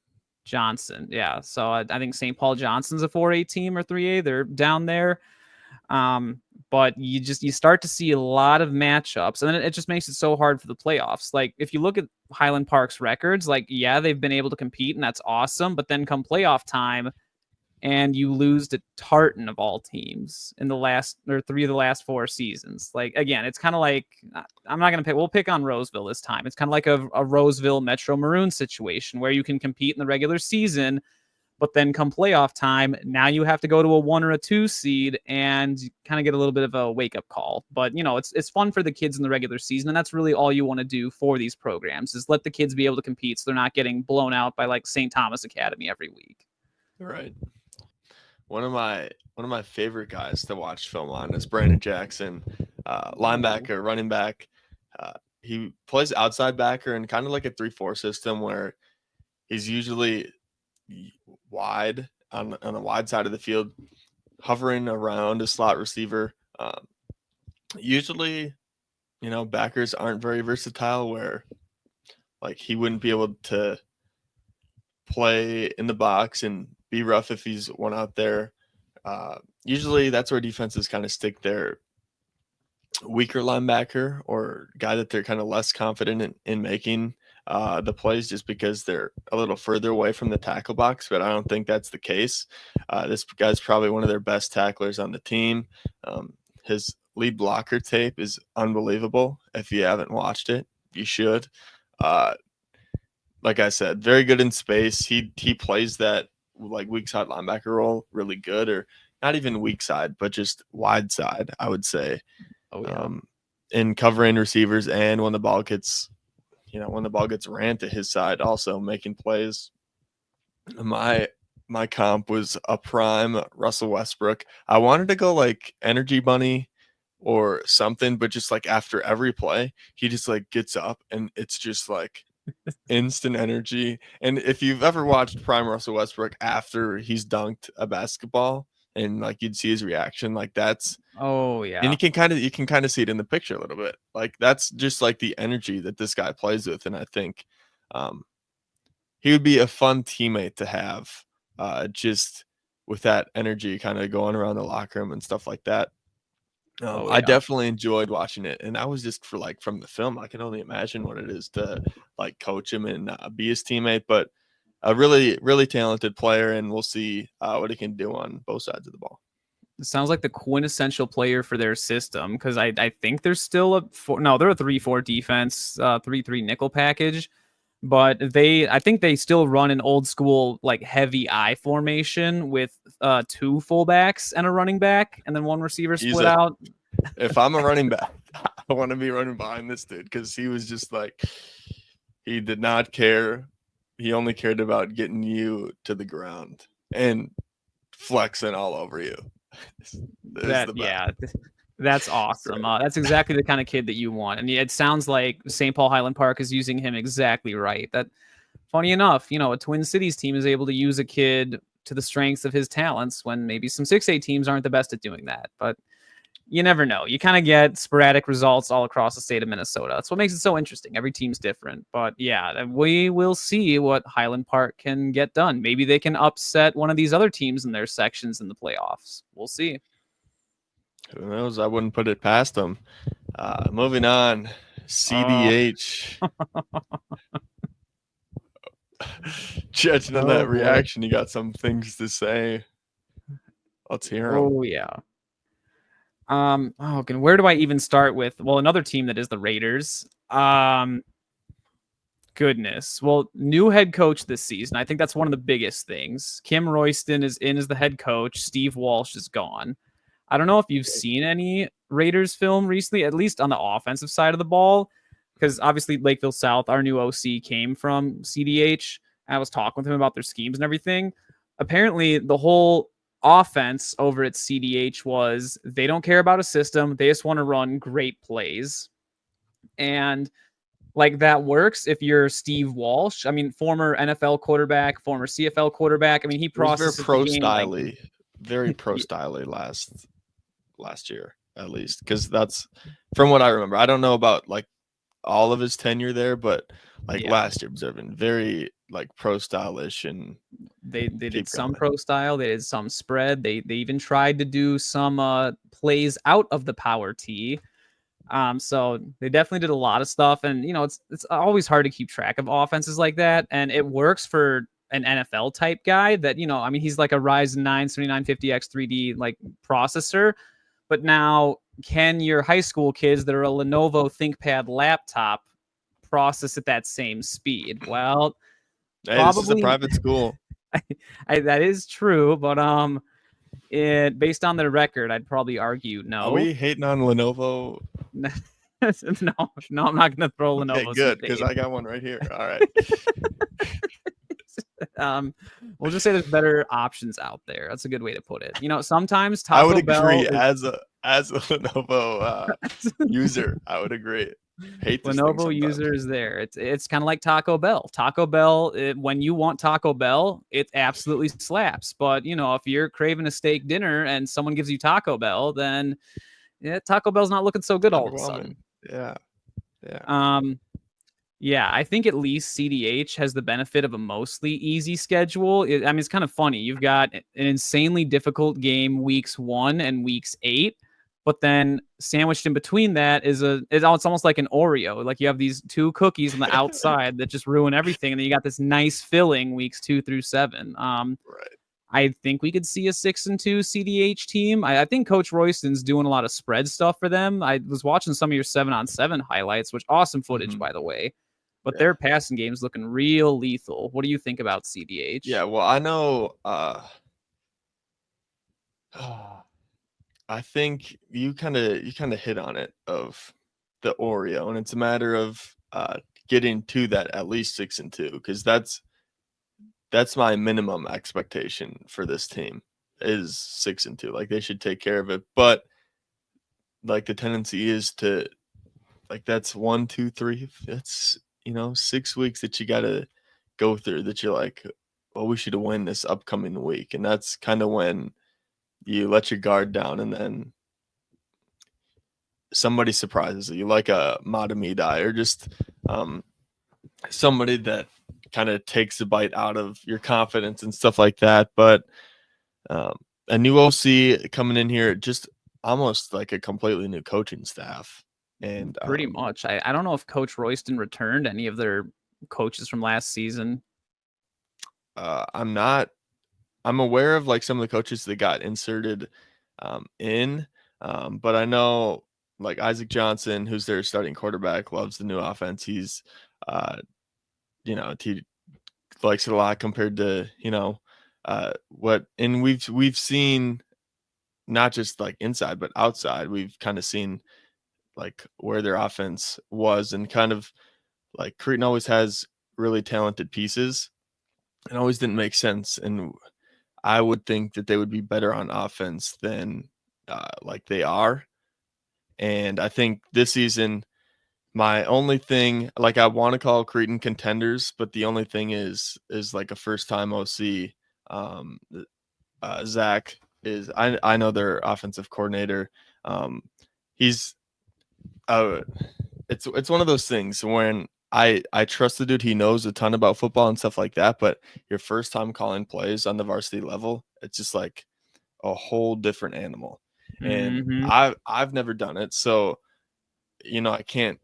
S2: yeah. So I think St. Paul Johnson's a 4A team or 3A. They're down there. But you start to see a lot of matchups, and then it just makes it so hard for the playoffs. Like if you look at Highland Park's records, like, yeah, they've been able to compete and that's awesome. But then come playoff time and you lose to Tartan of all teams in the last 3 of the last 4 seasons. Like, again, it's kind of like, I'm not going to we'll pick on Roseville this time. It's kind of like a Roseville Metro Maroon situation where you can compete in the regular season, but then come playoff time, now you have to go to a 1 or a 2 seed and kind of get a little bit of a wake-up call. But, it's fun for the kids in the regular season, and that's really all you want to do for these programs is let the kids be able to compete so they're not getting blown out by, like, St. Thomas Academy every week.
S1: Right. one of my favorite guys to watch film on is Brandon Jackson, linebacker, running back. He plays outside backer in kind of like a 3-4 system where he's usually wide on the wide side of the field, hovering around a slot receiver. Usually, backers aren't very versatile where like he wouldn't be able to play in the box and be rough if he's one out there. Usually that's where defenses kind of stick their weaker linebacker or guy that they're kind of less confident in making the plays just because they're a little further away from the tackle box, but I don't think that's the case. This guy's probably one of their best tacklers on the team. His lead blocker tape is unbelievable. If you haven't watched it, you should. Like I said, very good in space. He plays that like weak side linebacker role really good, or not even weak side, but just wide side, I would say.
S2: Oh yeah.
S1: In covering receivers and when the ball gets ran to his side, also making plays. My comp was a prime Russell Westbrook. I wanted to go like Energy Bunny or something, but just like after every play, he just like gets up and it's just like instant energy. And if you've ever watched prime Russell Westbrook after he's dunked a basketball and like you'd see his reaction, like that's
S2: Oh yeah.
S1: and you can kind of see it in the picture a little bit. Like that's just like the energy that this guy plays with, and I think he would be a fun teammate to have, just with that energy kind of going around the locker room and stuff like that. I definitely enjoyed watching it, and I was just from the film, I can only imagine what it is to like coach him and be his teammate. But a really, really talented player, and we'll see what he can do on both sides of the ball.
S2: It sounds like the quintessential player for their system, because I think they're still they're a 3-4 defense, 3-3 nickel package. But I think they still run an old school like heavy I formation with 2 fullbacks and a running back, and then 1 receiver split out.
S1: If I'm a running back, I want to be running behind this dude because he was just like, he did not care. He only cared about getting you to the ground and flexing all over you.
S2: That's awesome. That's exactly the kind of kid that you want. And it sounds like St. Paul Highland Park is using him exactly right. That, funny enough, a Twin Cities team is able to use a kid to the strengths of his talents when maybe some 6A teams aren't the best at doing that. But you never know. You kind of get sporadic results all across the state of Minnesota. That's what makes it so interesting. Every team's different. But yeah, we will see what Highland Park can get done. Maybe they can upset one of these other teams in their sections in the playoffs. We'll see.
S1: Who knows? I wouldn't put it past them. Moving on, CDH. Judging on that reaction, you got some things to say. Let's hear them.
S2: Oh yeah. Where do I even start with? Well, another team that is the Raiders. Goodness. Well, new head coach this season. I think that's one of the biggest things. Kim Royston is in as the head coach. Steve Walsh is gone. I don't know if you've seen any Raiders film recently, at least on the offensive side of the ball, because obviously Lakeville South, our new OC, came from CDH. I was talking with him about their schemes and everything. Apparently, the whole offense over at CDH was they don't care about a system. They just want to run great plays. And like that works if you're Steve Walsh. I mean, former NFL quarterback, former CFL quarterback. I mean, he processed
S1: very pro style last year, at least, because that's from what I remember. I don't know about like all of his tenure there, but last year observing very like pro stylish, and
S2: they did some pro style, they did some spread, they even tried to do some plays out of the power tee. So they definitely did a lot of stuff, and it's always hard to keep track of offenses like that, and it works for an NFL type guy that he's like a Ryzen 9 7950X 3D like processor. But now, can your high school kids that are a Lenovo ThinkPad laptop process at that same speed? Well,
S1: this is a private school.
S2: That is true, but based on their record, I'd probably argue no.
S1: Are we hating on Lenovo?
S2: No, I'm not going to throw Lenovo.
S1: Okay, good, because I got one right here. All right.
S2: We'll just say there's better options out there. That's a good way to put it. Sometimes
S1: I would
S2: Taco Bell
S1: agree
S2: is
S1: as a Lenovo user. I would agree. Hate this thing
S2: Lenovo
S1: sometimes.
S2: users there. It's kind of like Taco Bell. Taco Bell, when you want Taco Bell, it absolutely slaps. But if you're craving a steak dinner and someone gives you Taco Bell, then Taco Bell's not looking so good all of a
S1: Underwhelming.
S2: sudden.
S1: Yeah. Yeah.
S2: Yeah, I think at least CDH has the benefit of a mostly easy schedule. It's kind of funny. You've got an insanely difficult game weeks 1 and weeks 8, but then sandwiched in between that it's almost like an Oreo. Like you have these 2 cookies on the outside that just ruin everything, and then you got this nice filling weeks 2 through 7.
S1: Right.
S2: I think we could see a 6-2 CDH team. I think Coach Royston's doing a lot of spread stuff for them. I was watching some of your 7-on-7 highlights, which awesome footage, by the way. But their passing game's looking real lethal. What do you think about CDH?
S1: Yeah, well, I know I think you kind of hit on it of the Oreo, and it's a matter of getting to that at least 6-2, because that's my minimum expectation for this team is 6-2. Like they should take care of it, but like the tendency is to like that's 1, 2, 3. That's 6 weeks that you got to go through that you're like, well, we should win this upcoming week, and that's kind of when you let your guard down, and then somebody surprises you, like a Mahtomedi or just somebody that kind of takes the bite out of your confidence and stuff like that. But a new OC coming in here, just almost like a completely new coaching staff. And
S2: pretty much. I don't know if Coach Royston returned any of their coaches from last season.
S1: I'm aware of like some of the coaches that got inserted in, but I know like Isaac Johnson, who's their starting quarterback, loves the new offense. He's, he likes it a lot compared to and we've seen not just like inside but outside. We've kind of seen like where their offense was, and kind of like Cretin always has really talented pieces. It always didn't make sense, and I would think that they would be better on offense than like they are. And I think this season, my only thing, like I want to call Cretin contenders, but the only thing is like a first time OC. Zach is I know their offensive coordinator. He's it's one of those things when I trust the dude. He knows a ton about football and stuff like that, but your first time calling plays on the varsity level, it's just like a whole different animal. And I've never done it, so I can't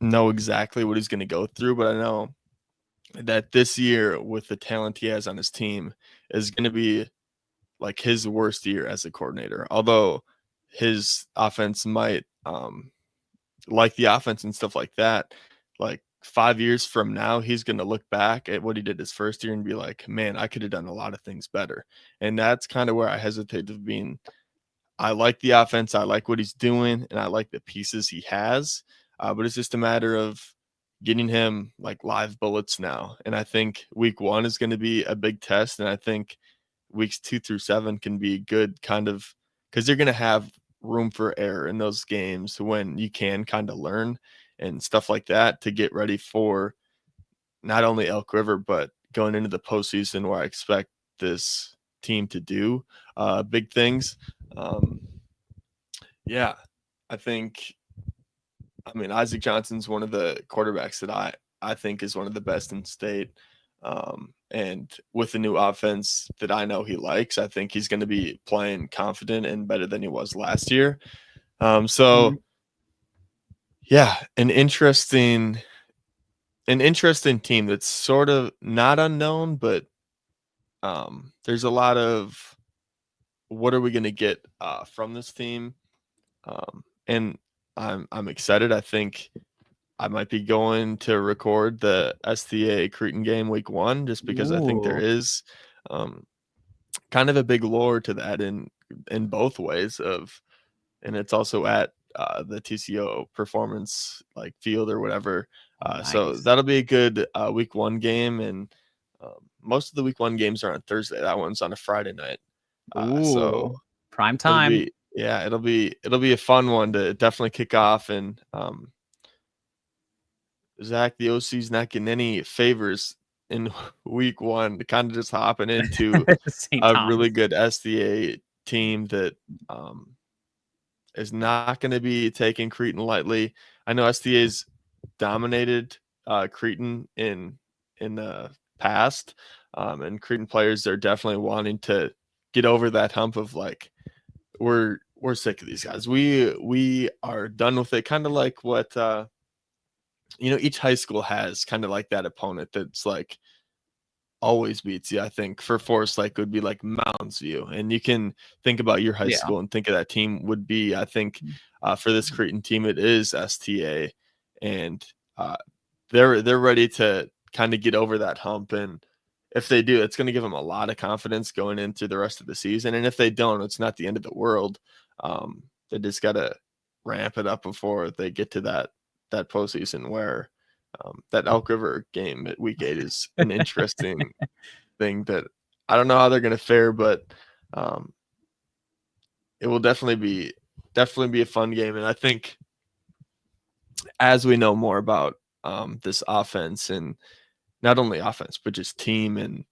S1: know exactly what he's going to go through, but I know that this year with the talent he has on his team is going to be like his worst year as a coordinator. Although his offense might like the offense and stuff like that, like 5 years from now, he's going to look back at what he did his first year and be like, man, I could have done a lot of things better. And that's kind of where I hesitate of being. I like the offense. I like what he's doing, and I like the pieces he has. But it's just a matter of getting him like live bullets now. And I think week 1 is going to be a big test. And I think weeks 2 through 7 can be good, kind of, because you're going to have room for error in those games when you can kind of learn and stuff like that to get ready for not only Elk River, but going into the postseason where I expect this team to do big things. Yeah, I mean, Isaac Johnson's one of the quarterbacks that I think is one of the best in state. And with the new offense that I know he likes, I think he's going to be playing confident and better than he was last year. Yeah, an interesting team that's sort of not unknown, but there's a lot of what are we going to get from this team, and I'm excited. I think I might be going to record the STA Cretin game week 1 just because I think there is kind of a big lore to that in both ways and it's also at the TCO performance like field or whatever. So
S2: Nice.
S1: that'll be a good week 1 game, and Most of the week 1 games are on Thursday. That one's on a Friday night. So
S2: Ooh, prime
S1: it'll
S2: time.
S1: be, yeah, it'll be a fun one to definitely kick off. And Zach, the OC's not getting any favors in week 1, kind of just hopping into
S2: St.
S1: a
S2: Thomas.
S1: really good SDA team that is not going to be taking Cretin lightly. I know SDA's dominated Cretin in the past, and Cretin players are definitely wanting to get over that hump of like, we're sick of these guys. We are done with it. Kind of like what each high school has, kind of like that opponent that's like always beats you. I think for Forest Lake would be like Mounds View, and you can think about your high
S2: Yeah.
S1: school and think of that team would be. I think for this Cretin team, it is STA, and they're ready to kind of get over that hump. And if they do, it's going to give them a lot of confidence going into the rest of the season. And if they don't, it's not the end of the world. They just got to ramp it up before they get to that postseason where that Elk River game at week 8 is an interesting thing that I don't know how they're going to fare, but it will definitely be a fun game. And I think as we know more about this offense, and not only offense, but just team and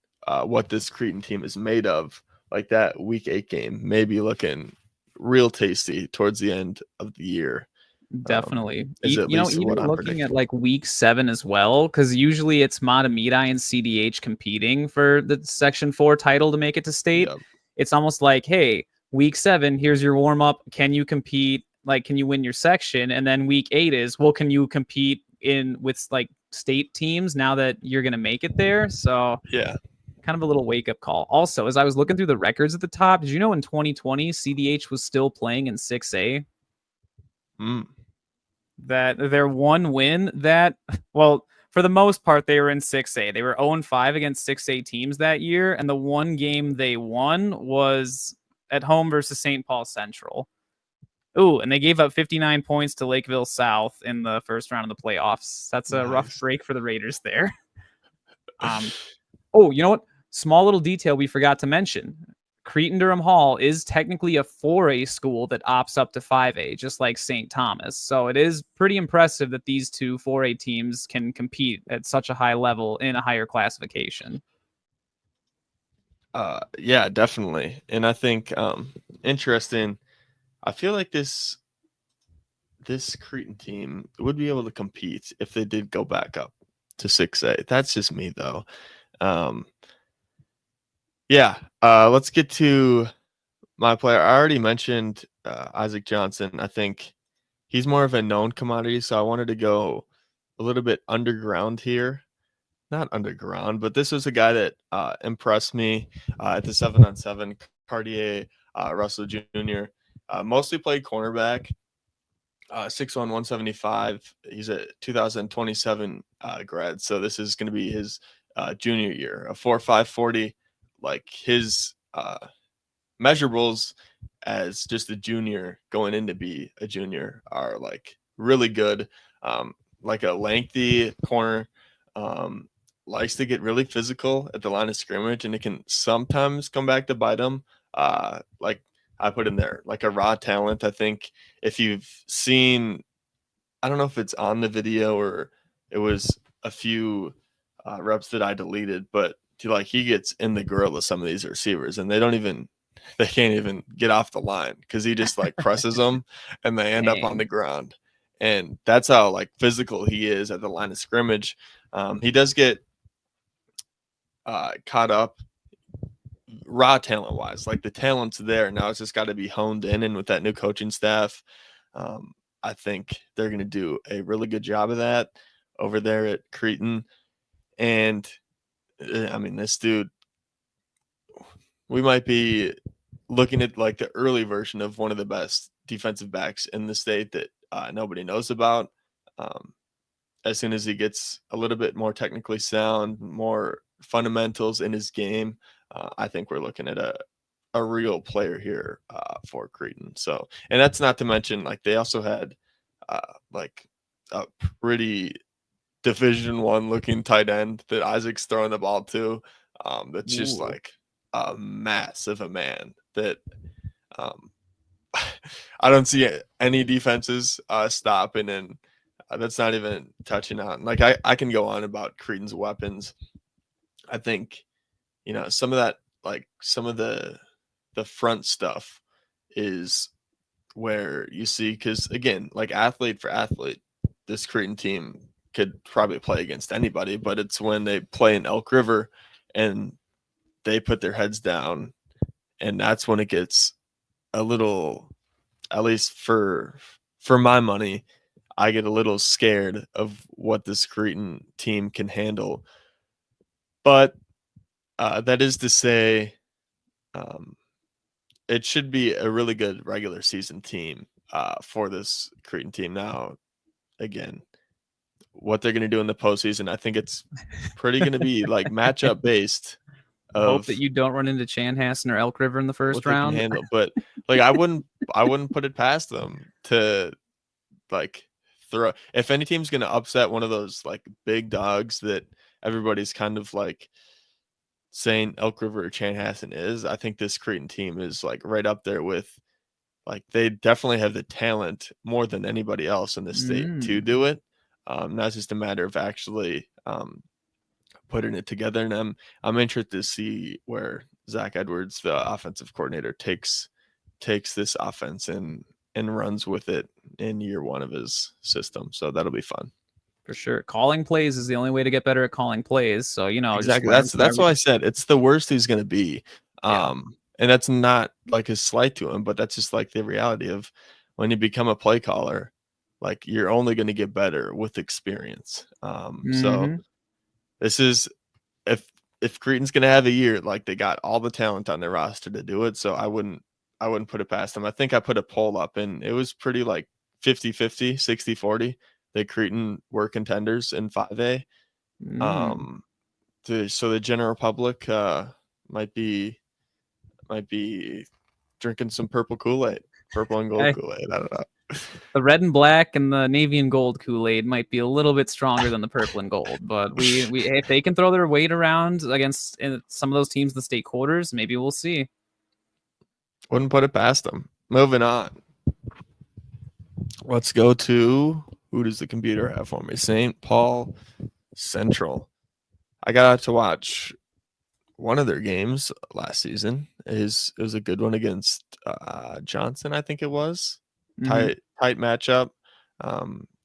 S1: what this Cretin team is made of, like that week 8 game may be looking real tasty towards the end of the year.
S2: Definitely.
S1: Is at least
S2: Even
S1: what I'm
S2: looking at
S1: predicting.
S2: like week 7 as well, because usually it's Mahtomedi and CDH competing for the Section 4 title to make it to state.
S1: Yep.
S2: It's almost like, hey, week 7, here's your warm up. Can you compete? Like, can you win your section? And then week 8 is, well, can you compete with like state teams now that you're going to make it there? So,
S1: Yeah.
S2: kind of a little wake up call. Also, as I was looking through the records at the top, did you know in 2020, CDH was still playing in 6A? That their one win well, for the most part, they were in 6A. They were 0-5 against 6A teams that year, and the one game they won was at home versus St. Paul Central. Ooh, and they gave up 59 points to Lakeville South in the first round of the playoffs. That's a rough break for the Raiders there. Oh, you know what? Small little detail we forgot to mention. Cretin-Derham Hall is technically a 4A school that opts up to 5A, just like St. Thomas. So it is pretty impressive that these two 4A teams can compete at such a high level in a higher classification.
S1: Yeah, definitely. And I think interesting. I feel like this Cretin team would be able to compete if they did go back up to 6A. That's just me though. Yeah, let's get to my player. I already mentioned Isaac Johnson. I think he's more of a known commodity, so I wanted to go a little bit underground here. Not underground, but this was a guy that impressed me at the 7-on-7. Cartier Russell Jr. Mostly played cornerback. 6'1", 175. He's a 2027 grad, so this is going to be his junior year. A 4.5 40. Like his measurables as just a junior going in to be a junior are like really good. Like a lengthy corner, likes to get really physical at the line of scrimmage, and it can sometimes come back to bite him. Like I put in there, like a raw talent. I think if you've seen, I don't know if it's on the video or it was a few reps that I deleted, but he gets in the grill of some of these receivers, and they can't even get off the line because he just like presses them and they end up on the ground. And that's how like physical he is at the line of scrimmage. He does get caught up raw talent wise, like the talent's there. Now it's just got to be honed in. And with that new coaching staff, I think they're going to do a really good job of that over there at Cretin. And I mean, this dude, we might be looking at like the early version of one of the best defensive backs in the state that nobody knows about. As soon as he gets a little bit more technically sound, more fundamentals in his game, I think we're looking at a real player here for Cretin. So, and that's not to mention like they also had like a pretty Division One looking tight end that Isaac's throwing the ball to. That's just
S2: Ooh.
S1: like a mass of a man that um, I don't see any defenses stopping, and that's not even touching on. Like I can go on about Cretin's weapons. I think some of that, like some of the front stuff is where you see, because again, like athlete for athlete, this Cretin team could probably play against anybody, but it's when they play in Elk River and they put their heads down, and that's when it gets a little, at least for my money, I get a little scared of what this Cretin team can handle. But that is to say, it should be a really good regular season team for this Cretin team. Now, again, what they're going to do in the postseason, I think it's pretty going to be like matchup based
S2: Hope
S1: of
S2: that you don't run into Chanhassen or Elk River in the
S1: what
S2: first
S1: they can
S2: round.
S1: handle. But like, I wouldn't put it past them to like throw. If any team's going to upset one of those like big dogs that everybody's kind of like saying Elk River or Chanhassen is, I think this Cretin team is like right up there with, like, they definitely have the talent more than anybody else in the state to do it. Now it's just a matter of actually putting it together. And I'm interested to see where Zach Edwards, the offensive coordinator, takes this offense and runs with it in year one of his system. So that'll be fun.
S2: For sure. Calling plays is the only way to get better at calling plays. So, just
S1: Exactly.
S2: learn from
S1: That's
S2: every.
S1: why I said it's the worst he's going to be.
S2: Yeah.
S1: And that's not like a slight to him, but that's just like the reality of when you become a play caller, like you're only going to get better with experience. So
S2: Mhm.
S1: this is, if Cretin's going to have a year, like they got all the talent on their roster to do it. So I wouldn't put it past them. I think I put a poll up and it was pretty like 50-50, 60-40. The Cretin were contenders in 5A.
S2: Mm.
S1: Um, so the general public might be drinking some purple Kool-Aid, purple and gold
S2: Hey,
S1: Kool-Aid. I don't know.
S2: the red and black and the navy and gold Kool-Aid might be a little bit stronger than the purple and gold, but we if they can throw their weight around against some of those teams in the state quarters, maybe we'll see.
S1: Wouldn't put it past them. Moving on. Let's go to, who does the computer have for me? St. Paul Central. I got out to watch one of their games last season. It was a good one against Johnson, I think it was.
S2: Mhm.
S1: Tight matchup.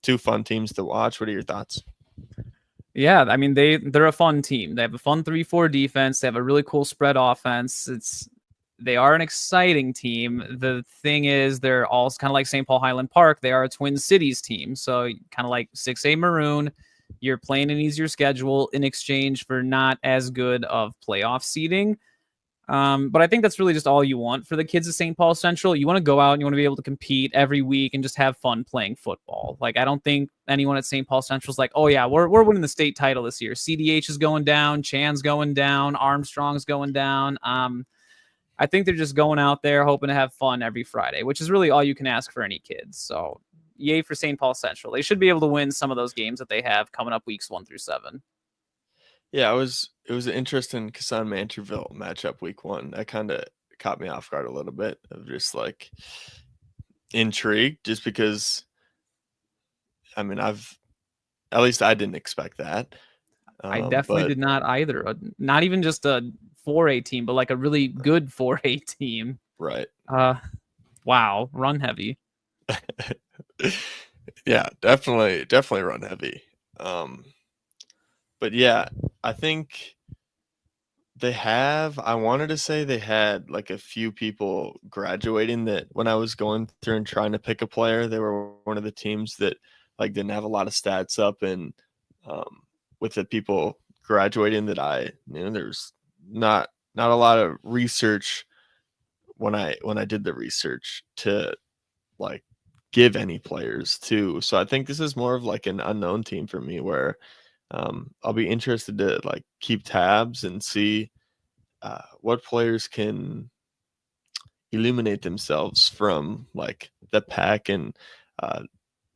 S1: Two fun teams to watch. What are your thoughts?
S2: Yeah, I mean they're a fun team. They have a fun 3-4 defense. They have a really cool spread offense. They are an exciting team. The thing is, they're all kind of like St. Paul Highland Park. They are a Twin Cities team, so kind of like 6A Maroon. You're playing an easier schedule in exchange for not as good of playoff seeding. But I think that's really just all you want for the kids at St. Paul Central. You want to go out and you want to be able to compete every week and just have fun playing football. Like, I don't think anyone at St. Paul Central is like, oh yeah, we're winning the state title this year. CDH is going down, Chan's going down, Armstrong's going down. I think they're just going out there hoping to have fun every Friday, which is really all you can ask for any kids. So yay for St. Paul Central. They should be able to win some of those games that they have coming up weeks 1-7.
S1: Yeah, it was an interesting Kassan Manterville matchup week one. That kind of caught me off guard a little bit, of just like intrigued, just because I mean at least I didn't expect that.
S2: I definitely
S1: But
S2: did not either. Not even just a 4A team, but like a really good 4A team.
S1: right.
S2: Wow, run heavy.
S1: Yeah, definitely run heavy. But yeah, I think I wanted to say they had like a few people graduating that when I was going through and trying to pick a player, they were one of the teams that like didn't have a lot of stats up, and with the people graduating that I knew, there's not a lot of research when I did the research to like give any players to. So I think this is more of like an unknown team for me, where I'll be interested to like keep tabs and see what players can illuminate themselves from like the pack and uh,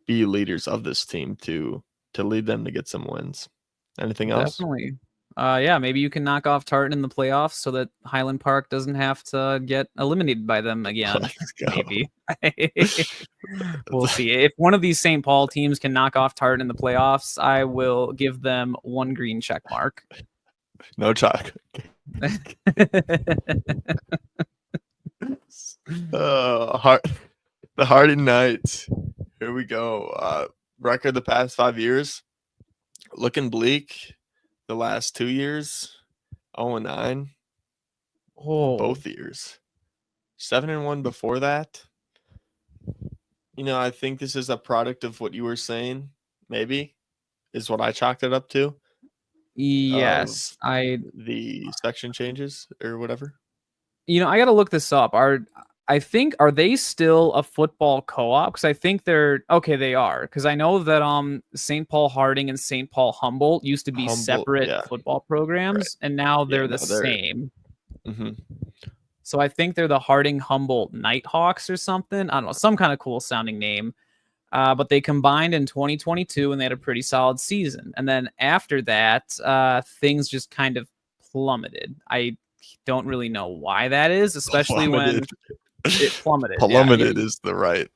S1: be leaders of this team to to lead them to get some wins. Anything else?
S2: Definitely. Yeah, maybe you can knock off Tartan in the playoffs so that Highland Park doesn't have to get eliminated by them again.
S1: Let's go.
S2: Maybe. We'll see. If one of these St. Paul teams can knock off Tartan in the playoffs, I will give them 1 green check mark.
S1: No chocolate. The Harding Knights. Here we go. Record the past 5 years. Looking bleak. The last 2 years, 0-9.
S2: Oh,
S1: Both years. 7-1 before that. You know, I think this is a product of what you were saying, maybe, is what I chalked it up to.
S2: yes.
S1: The section changes or whatever.
S2: You know, I got to look this up. Are they still a football co-op? Because I think they're okay. They are, because I know that St. Paul Harding and St. Paul Humboldt used to be separate football programs, and now they're the same.
S1: Mm-hmm.
S2: So I think they're the Harding Humboldt Nighthawks or something. I don't know, some kind of cool sounding name. But they combined in 2022, and they had a pretty solid season. And then after that, things just kind of plummeted. I don't really know why that is, especially when it plummeted.
S1: Plummeted is the right.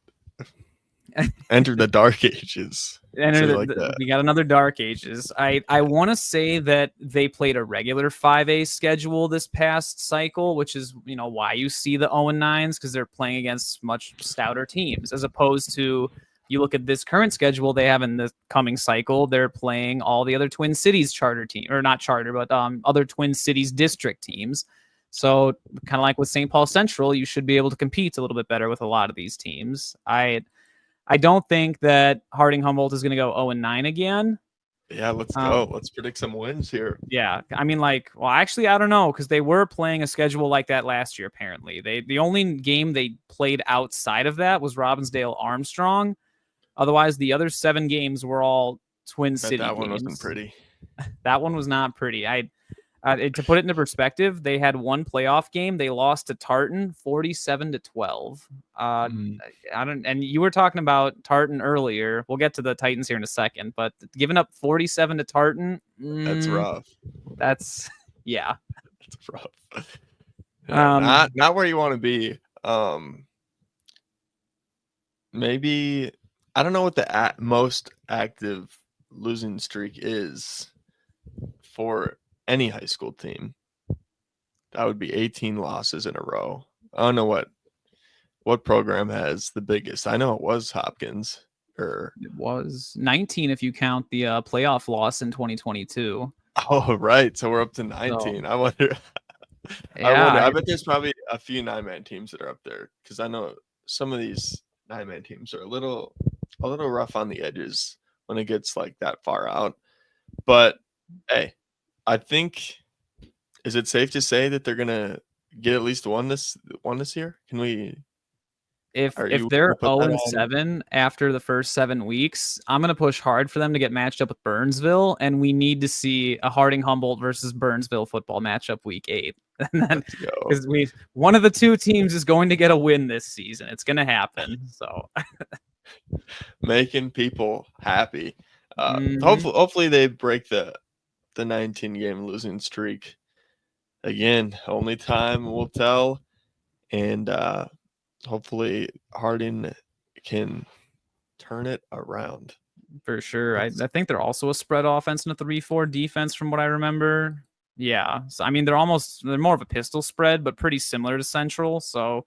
S1: Enter the dark ages.
S2: We got another dark ages. I want to say that they played a regular 5A schedule this past cycle, which is, you know, why you see the 0-9s, because they're playing against much stouter teams, as opposed to you look at this current schedule they have in the coming cycle. They're playing all the other Twin Cities charter team, or not charter, but other Twin Cities district teams. So kind of like with St. Paul Central, you should be able to compete a little bit better with a lot of these teams. I don't think that Harding Humboldt is going to go 0-9 again.
S1: Yeah, let's go. Let's predict some wins here.
S2: Yeah, I mean, actually, I don't know, because they were playing a schedule like that last year, apparently. The only game they played outside of that was Robbinsdale Armstrong. Otherwise, the other 7 games were all Twin City games.
S1: That one wasn't pretty.
S2: That one was not pretty. To put it into perspective, they had one playoff game. They lost to Tartan 47-12. And you were talking about Tartan earlier. We'll get to the Titans here in a second, but giving up 47 to Tartan,
S1: that's rough.
S2: That's
S1: rough. Not where you want to be. Maybe, I don't know what the most active losing streak is for any high school team. That would be 18 losses in a row. I don't know what program has the biggest. I know it was Hopkins.
S2: It was 19 if you count the playoff loss in 2022.
S1: Oh, right. So we're up to 19. So, I wonder. I bet there's probably a few 9-man teams that are up there, because I know some of these 9-man teams are a little rough on the edges when it gets like that far out. But hey, I think, is it safe to say that they're gonna get at least one this year? Can we?
S2: If they're 0-7 after the first 7 weeks, I'm gonna push hard for them to get matched up with Burnsville, and we need to see a Harding Humboldt versus Burnsville football matchup week 8. And then, because one of the two teams is going to get a win this season, it's gonna happen. So,
S1: making people happy. Hopefully they break the 19-game losing streak. Again, only time will tell, and hopefully Harding can turn it around.
S2: For sure. I think they're also a spread offense and a 3-4 defense from what I remember. Yeah. So I mean, they're more of a pistol spread, but pretty similar to Central. So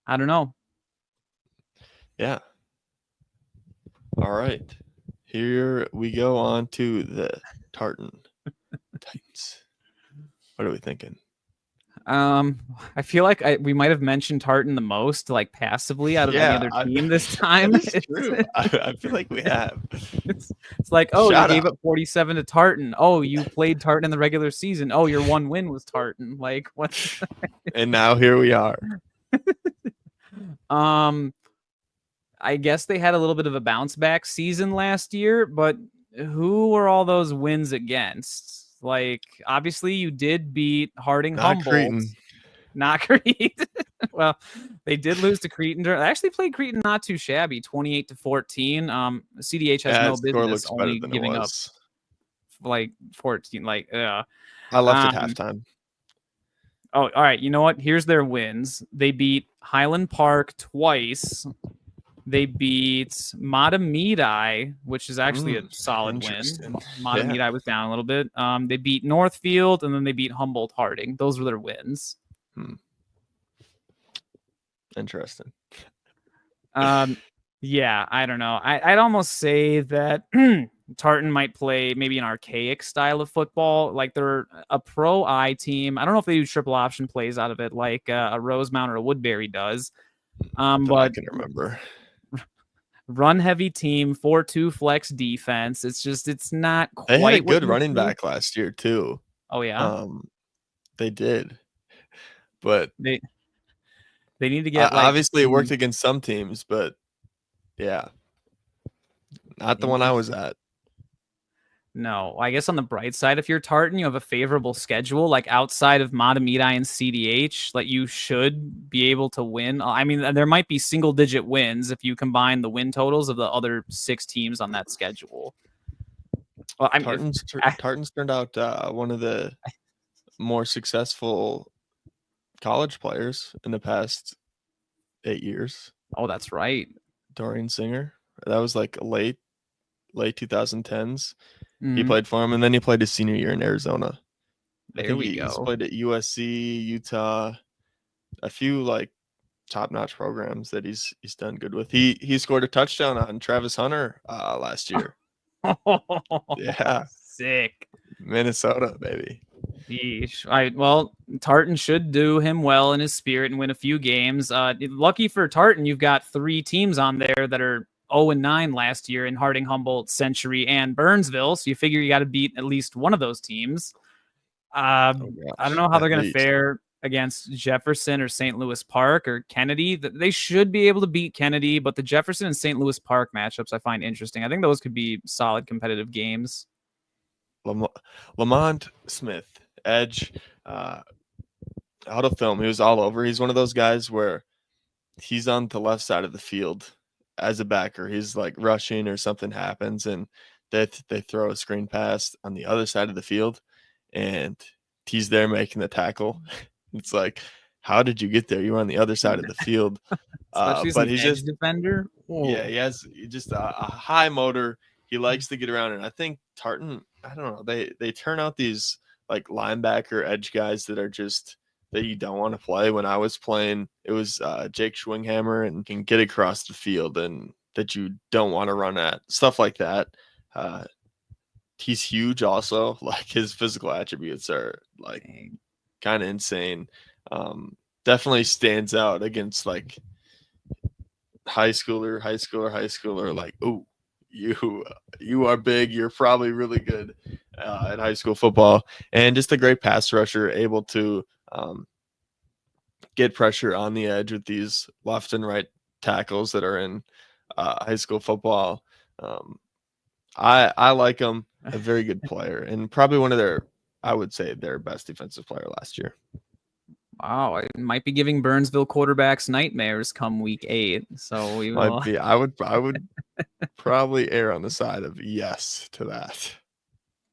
S2: I don't know.
S1: Yeah. All right. Here we go on to the Tartan Titans. What are we thinking?
S2: I feel like we might have mentioned Tartan the most, like passively out of any other team this time.
S1: It's true. I feel like we have.
S2: It's like, oh, you gave up 47 to Tartan. Oh, you played Tartan in the regular season. Oh, your one win was Tartan. Like, what?
S1: And now here we are.
S2: I guess they had a little bit of a bounce back season last year, but who were all those wins against? Like, obviously, you did beat Harding Humboldt. Not Cretin. Well, they did lose to Cretin. They actually played Cretin not too shabby, 28-14. CDH has
S1: Yeah,
S2: no
S1: his score
S2: business
S1: looks better
S2: only
S1: than it
S2: giving up
S1: was.
S2: like 14. Like,
S1: I left at
S2: um,
S1: halftime.
S2: oh, all right. You know what? Here's their wins. They beat Highland Park twice. They beat Mahtomedi, which is actually a solid win.
S1: Interesting.
S2: Mahtomedi
S1: Yeah.
S2: was down a little bit. They beat Northfield, and then they beat Humboldt Harding. Those were their wins.
S1: Interesting.
S2: Yeah, I don't know. I'd almost say that Tartan might play maybe an archaic style of football. Like they're a pro I team. I don't know if they do triple option plays out of it like a Rosemount or a Woodbury does.
S1: That I
S2: But
S1: can remember.
S2: run heavy team, 4-2 flex defense. It's not quite.
S1: They had a
S2: what
S1: good
S2: you
S1: running
S2: see.
S1: back last year too.
S2: Oh yeah,
S1: They did, but
S2: they need to get
S1: obviously it worked against some teams, but yeah, not the one I was at.
S2: No, I guess on the bright side, if you're Tartan, you have a favorable schedule. Like outside of Mahtomedi and CDH, like you should be able to win. I mean, there might be single-digit wins if you combine the win totals of the other 6 teams on that schedule. Well, I mean,
S1: Tartan's turned out one of the more successful college players in the past 8 years.
S2: Oh, that's right.
S1: Dorian Singer. That was like late 2010s.
S2: Mm-hmm.
S1: He played for him, and then he played his senior year in Arizona.
S2: There we go.
S1: He's played at USC, Utah, a few like top-notch programs that he's done good with. He scored a touchdown on Travis Hunter last year. Yeah,
S2: sick.
S1: Minnesota, baby.
S2: Yeesh. Well, Tartan should do him well in his spirit and win a few games. Lucky for Tartan, you've got 3 teams on there that are 0-9 last year in Harding, Humboldt, Century, and Burnsville. So you figure you got to beat at least one of those teams. I don't know how they're going to fare against Jefferson or St. Louis Park or Kennedy. They should be able to beat Kennedy, but the Jefferson and St. Louis Park matchups I find interesting. I think those could be solid competitive games.
S1: Lamont Smith, edge, out of film. He was all over. He's one of those guys where he's on the left side of the field as a backer. He's like rushing or something happens, and they throw a screen pass on the other side of the field, and he's there making the tackle. It's like, how did you get there? You were on the other side of the field.
S2: But he's just
S1: defender. Yeah, he has just a high motor. He likes to get around, and I think Tartan, I don't know, they turn out these like linebacker edge guys that are just that you don't want to play. When I was playing, it was Jake Schwinghammer, and can get across the field and that you don't want to run at, stuff like that. He's huge also. Like his physical attributes are like kind of insane. Definitely stands out against like high schooler. Like, oh, you are big. You're probably really good at high school football, and just a great pass rusher, able to get pressure on the edge with these left and right tackles that are in high school football. I like him. A very good player, and probably one of I would say their best defensive player last year.
S2: Wow, I might be giving Burnsville quarterbacks nightmares come week 8. So we will...
S1: might be. I would probably err on the side of yes to that.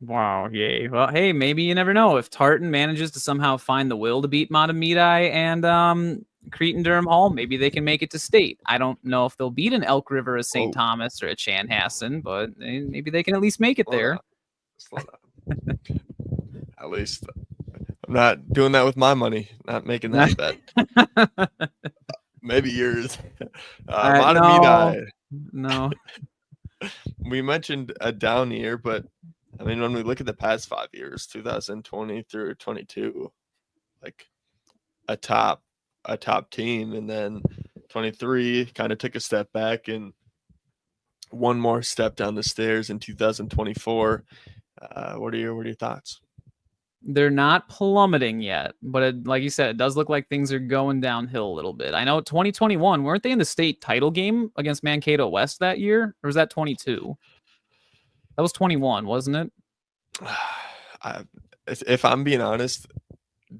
S2: Wow, yay. Well, hey, maybe you never know. If Tartan manages to somehow find the will to beat Mahtomedi and Cretin-Derham Hall, maybe they can make it to state. I don't know if they'll beat an Elk River, a St. Thomas, or a Chanhassen, but maybe they can at least make it there.
S1: Slow down. At least I'm not doing that with my money. Not making that bet. Maybe yours. Mahtomedi.
S2: No.
S1: We mentioned a down year, but I mean, when we look at the past 5 years, 2020 through 22, like a top team, and then 23 kind of took a step back and one more step down the stairs in 2024. What are your thoughts?
S2: They're not plummeting yet, but like you said, it does look like things are going downhill a little bit. I know 2021, weren't they in the state title game against Mankato West that year? Or was that 22? That was 21, wasn't it?
S1: If I'm being honest,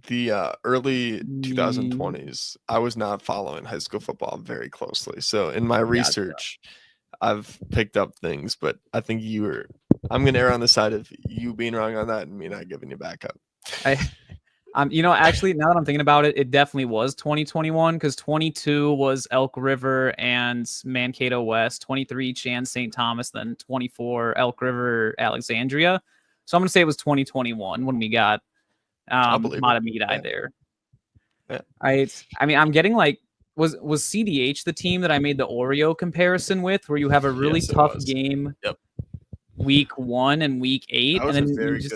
S1: the early
S2: Mm,
S1: 2020s, I was not following high school football very closely. So in my
S2: gotcha.
S1: research, I've picked up things, but I think I'm gonna err on the side of you being wrong on that and me not giving you backup.
S2: I actually, now that I'm thinking about it, it definitely was 2021 because 22 was Elk River and Mankato West, 23 Chan St. Thomas, then 24 Elk River Alexandria. So I'm gonna say it was 2021 when we got
S1: I'll believe it.
S2: Mahtomedi
S1: Yeah,
S2: there.
S1: yeah.
S2: I mean, I'm getting like was CDH the team that I made the Oreo comparison with, where you have a really
S1: Yes, it
S2: tough
S1: was.
S2: game
S1: Yep.
S2: week 1 and week 8,
S1: That
S2: and
S1: was a
S2: then you just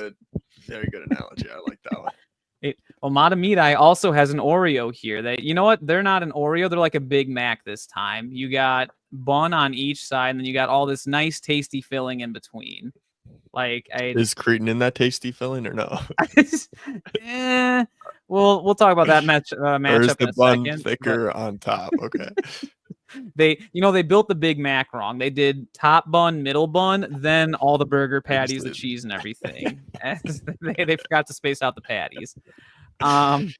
S1: very good analogy. I like that one.
S2: well, Mahtomedi also has an Oreo here. You know what? They're not an Oreo. They're like a Big Mac this time. You got bun on each side, and then you got all this nice, tasty filling in between. Like
S1: Is Cretin in that tasty filling or no?
S2: eh, we'll talk about that
S1: Or is
S2: matchup
S1: the
S2: in a
S1: bun
S2: second. But
S1: thicker on top? Okay.
S2: they built the Big Mac wrong. They did top bun, middle bun, then all the burger patties, the
S1: Seriously.
S2: cheese, and everything. They forgot to space out the patties. Um,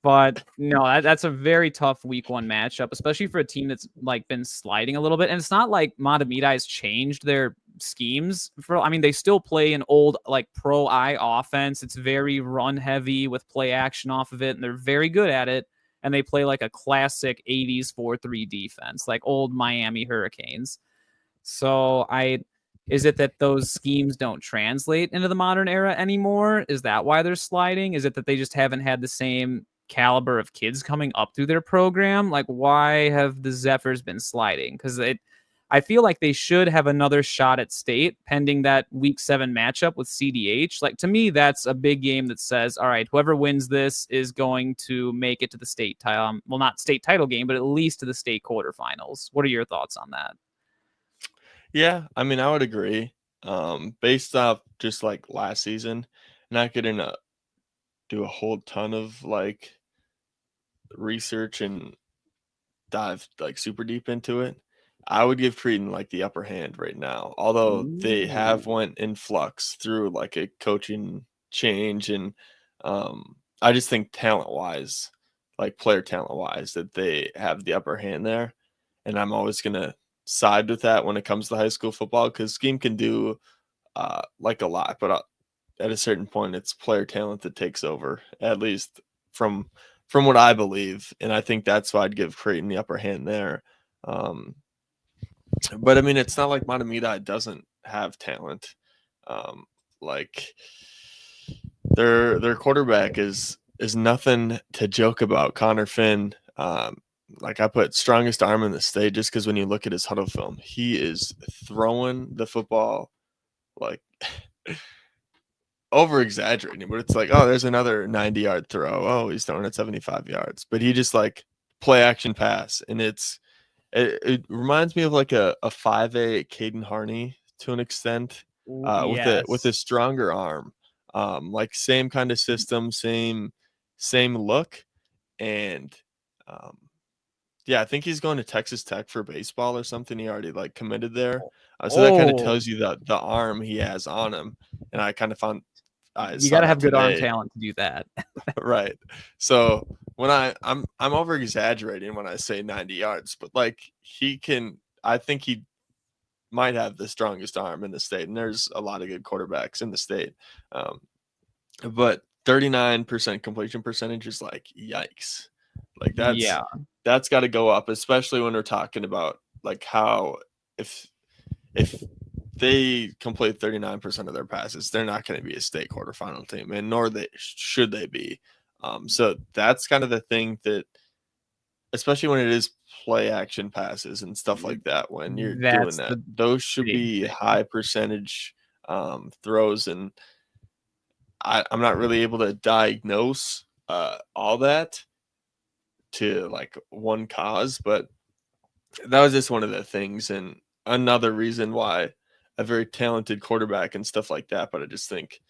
S2: But no, that's a very tough week 1 matchup, especially for a team that's like been sliding a little bit. And it's not like Mahtomedi has changed their schemes for, I mean, they still play an old like pro eye offense. It's very run heavy with play action off of it, and they're very good at it. And they play like a classic 80s 4-3 defense, like old Miami Hurricanes. So is it that those schemes don't translate into the modern era anymore? Is that why they're sliding? Is it that they just haven't had the same caliber of kids coming up through their program? Like, why have the Zephyrs been sliding? Because I feel like they should have another shot at state pending that week 7 matchup with CDH. Like, to me, that's a big game that says, all right, whoever wins this is going to make it to the state title. Well, not state title game, but at least to the state quarterfinals. What are your thoughts on that?
S1: Yeah, I mean, I would agree. Based off just like last season, not getting to do a whole ton of like research and dive like super deep into it. I would give Cretin like the upper hand right now. Although they have
S2: Ooh.
S1: went in flux through like a coaching change and I just think talent wise, like player talent wise, that they have the upper hand there. And I'm always gonna side with that when it comes to high school football because scheme can do like a lot, but at a certain point, it's player talent that takes over. At least from what I believe, and I think that's why I'd give Creighton the upper hand there. Um, but I mean, it's not like Mahtomedi doesn't have talent. Like their quarterback is nothing to joke about. Connor Finn. Like I put strongest arm in the state just because when you look at his huddle film, he is throwing the football like over exaggerating, but it's like, oh, there's another 90-yard throw. Oh, he's throwing it 75 yards. But he just like play action pass. And it reminds me of like a 5A Caden Harney to an extent, with a
S2: Yes.
S1: stronger arm. Like same kind of system, same look. And um yeah, I think he's going to Texas Tech for baseball or something. He already like committed there. So that kind of
S2: Oh,
S1: tells you the arm he has on him. And I
S2: you
S1: saw
S2: got to
S1: that
S2: have good arm
S1: today.
S2: talent to do that.
S1: Right. So when I'm over exaggerating when I say 90 yards, but like I think he might have the strongest arm in the state. And there's a lot of good quarterbacks in the state. Um, but 39% completion percentage is like yikes. Like
S2: Yeah.
S1: that's got to go up, especially when we're talking about like how if if they complete 39% of their passes, they're not going to be a state quarterfinal team, and nor should they be. So that's kind of the thing that, especially when it is play action passes and stuff like that, when you're doing
S2: That's
S1: that,
S2: the
S1: those should
S2: big
S1: be
S2: thing.
S1: high percentage throws. And I'm not really able to diagnose all that to like one cause, but that was just one of the things. And another reason why a very talented quarterback and stuff like that. But I just think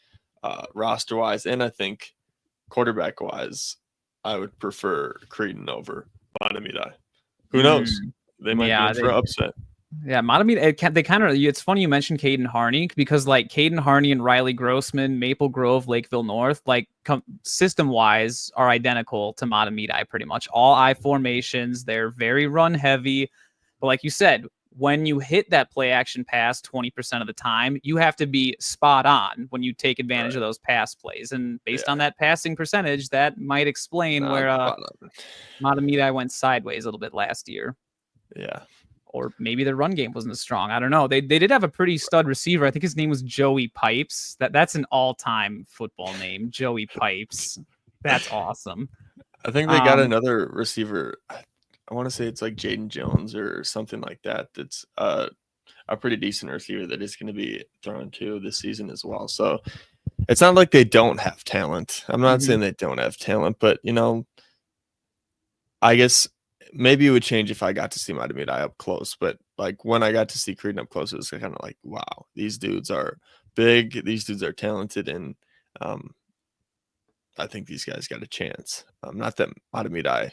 S1: roster wise, and I think quarterback wise, I would prefer Creedon over Mahtomedi. Who knows?
S2: Mm.
S1: They might be
S2: Yeah,
S1: in for an upset.
S2: Yeah, Mahtomedi, they kind of, it's funny you mentioned Caden Harney, because like Caden Harney and Riley Grossman, Maple Grove, Lakeville North, like system wise are identical to Mahtomedi pretty much. All I formations, they're very run heavy. But like you said, when you hit that play action pass 20% of the time, you have to be spot on when you take advantage of those pass plays. And based on that passing percentage, that might explain where Mahtomedi went sideways a little bit last year.
S1: Yeah.
S2: Or maybe their run game wasn't as strong. I don't know. They did have a pretty stud receiver. I think his name was Joey Pipes. That's an all-time football name, Joey Pipes. That's awesome.
S1: I think they got another receiver. I want to say it's like Jaden Jones or something like that. That's a pretty decent receiver that is going to be thrown to this season as well. So it's not like they don't have talent. I'm not saying they don't have talent, but you know, I guess maybe it would change if I got to see Mahtomedi up close. But like when I got to see Cretin up close, it was kind of like, wow, these dudes are big. These dudes are talented, and I think these guys got a chance. Not that Mahtomedi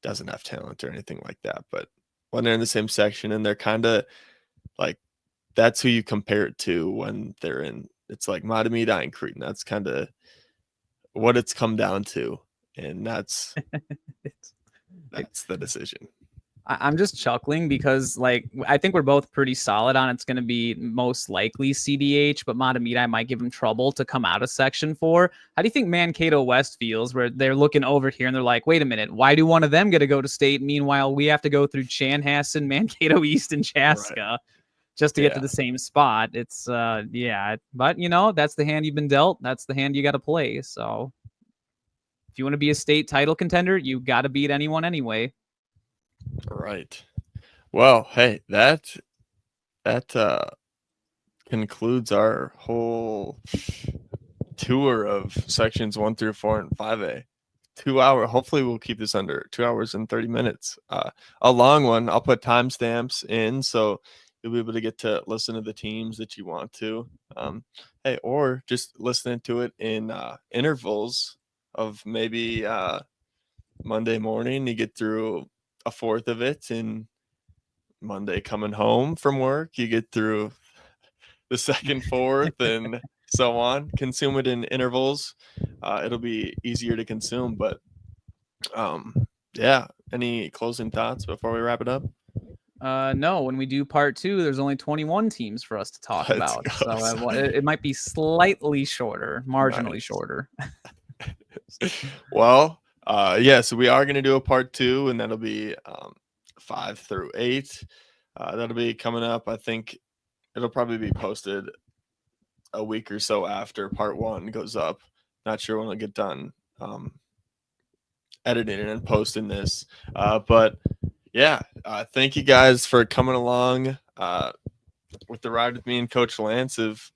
S1: doesn't have talent or anything like that, but when they're in the same section and they're kind of like, that's who you compare it to when they're in. It's like Mahtomedi and Cretin. That's kind of what it's come down to, and that's the decision.
S2: I'm just chuckling because, like, I think we're both pretty solid on it's going to be most likely CDH, but Mahtomedi might give him trouble to come out of Section 4. How do you think Mankato West feels, where they're looking over here and they're like, wait a minute, why do one of them get to go to state? Meanwhile, we have to go through Chanhassen, Mankato East, and Chaska just to get to the same spot. It's, but, you know, that's the hand you've been dealt. That's the hand you got to play. So if you want to be a state title contender, you got to beat anyone anyway.
S1: Right. Well, hey, that concludes our whole tour of sections 1 through 4 and 5A. 2 hour. Hopefully we'll keep this under 2 hours and 30 minutes. A long one. I'll put timestamps in so you'll be able to get to listen to the teams that you want to. Hey, or just listening to it in intervals of maybe Monday morning, you get through a fourth of it, and Monday coming home from work, you get through the second fourth, and so on. Consume it in intervals. It'll be easier to consume, but yeah. Any closing thoughts before we wrap it up?
S2: No, when we do part 2, there's only 21 teams for us to talk about. So it might be slightly shorter, marginally shorter.
S1: Well, so we are going to do a part 2, and that'll be 5 through 8. That'll be coming up. I think it'll probably be posted a week or so after part 1 goes up. Not sure when it'll get done editing and posting this. But yeah, thank you guys for coming along with the ride with me and Coach Lance of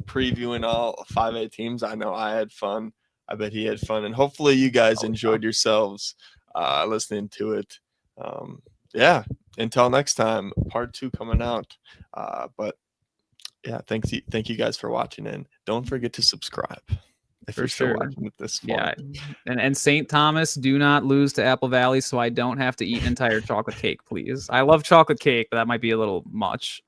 S1: previewing all 5A teams. I know I had fun. I bet he had fun, and hopefully you guys enjoyed yourselves listening to it. Yeah, until next time, part 2 coming out. But yeah, thank you guys for watching, and don't forget to subscribe if you're still watching it this far.
S2: Yeah, and St. Thomas, do not lose to Apple Valley, so I don't have to eat an entire chocolate cake, please. I love chocolate cake, but that might be a little much.